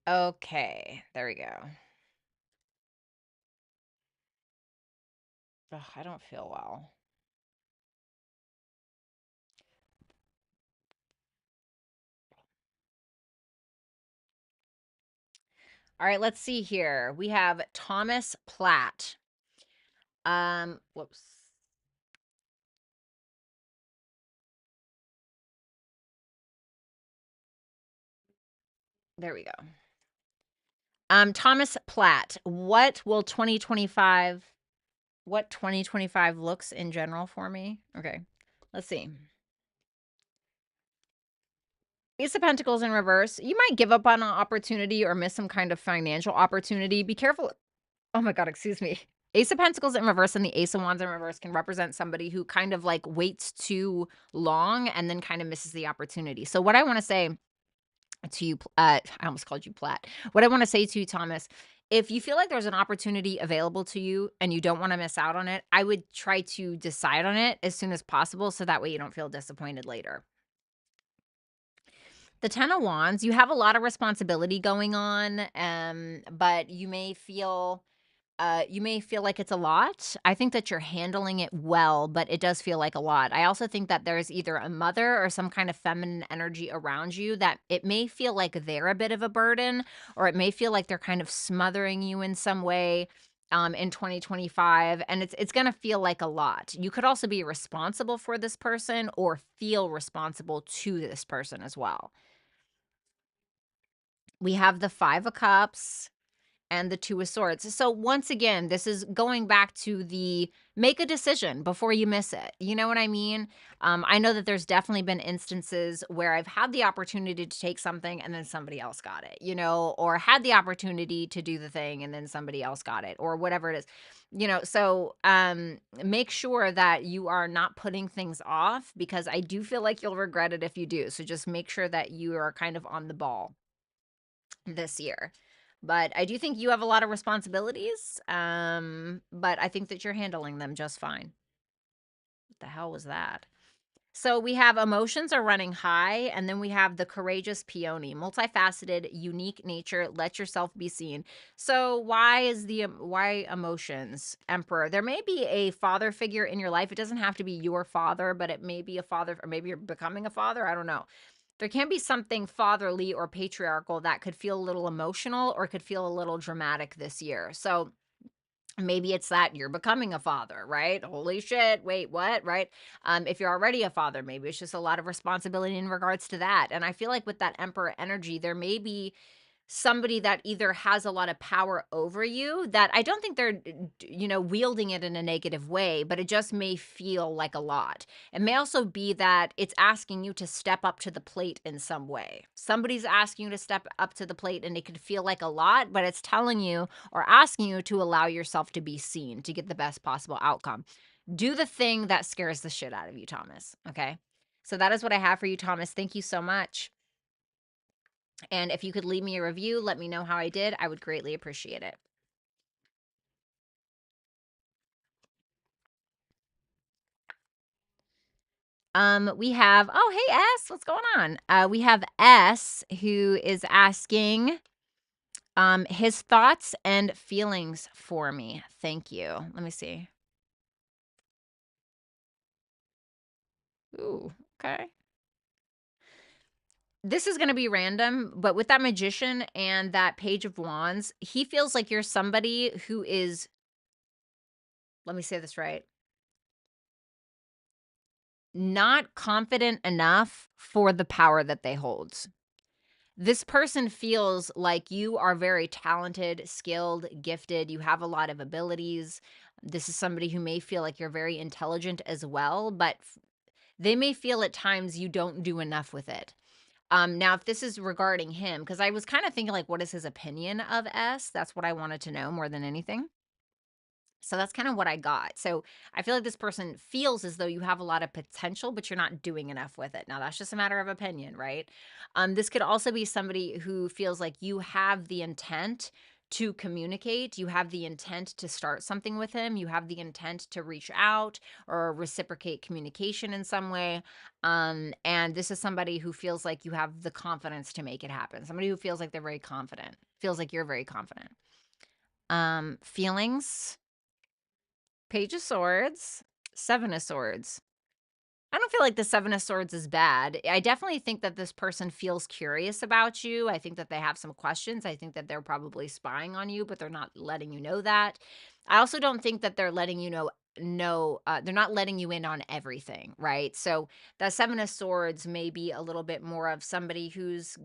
Okay, there we go. Ugh, I don't feel well. All right, let's see here. We have Thomas Platt. Whoops. There we go. Thomas Platt, what 2025 looks in general for me? Okay. Let's see. Ace of Pentacles in reverse. You might give up on an opportunity or miss some kind of financial opportunity. Be careful. Oh my God, excuse me. Ace of Pentacles in reverse and the Ace of Wands in reverse can represent somebody who kind of like waits too long and then kind of misses the opportunity. So what I want to say to you, I almost called you Platt. What I want to say to you, Thomas, if you feel like there's an opportunity available to you and you don't want to miss out on it, I would try to decide on it as soon as possible so that way you don't feel disappointed later. The 10 of Wands, you have a lot of responsibility going on, but you may feel like it's a lot. I think that you're handling it well, but it does feel like a lot. I also think that there's either a mother or some kind of feminine energy around you that it may feel like they're a bit of a burden, or it may feel like they're kind of smothering you in some way. In 2025, and it's going to feel like a lot. You could also be responsible for this person or feel responsible to this person as well. We have the 5 of Cups and the 2 of Swords. So once again, this is going back to the make a decision before you miss it. You know what I mean? I know that there's definitely been instances where I've had the opportunity to take something and then somebody else got it, or had the opportunity to do the thing and then somebody else got it, or whatever it is. So make sure that you are not putting things off, because I do feel like you'll regret it if you do. So just make sure that you are kind of on the ball this year. But I do think you have a lot of responsibilities, but I think that you're handling them just fine. the hell was that? So we have emotions are running high, and then we have the courageous peony, multifaceted, unique nature. Let yourself be seen. So why is why emotions, Emperor? There may be a father figure in your life. It doesn't have to be your father, but it may be a father, or maybe you're becoming a father. I don't know. There can be something fatherly or patriarchal that could feel a little emotional or could feel a little dramatic this year. So maybe it's that you're becoming a father, right? Holy shit, wait, what, right? If you're already a father, maybe it's just a lot of responsibility in regards to that. And I feel like with that emperor energy, there may be somebody that either has a lot of power over you, that I don't think they're, wielding it in a negative way, but it just may feel like a lot. It may also be that it's asking you to step up to the plate in some way. Somebody's asking you to step up to the plate, and it could feel like a lot, but it's telling you or asking you to allow yourself to be seen to get the best possible outcome. Do the thing that scares the shit out of you, Thomas. Okay. So that is what I have for you, Thomas. Thank you so much. And if you could leave me a review, let me know how I did. I would greatly appreciate it. We have, oh, hey, S, what's going on? We have S who is asking his thoughts and feelings for me. Thank you. Let me see. Ooh, okay. This is going to be random, but with that magician and that page of wands, he feels like you're somebody who is, let me say this right, not confident enough for the power that they hold. This person feels like you are very talented, skilled, gifted. You have a lot of abilities. This is somebody who may feel like you're very intelligent as well, but they may feel at times you don't do enough with it. Now, if this is regarding him, because I was kind of thinking, like, what is his opinion of S? That's what I wanted to know more than anything. So that's kind of what I got. So I feel like this person feels as though you have a lot of potential, but you're not doing enough with it. Now, that's just a matter of opinion, right? This could also be somebody who feels like you have the intent to communicate. You have the intent to start something with him. You have the intent to reach out or reciprocate communication in some way. And this is somebody who feels like you have the confidence to make it happen. Somebody who feels like they're very confident, feels like you're very confident. Feelings. Page of Swords, Seven of Swords. I don't feel like the Seven of Swords is bad. I definitely think that this person feels curious about you. I think that they have some questions. I think that they're probably spying on you, but they're not letting you know that. I also don't think that they're letting you know they're not letting you in on everything, right? So the Seven of Swords may be a little bit more of somebody who's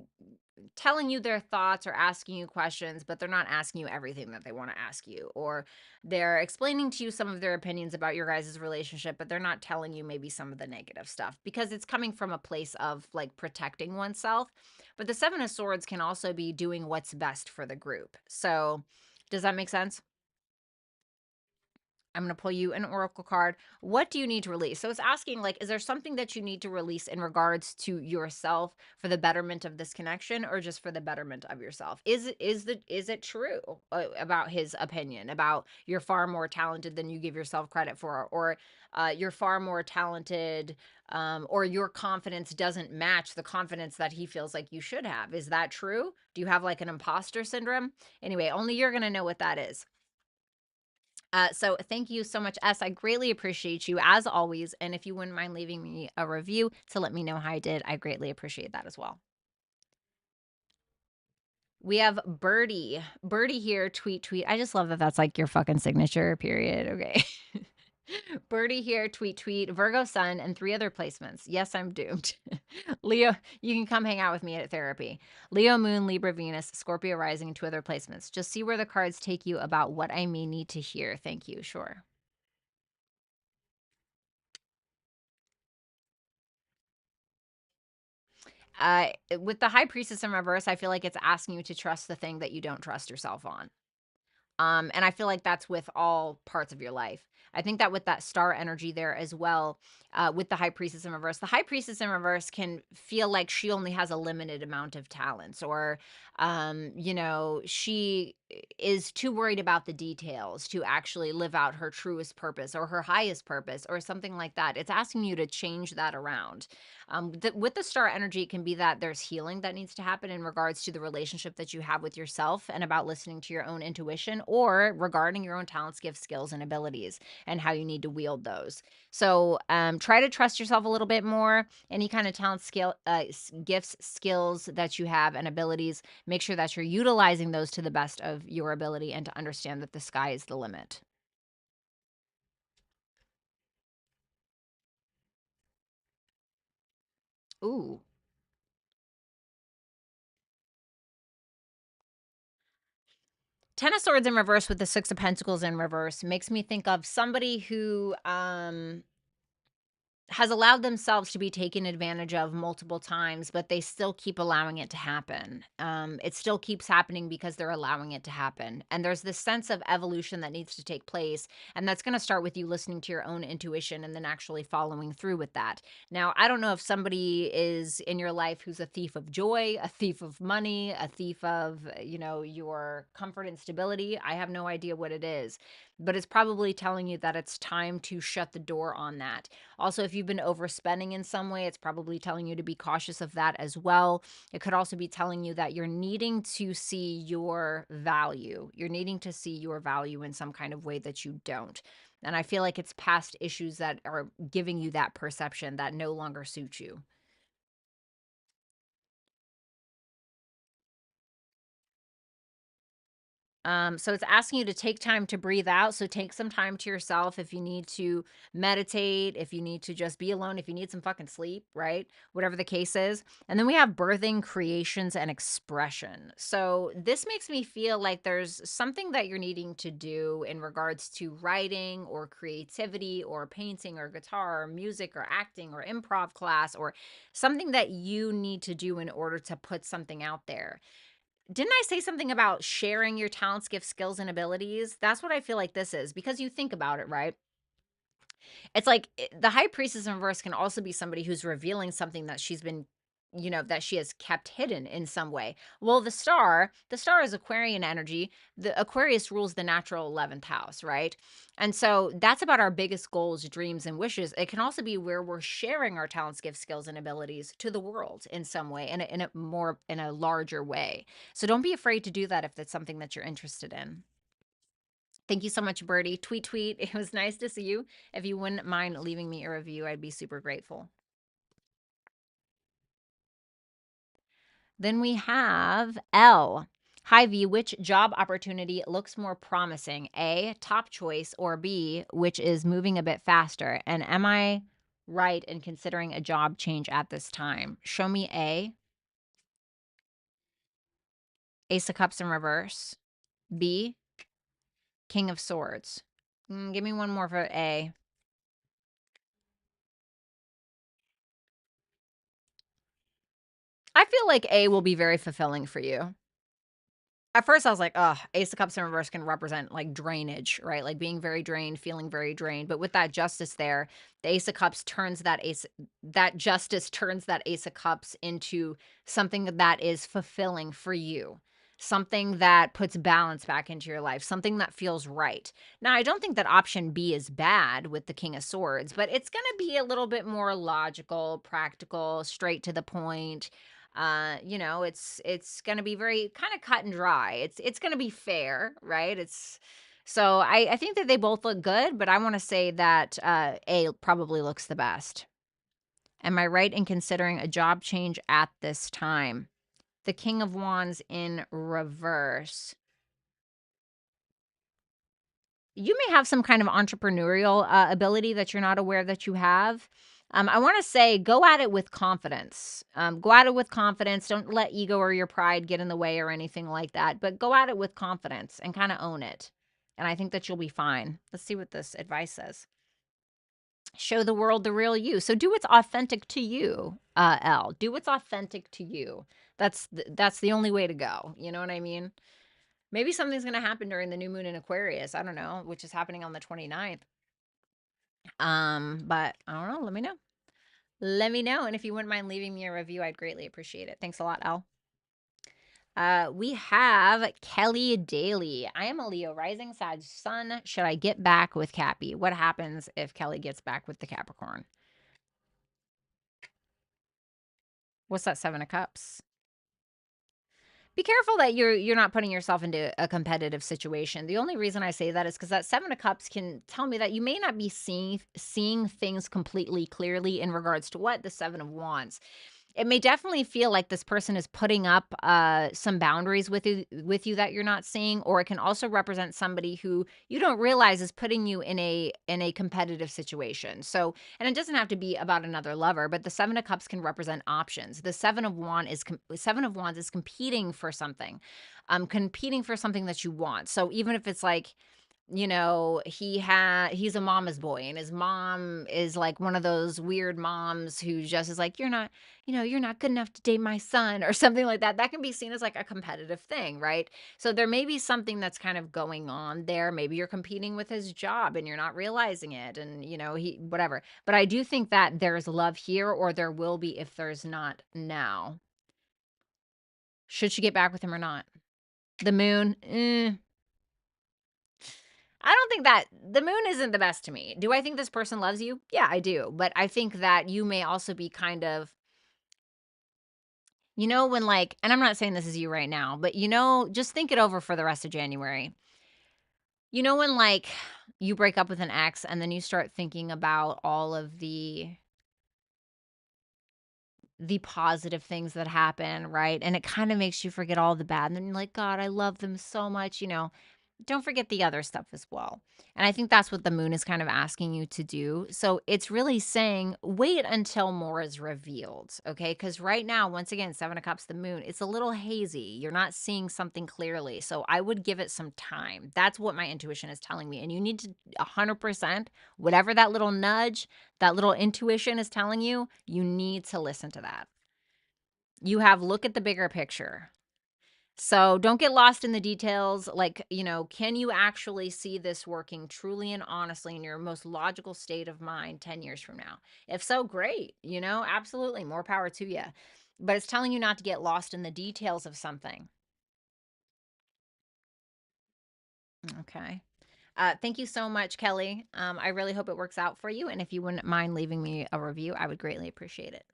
telling you their thoughts or asking you questions, but they're not asking you everything that they want to ask you, or they're explaining to you some of their opinions about your guys' relationship, but they're not telling you maybe some of the negative stuff because it's coming from a place of like protecting oneself. But the Seven of Swords can also be doing what's best for the group. So, does that make sense? I'm going to pull you an oracle card. What do you need to release? So it's asking, like, is there something that you need to release in regards to yourself for the betterment of this connection, or just for the betterment of yourself? Is it true about his opinion about you're far more talented than you give yourself credit for, or you're far more talented, or your confidence doesn't match the confidence that he feels like you should have? Is that true? Do you have like an imposter syndrome? Anyway, only you're going to know what that is. So thank you so much, S. I greatly appreciate you as always. And if you wouldn't mind leaving me a review to let me know how I did, I greatly appreciate that as well. We have Birdie. Birdie here, tweet, tweet. I just love that that's like your fucking signature, period. Okay. Birdie here, tweet, tweet, Virgo sun, and 3 other placements. Yes, I'm doomed. Leo, you can come hang out with me at therapy. Leo moon, Libra Venus, Scorpio rising, and 2 other placements. Just see where the cards take you about what I may need to hear. Thank you. Sure. With the high priestess in reverse, I feel like it's asking you to trust the thing that you don't trust yourself on. And I feel like that's with all parts of your life. I think that with that star energy there as well, with the high priestess in reverse, the high priestess in reverse can feel like she only has a limited amount of talents, or, she is too worried about the details to actually live out her truest purpose or her highest purpose or something like that. It's asking you to change that around. With the star energy, it can be that there's healing that needs to happen in regards to the relationship that you have with yourself and about listening to your own intuition, or regarding your own talents, gifts, skills, and abilities and how you need to wield those. So try to trust yourself a little bit more. Any kind of talent, skill, gifts, skills that you have, and abilities, make sure that you're utilizing those to the best of your ability and to understand that the sky is the limit. Ooh. Ten of Swords in reverse with the Six of Pentacles in reverse makes me think of somebody who has allowed themselves to be taken advantage of multiple times, but they still keep allowing it to happen. It still keeps happening because they're allowing it to happen. And there's this sense of evolution that needs to take place. And that's going to start with you listening to your own intuition and then actually following through with that. Now, I don't know if somebody is in your life who's a thief of joy, a thief of money, a thief of, your comfort and stability. I have no idea what it is, but it's probably telling you that it's time to shut the door on that. Also, if you've been overspending in some way, it's probably telling you to be cautious of that as well. It could also be telling you that you're needing to see your value. You're needing to see your value in some kind of way that you don't. And I feel like it's past issues that are giving you that perception that no longer suits you. So it's asking you to take time to breathe out. So take some time to yourself if you need to meditate, if you need to just be alone, if you need some fucking sleep, right? Whatever the case is. And then we have birthing, creations, and expression. So this makes me feel like there's something that you're needing to do in regards to writing or creativity or painting or guitar or music or acting or improv class, or something that you need to do in order to put something out there. Didn't I say something about sharing your talents, gifts, skills, and abilities? That's what I feel like this is, because you think about it, right? It's like the high priestess in reverse can also be somebody who's revealing something that she's been, that she has kept hidden in some way. Well, the star is Aquarian energy. The Aquarius rules the natural 11th house, right? And so that's about our biggest goals, dreams, and wishes. It can also be where we're sharing our talents, gifts, skills, and abilities to the world in some way, in a larger way. So don't be afraid to do that if that's something that you're interested in. Thank you so much, Birdie. Tweet, tweet. It was nice to see you. If you wouldn't mind leaving me a review, I'd be super grateful. Then we have L. Hi, V. Which job opportunity looks more promising? A, top choice, or B, which is moving a bit faster? And am I right in considering a job change at this time? Show me A. Ace of Cups in reverse. B, King of Swords. Give me one more for A. I feel like A will be very fulfilling for you. At first, I was like, "Oh, Ace of Cups in reverse can represent, like, drainage," right? Like, being very drained, feeling very drained, but with that justice there, the Ace of Cups turns that justice turns that Ace of Cups into something that is fulfilling for you, something that puts balance back into your life, something that feels right. Now, I don't think that option B is bad with the King of Swords, but it's gonna be a little bit more logical, practical, straight to the point. It's gonna be very kind of cut and dry. It's gonna be fair, right? I think that they both look good, but I want to say that A probably looks the best. Am I right in considering a job change at this time? The King of Wands in reverse. You may have some kind of entrepreneurial ability that you're not aware that you have. I want to say go at it with confidence. Go at it with confidence. Don't let ego or your pride get in the way or anything like that, but go at it with confidence and kind of own it. And I think that you'll be fine. Let's see what this advice says. Show the world the real you. So do what's authentic to you, L. Do what's authentic to you. That's the only way to go. You know what I mean? Maybe something's gonna happen during the new moon in Aquarius, I don't know, which is happening on the 29th. But I don't know, let me know. Let me know, and if you wouldn't mind leaving me a review, I'd greatly appreciate it. Thanks a lot, Elle. We have Kelly Daly. I am a Leo rising Sag sun. Should I get back with Cappy? What happens if Kelly gets back with the Capricorn? What's that 7 of Cups? Be careful that you're not putting yourself into a competitive situation. The only reason I say that is because that 7 of Cups can tell me that you may not be seeing things completely clearly in regards to what the 7 of Wands. It may definitely feel like this person is putting up some boundaries with you that you're not seeing, or it can also represent somebody who you don't realize is putting you in a competitive situation. So, and it doesn't have to be about another lover, but the 7 of Cups can represent options. The 7 of Wands is competing for something, competing for something that you want. So even if it's like, he's a mama's boy, and his mom is like one of those weird moms who just is like, you're not good enough to date my son, or something like that. That can be seen as like a competitive thing, right? So there may be something that's kind of going on there. Maybe you're competing with his job and you're not realizing it, and he whatever. But I do think that there's love here, or there will be if there's not now. Should she get back with him or not? The moon, I don't think that the moon isn't the best to me. Do I think this person loves you? Yeah, I do. But I think that you may also be kind of, when like, and I'm not saying this is you right now, but just think it over for the rest of January. When like you break up with an ex and then you start thinking about all of the positive things that happen, right? And it kind of makes you forget all the bad. And then you're like, God, I love them so much, don't forget the other stuff as well. And I think that's what the moon is kind of asking you to do. So it's really saying, wait until more is revealed. Okay. Because right now, once again, 7 of Cups, the moon, it's a little hazy. You're not seeing something clearly. So I would give it some time. That's what my intuition is telling me. And you need to 100%, whatever that little nudge, that little intuition is telling you, you need to listen to that. You have look at the bigger picture. So don't get lost in the details. Like, can you actually see this working truly and honestly in your most logical state of mind 10 years from now? If so, great. Absolutely. More power to you. But it's telling you not to get lost in the details of something. Okay. Thank you so much, Kelly. I really hope it works out for you. And if you wouldn't mind leaving me a review, I would greatly appreciate it.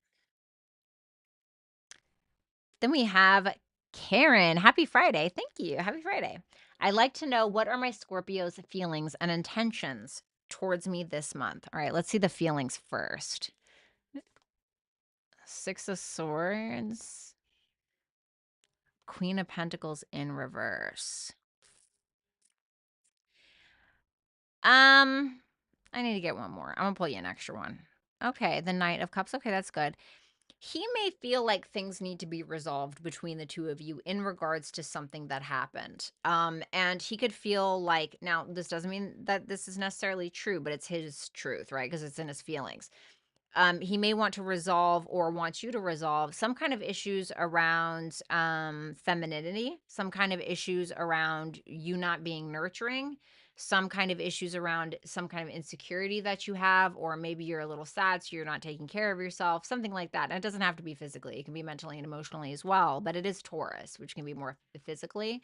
Then we have Karen. Happy Friday. Thank you. Happy Friday. I'd like to know, what are my Scorpio's feelings and intentions towards me this month? All right, let's see the feelings first. 6 of Swords, Queen of Pentacles in reverse. I need to get one more. I'm gonna pull you an extra one. Okay, the Knight of Cups. Okay, that's good. He may feel like things need to be resolved between the two of you in regards to something that happened. And he could feel like, now this doesn't mean that this is necessarily true, but it's his truth, right? Because it's in his feelings. He may want to resolve, or wants you to resolve, some kind of issues around femininity, some kind of issues around you not being nurturing, some kind of issues around some kind of insecurity that you have, or maybe you're a little sad, so you're not taking care of yourself, something like that. And it doesn't have to be physically, it can be mentally and emotionally as well, but it is Taurus, which can be more physically.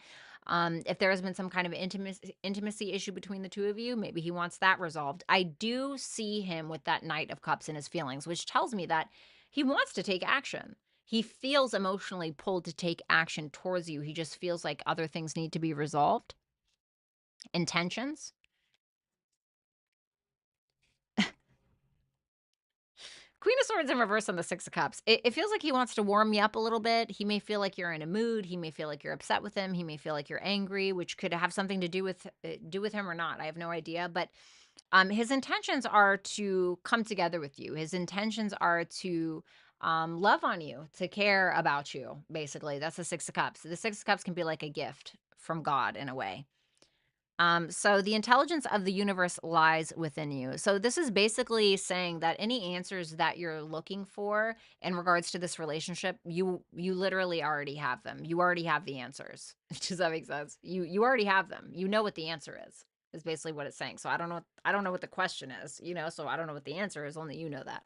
If there has been some kind of intimacy issue between the two of you, maybe he wants that resolved. I do see him with that Knight of Cups in his feelings, which tells me that he wants to take action. He feels emotionally pulled to take action towards you. He just feels like other things need to be resolved. Intentions. Queen of Swords in reverse on the 6 of Cups. It feels like he wants to warm you up a little bit. He may feel like you're in a mood. He may feel like you're upset with him. He may feel like you're angry, which could have something to do with him or not. I have no idea. But his intentions are to come together with you. His intentions are to love on you, to care about you. Basically, that's the 6 of Cups. The 6 of Cups can be like a gift from God in a way. So the intelligence of the universe lies within you. So this is basically saying that any answers that you're looking for in regards to this relationship, you literally already have them. You already have the answers. Does that make sense? You already have them. You know what the answer is basically what it's saying. So I don't know what the question is, so I don't know what the answer is, only you know that.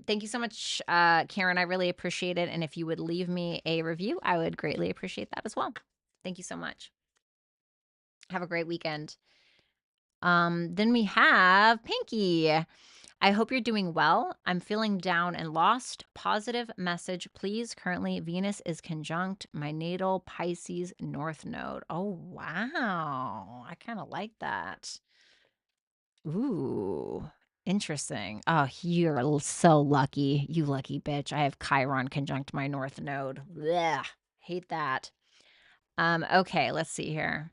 Thank you so much, Karen. I really appreciate it. And if you would leave me a review, I would greatly appreciate that as well. Thank you so much. Have a great weekend. Then we have Pinky. I hope you're doing well. I'm feeling down and lost. Positive message, please. Currently, Venus is conjunct my natal Pisces North Node. Oh, wow. I kind of like that. Ooh, interesting. Oh, you're so lucky. You lucky bitch. I have Chiron conjunct my North Node. Blech. Hate that. Okay, let's see here.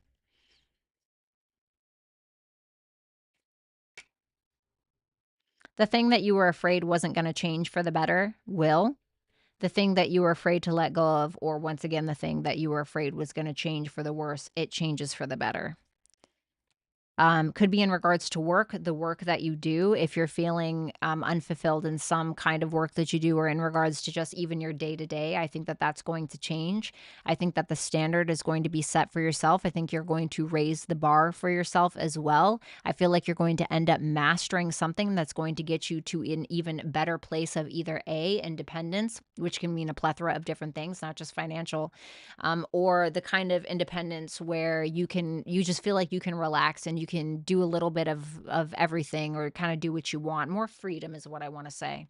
The thing that you were afraid wasn't going to change for the better will. The thing that you were afraid to let go of, or once again, the thing that you were afraid was going to change for the worse, it changes for the better. Could be in regards to work, the work that you do. If you're feeling unfulfilled in some kind of work that you do, or in regards to just even your day to day, I think that that's going to change. I think that the standard is going to be set for yourself. I think you're going to raise the bar for yourself as well. I feel like you're going to end up mastering something that's going to get you to an even better place of either A, independence, which can mean a plethora of different things, not just financial, or the kind of independence where you just feel like you can relax and you can do a little bit of everything, or kind of do what you want. More freedom is what I want to say.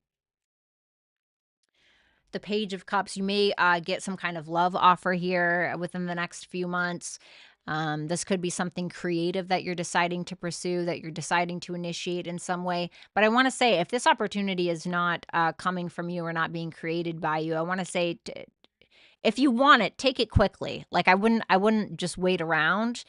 The Page of Cups, you may get some kind of love offer here within the next few months. This could be something creative that you're deciding to pursue, that you're deciding to initiate in some way. But I want to say, if this opportunity is not coming from you or not being created by you, I want to say, if you want it, take it quickly. Like, I wouldn't just wait around.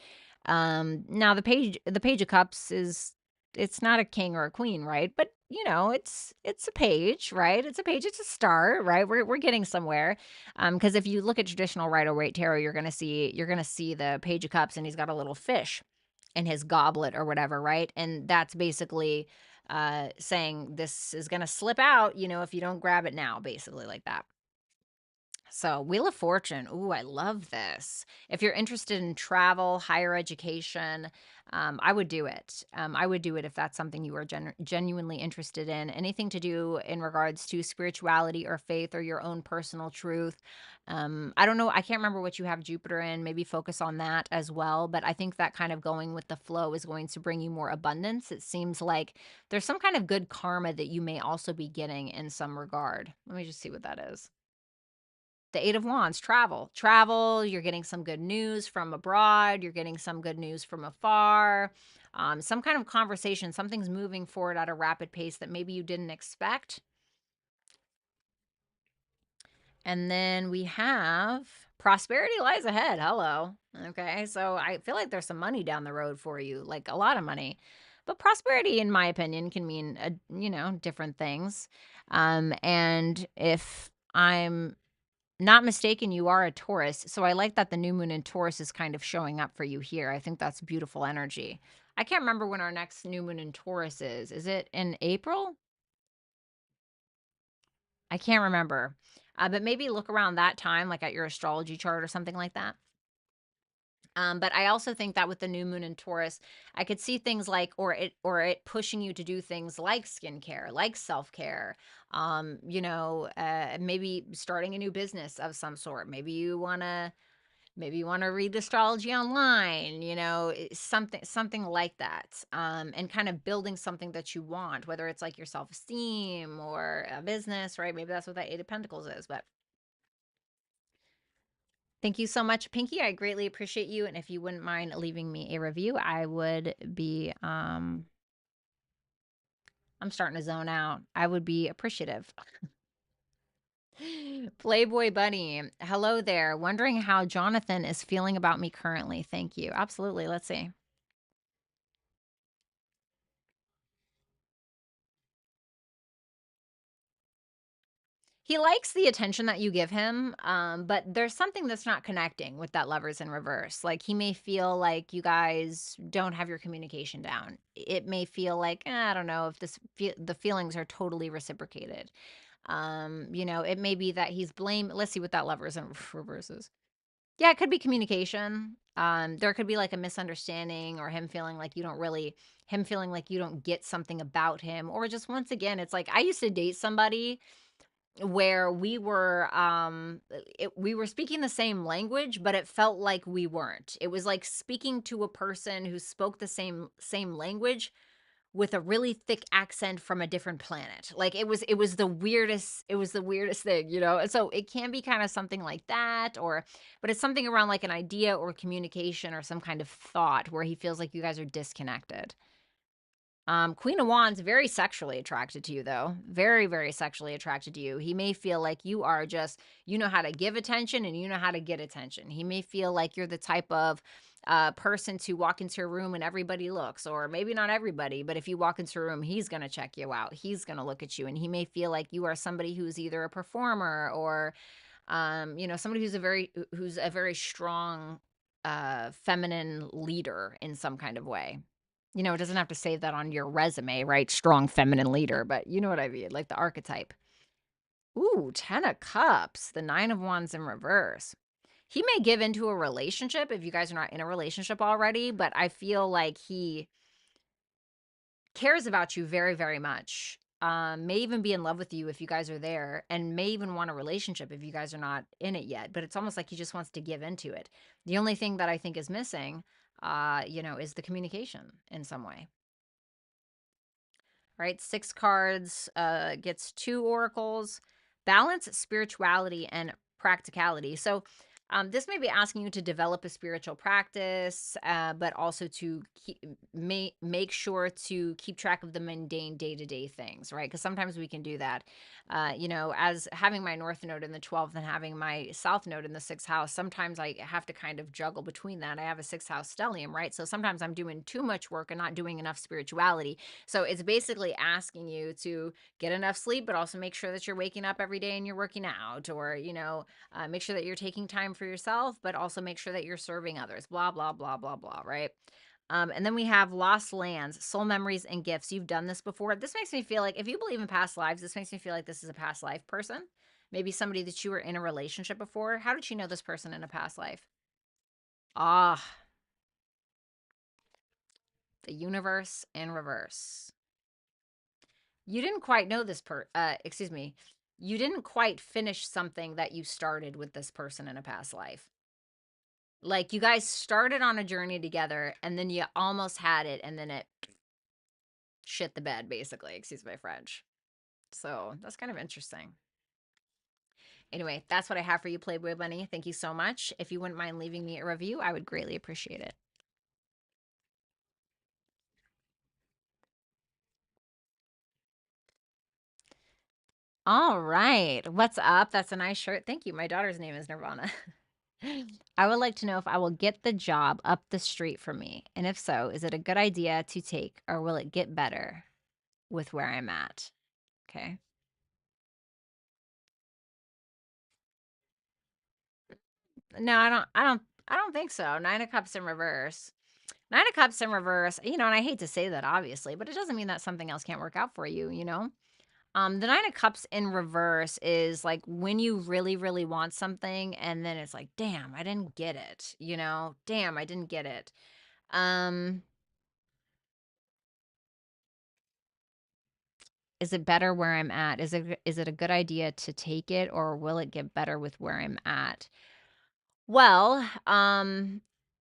Now the page of cups is, it's not a king or a queen, right? But it's a page, right? It's a page, it's a start, right? We're getting somewhere. Because if you look at traditional Rider-Waite tarot, you're gonna see the page of cups, and he's got a little fish in his goblet or whatever, right? And that's basically saying this is gonna slip out, if you don't grab it now, basically like that. So, Wheel of Fortune. Ooh, I love this. If you're interested in travel, higher education, I would do it. I would do it if that's something you are genuinely interested in. Anything to do in regards to spirituality or faith or your own personal truth. I don't know. I can't remember what you have Jupiter in. Maybe focus on that as well. But I think that kind of going with the flow is going to bring you more abundance. It seems like there's some kind of good karma that you may also be getting in some regard. Let me just see what that is. The Eight of Wands, travel. Travel, you're getting some good news from abroad, you're getting some good news from afar, some kind of conversation, something's moving forward at a rapid pace that maybe you didn't expect. And then we have prosperity lies ahead. Hello. Okay. So I feel like there's some money down the road for you, like a lot of money. But prosperity, in my opinion, can mean, different things. And if I'm not mistaken, you are a Taurus. So I like that the new moon in Taurus is kind of showing up for you here. I think that's beautiful energy. I can't remember when our next new moon in Taurus is. Is it in April? I can't remember. But maybe look around that time, like at your astrology chart or something like that. But I also think that with the new moon in Taurus, I could see things like, or it pushing you to do things like skincare, like self-care. Maybe starting a new business of some sort. Maybe you want to read astrology online, something like that. And kind of building something that you want, whether it's like your self-esteem or a business, right? Maybe that's what that Eight of Pentacles is. But thank you so much, Pinky. I greatly appreciate you. And if you wouldn't mind leaving me a review, I would be, I'm starting to zone out. I would be appreciative. Playboy Bunny, hello there. Wondering how Jonathan is feeling about me currently. Thank you. Absolutely. Let's see. He likes the attention that you give him, but there's something that's not connecting with that Lovers in Reverse. Like, he may feel like you guys don't have your communication down. It may feel like, I don't know if the feelings are totally reciprocated. It may be that he's blame. Let's see what that Lovers in Reverse is. Yeah, it could be communication. There could be like a misunderstanding or him feeling like you don't get something about him. Or just once again, it's like I used to date somebody where we were speaking the same language, but it felt like we weren't. It was like speaking to a person who spoke the same language with a really thick accent from a different planet. Like it was the weirdest thing, you know? And so it can be kind of something like that, or but it's something around like an idea or communication or some kind of thought where he feels like you guys are disconnected. Queen of Wands, very sexually attracted to you, though. Very, very sexually attracted to you. He may feel like you are just, you know how to give attention and you know how to get attention. He may feel like you're the type of person to walk into a room and everybody looks, or maybe not everybody, but if you walk into a room, he's going to check you out. He's going to look at you, and he may feel like you are somebody who's either a performer or somebody who's a very strong feminine leader in some kind of way. You know, it doesn't have to say that on your resume, right? Strong feminine leader, but you know what I mean, like the archetype. Ooh, 10 of cups, the 9 of wands in reverse. He may give into a relationship if you guys are not in a relationship already, but I feel like he cares about you very, very much. May even be in love with you if you guys are there, and may even want a relationship if you guys are not in it yet. But it's almost like he just wants to give into it. The only thing that I think is missing, is the communication in some way. Right? 6 cards, gets 2 oracles, balance, spirituality, and practicality. So, this may be asking you to develop a spiritual practice, but also to make sure to keep track of the mundane day-to-day things, right? Because sometimes we can do that. As having my north node in the 12th and having my south node in the 6th house, sometimes I have to kind of juggle between that. I have a 6th house stellium, right? So sometimes I'm doing too much work and not doing enough spirituality. So it's basically asking you to get enough sleep, but also make sure that you're waking up every day and you're working out, or, make sure that you're taking time for yourself, but also make sure that you're serving others, blah, blah, blah, blah, blah, right? And then we have lost lands, soul memories, and gifts. You've done this before. This makes me feel like if you believe in past lives, this makes me feel like this is a past life person. Maybe somebody that you were in a relationship before. How did you know this person in a past life? Ah, the universe in reverse. You didn't quite know excuse me. You didn't quite finish something that you started with this person in a past life. Like you guys started on a journey together and then you almost had it and then it shit the bed, basically. Excuse my French. So that's kind of interesting. Anyway, that's what I have for you, Playboy Bunny. Thank you so much. If you wouldn't mind leaving me a review, I would greatly appreciate it. All right. What's up? That's a nice shirt. Thank you. My daughter's name is Nirvana. I would like to know if I will get the job up the street from me. And if so, is it a good idea to take or will it get better with where I'm at? Okay. No, I don't think so. 9 of cups in reverse. 9 of cups in reverse, and I hate to say that obviously, but it doesn't mean that something else can't work out for you, you know? The 9 of cups in reverse is like when you really, really want something and then it's like, damn, I didn't get it, you know? Damn, I didn't get it. Um, is it better where I'm at? Is it a good idea to take it or will it get better with where I'm at? Well,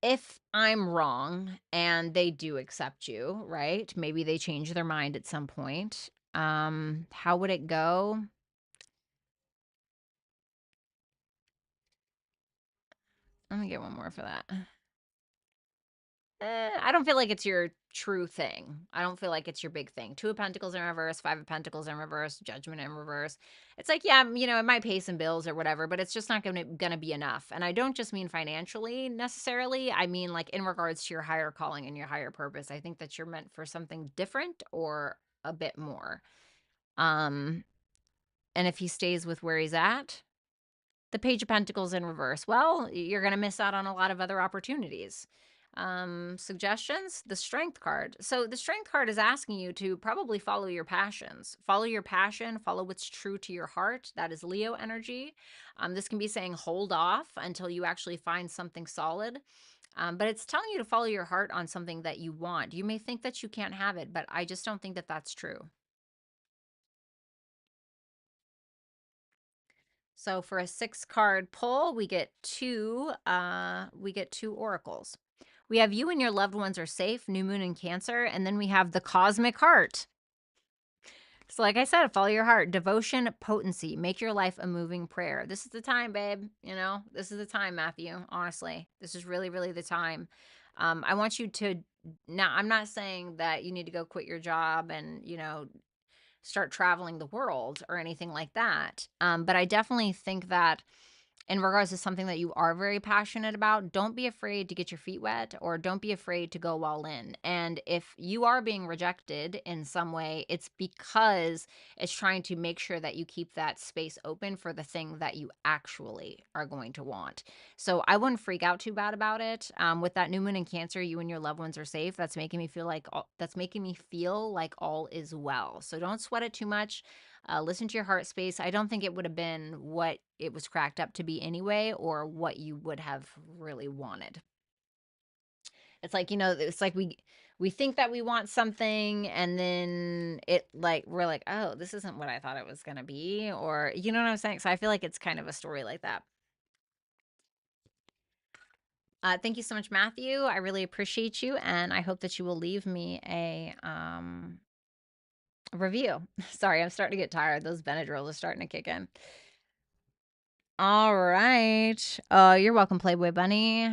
if I'm wrong and they do accept you, right? Maybe they change their mind at some point. How would it go? Let me get one more for that. I don't feel like it's your true thing. I don't feel like it's your big thing. 2 of Pentacles in reverse, 5 of Pentacles in reverse, Judgment in reverse. It's like, yeah, it might pay some bills or whatever, but it's just not gonna be enough. And I don't just mean financially necessarily. I mean like in regards to your higher calling and your higher purpose. I think that you're meant for something different or a bit more. Um, and if he stays with where he's at, the Page of Pentacles in reverse, well, you're gonna miss out on a lot of other opportunities. Suggestions, the strength card. So the strength card is asking you to probably follow your passions, follow your passion, follow what's true to your heart. That is Leo energy. This can be saying hold off until you actually find something solid. But it's telling you to follow your heart on something that you want. You may think that you can't have it, but I just don't think that that's true. So for a 6-card pull, we get two oracles. We have you and your loved ones are safe, new moon in Cancer, and then we have the cosmic heart. So like I said, follow your heart, devotion, potency, make your life a moving prayer. This is the time, babe. This is the time, Matthew. Honestly, this is really, really the time. I want you to, now I'm not saying that you need to go quit your job and, start traveling the world or anything like that. But I definitely think that in regards to something that you are very passionate about, don't be afraid to get your feet wet or don't be afraid to go all in. And if you are being rejected in some way, it's because it's trying to make sure that you keep that space open for the thing that you actually are going to want. So I wouldn't freak out too bad about it. With that new moon in Cancer, you and your loved ones are safe. That's making me feel like all is well. So don't sweat it too much. Listen to your heart space. I don't think it would have been what it was cracked up to be anyway, or what you would have really wanted. It's like, it's like we think that we want something and then we're like, oh, this isn't what I thought it was gonna be, or you know what I'm saying? So I feel like it's kind of a story like that. Thank you so much, Matthew. I really appreciate you, and I hope that you will leave me a review. Sorry, I'm starting to get tired. Those Benadryls are starting to kick in. All right. You're welcome, Playboy Bunny.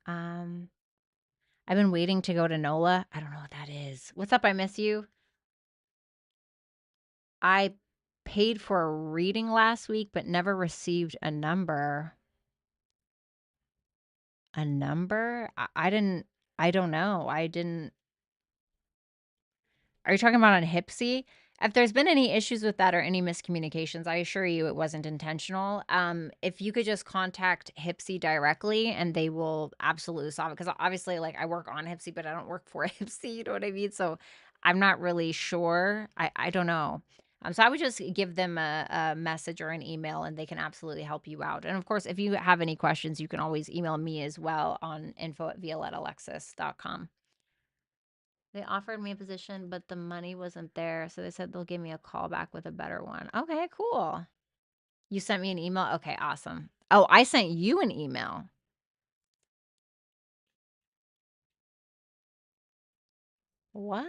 Um, I've been waiting to go to NOLA. I don't know what that is. What's up? I miss you. I paid for a reading last week, but never received a number. A number? I didn't. I don't know. I didn't. Are you talking about on Hipsy? If there's been any issues with that or any miscommunications, I assure you it wasn't intentional. If you could just contact Hipsy directly and they will absolutely solve it. Because obviously, like I work on Hipsy, but I don't work for Hipsy. You know what I mean? So I'm not really sure. I don't know. So I would just give them a message or an email and they can absolutely help you out. And of course, if you have any questions, you can always email me as well on info@violettalexis.com. They offered me a position, but the money wasn't there. So they said they'll give me a call back with a better one. Okay, cool. You sent me an email? Okay, awesome. Oh, I sent you an email. What?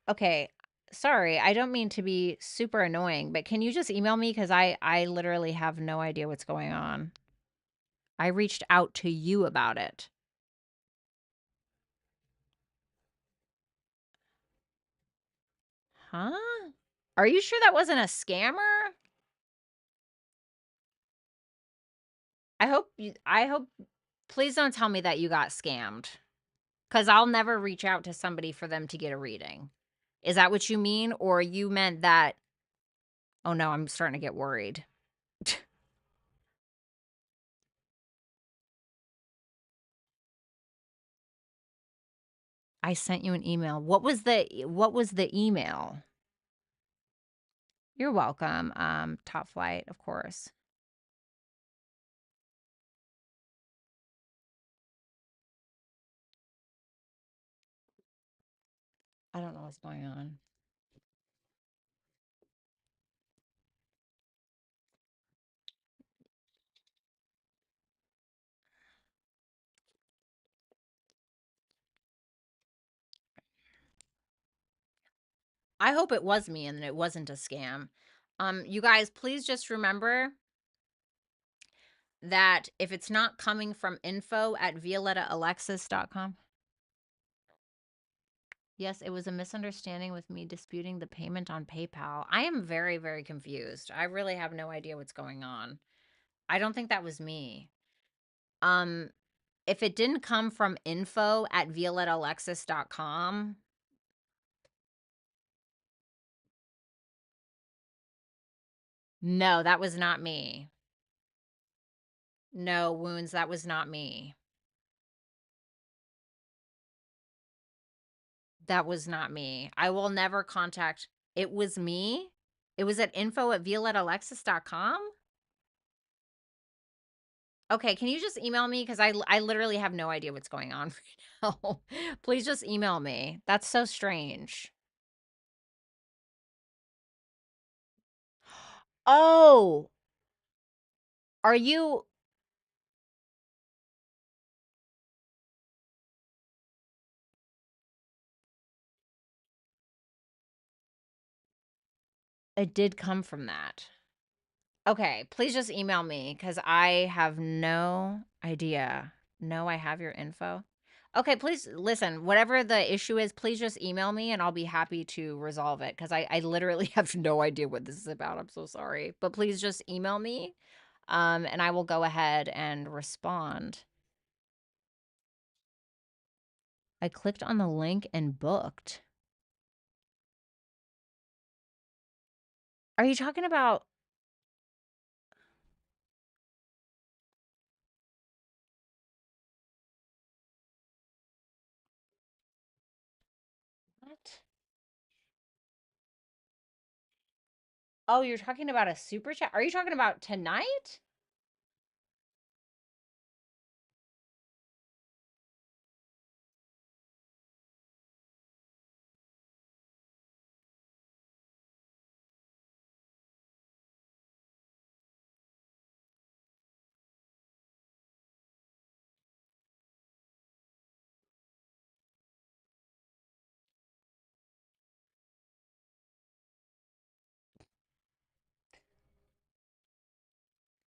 Okay. Sorry, I don't mean to be super annoying, but can you just email me? Because I literally have no idea what's going on. I reached out to you about it. Huh? Are you sure that wasn't a scammer? I hope please don't tell me that you got scammed. Because I'll never reach out to somebody for them to get a reading. Is that what you mean? Or you meant that, oh no, I'm starting to get worried. I sent you an email. What was the email? You're welcome. Top Flight, of course. I don't know what's going on. I hope it was me and it wasn't a scam. You guys, please just remember that if it's not coming from info@violettaalexis.com. Yes, it was a misunderstanding with me disputing the payment on PayPal. I am very, very confused. I really have no idea what's going on. I don't think that was me. Um, if it didn't come from info@violettalexis.com, No, that was not me. No, Wounds, that was not me. That was not me. I will never contact. It was me. It was at info@violettalexis.com. Okay, can you just email me? Because I literally have no idea what's going on right now. Please just email me. That's so strange. Oh, are you? It did come from that. Okay, please just email me because I have no idea. No, I have your info. Okay, please listen. Whatever the issue is, please just email me and I'll be happy to resolve it because I literally have no idea what this is about. I'm so sorry. But please just email me and I will go ahead and respond. I clicked on the link and booked. Are you talking about what? Oh, you're talking about a super chat? Are you talking about tonight?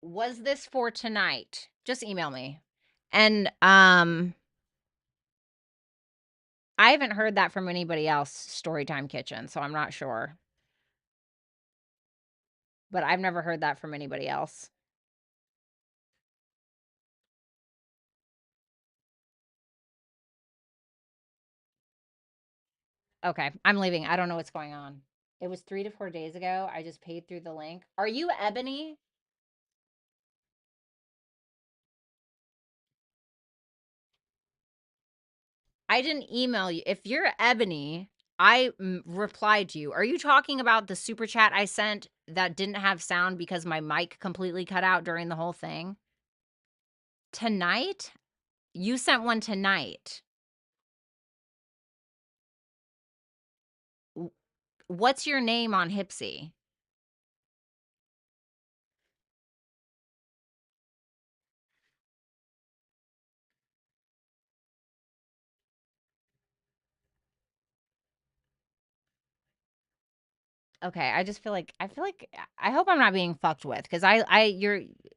Was this for tonight? Just email me. And I haven't heard that from anybody else, Storytime Kitchen, so I'm not sure. But I've never heard that from anybody else. Okay, I'm leaving. I don't know what's going on. It was 3 to 4 days ago. I just paid through the link. Are you Ebony? I didn't email you. If you're Ebony, I replied to you. Are you talking about the super chat I sent that didn't have sound because my mic completely cut out during the whole thing? Tonight? You sent one tonight. What's your name on Hipsy? Okay, I feel like I hope I'm not being fucked with because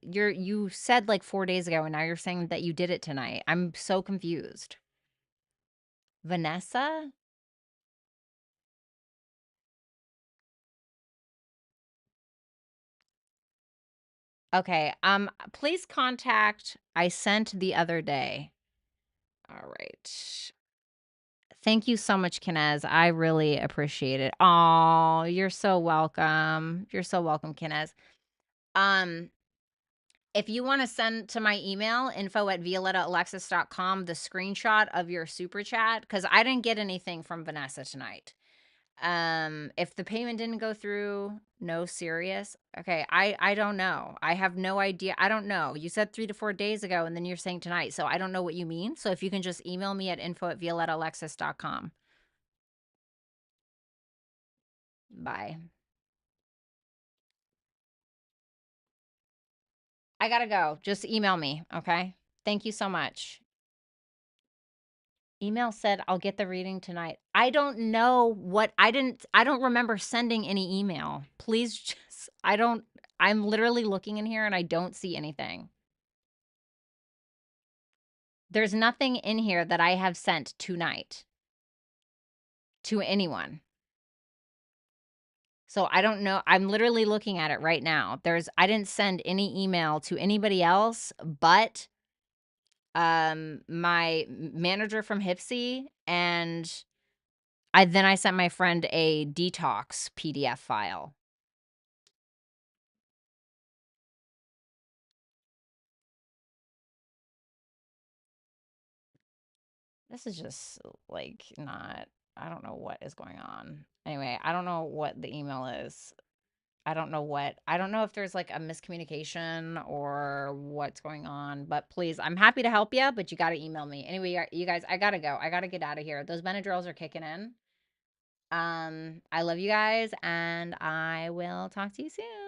you said like 4 days ago and now you're saying that you did it tonight. I'm so confused. Vanessa? Okay, please contact I sent the other day. All right. Thank you so much, Kinez. I really appreciate it. Oh, you're so welcome. You're so welcome, Kinez. Um, if you want to send to my email, info@violettalexis.com, the screenshot of your super chat, because I didn't get anything from Vanessa tonight. If the payment didn't go through, no serious. Okay, I don't know. I have no idea. I don't know. You said 3 to 4 days ago, and then you're saying tonight, so I don't know what you mean. So if you can just email me at info@violettalexis.com. Bye. I gotta go. Just email me, okay? Thank you so much. Email said I'll get the reading tonight. I don't know what I don't remember sending any email. Please just I'm literally looking in here and I don't see anything. There's nothing in here that I have sent tonight to anyone. So I don't know. I'm literally looking at it right now. I didn't send any email to anybody else but my manager from Hipsy, and I sent my friend a detox PDF file. This is just like not, I don't know what is going on. Anyway, I don't know what the email is. I don't know if there's like a miscommunication or what's going on, but please, I'm happy to help you, but you got to email me. Anyway, you guys, I got to go. I got to get out of here. Those Benadryls are kicking in. I love you guys and I will talk to you soon.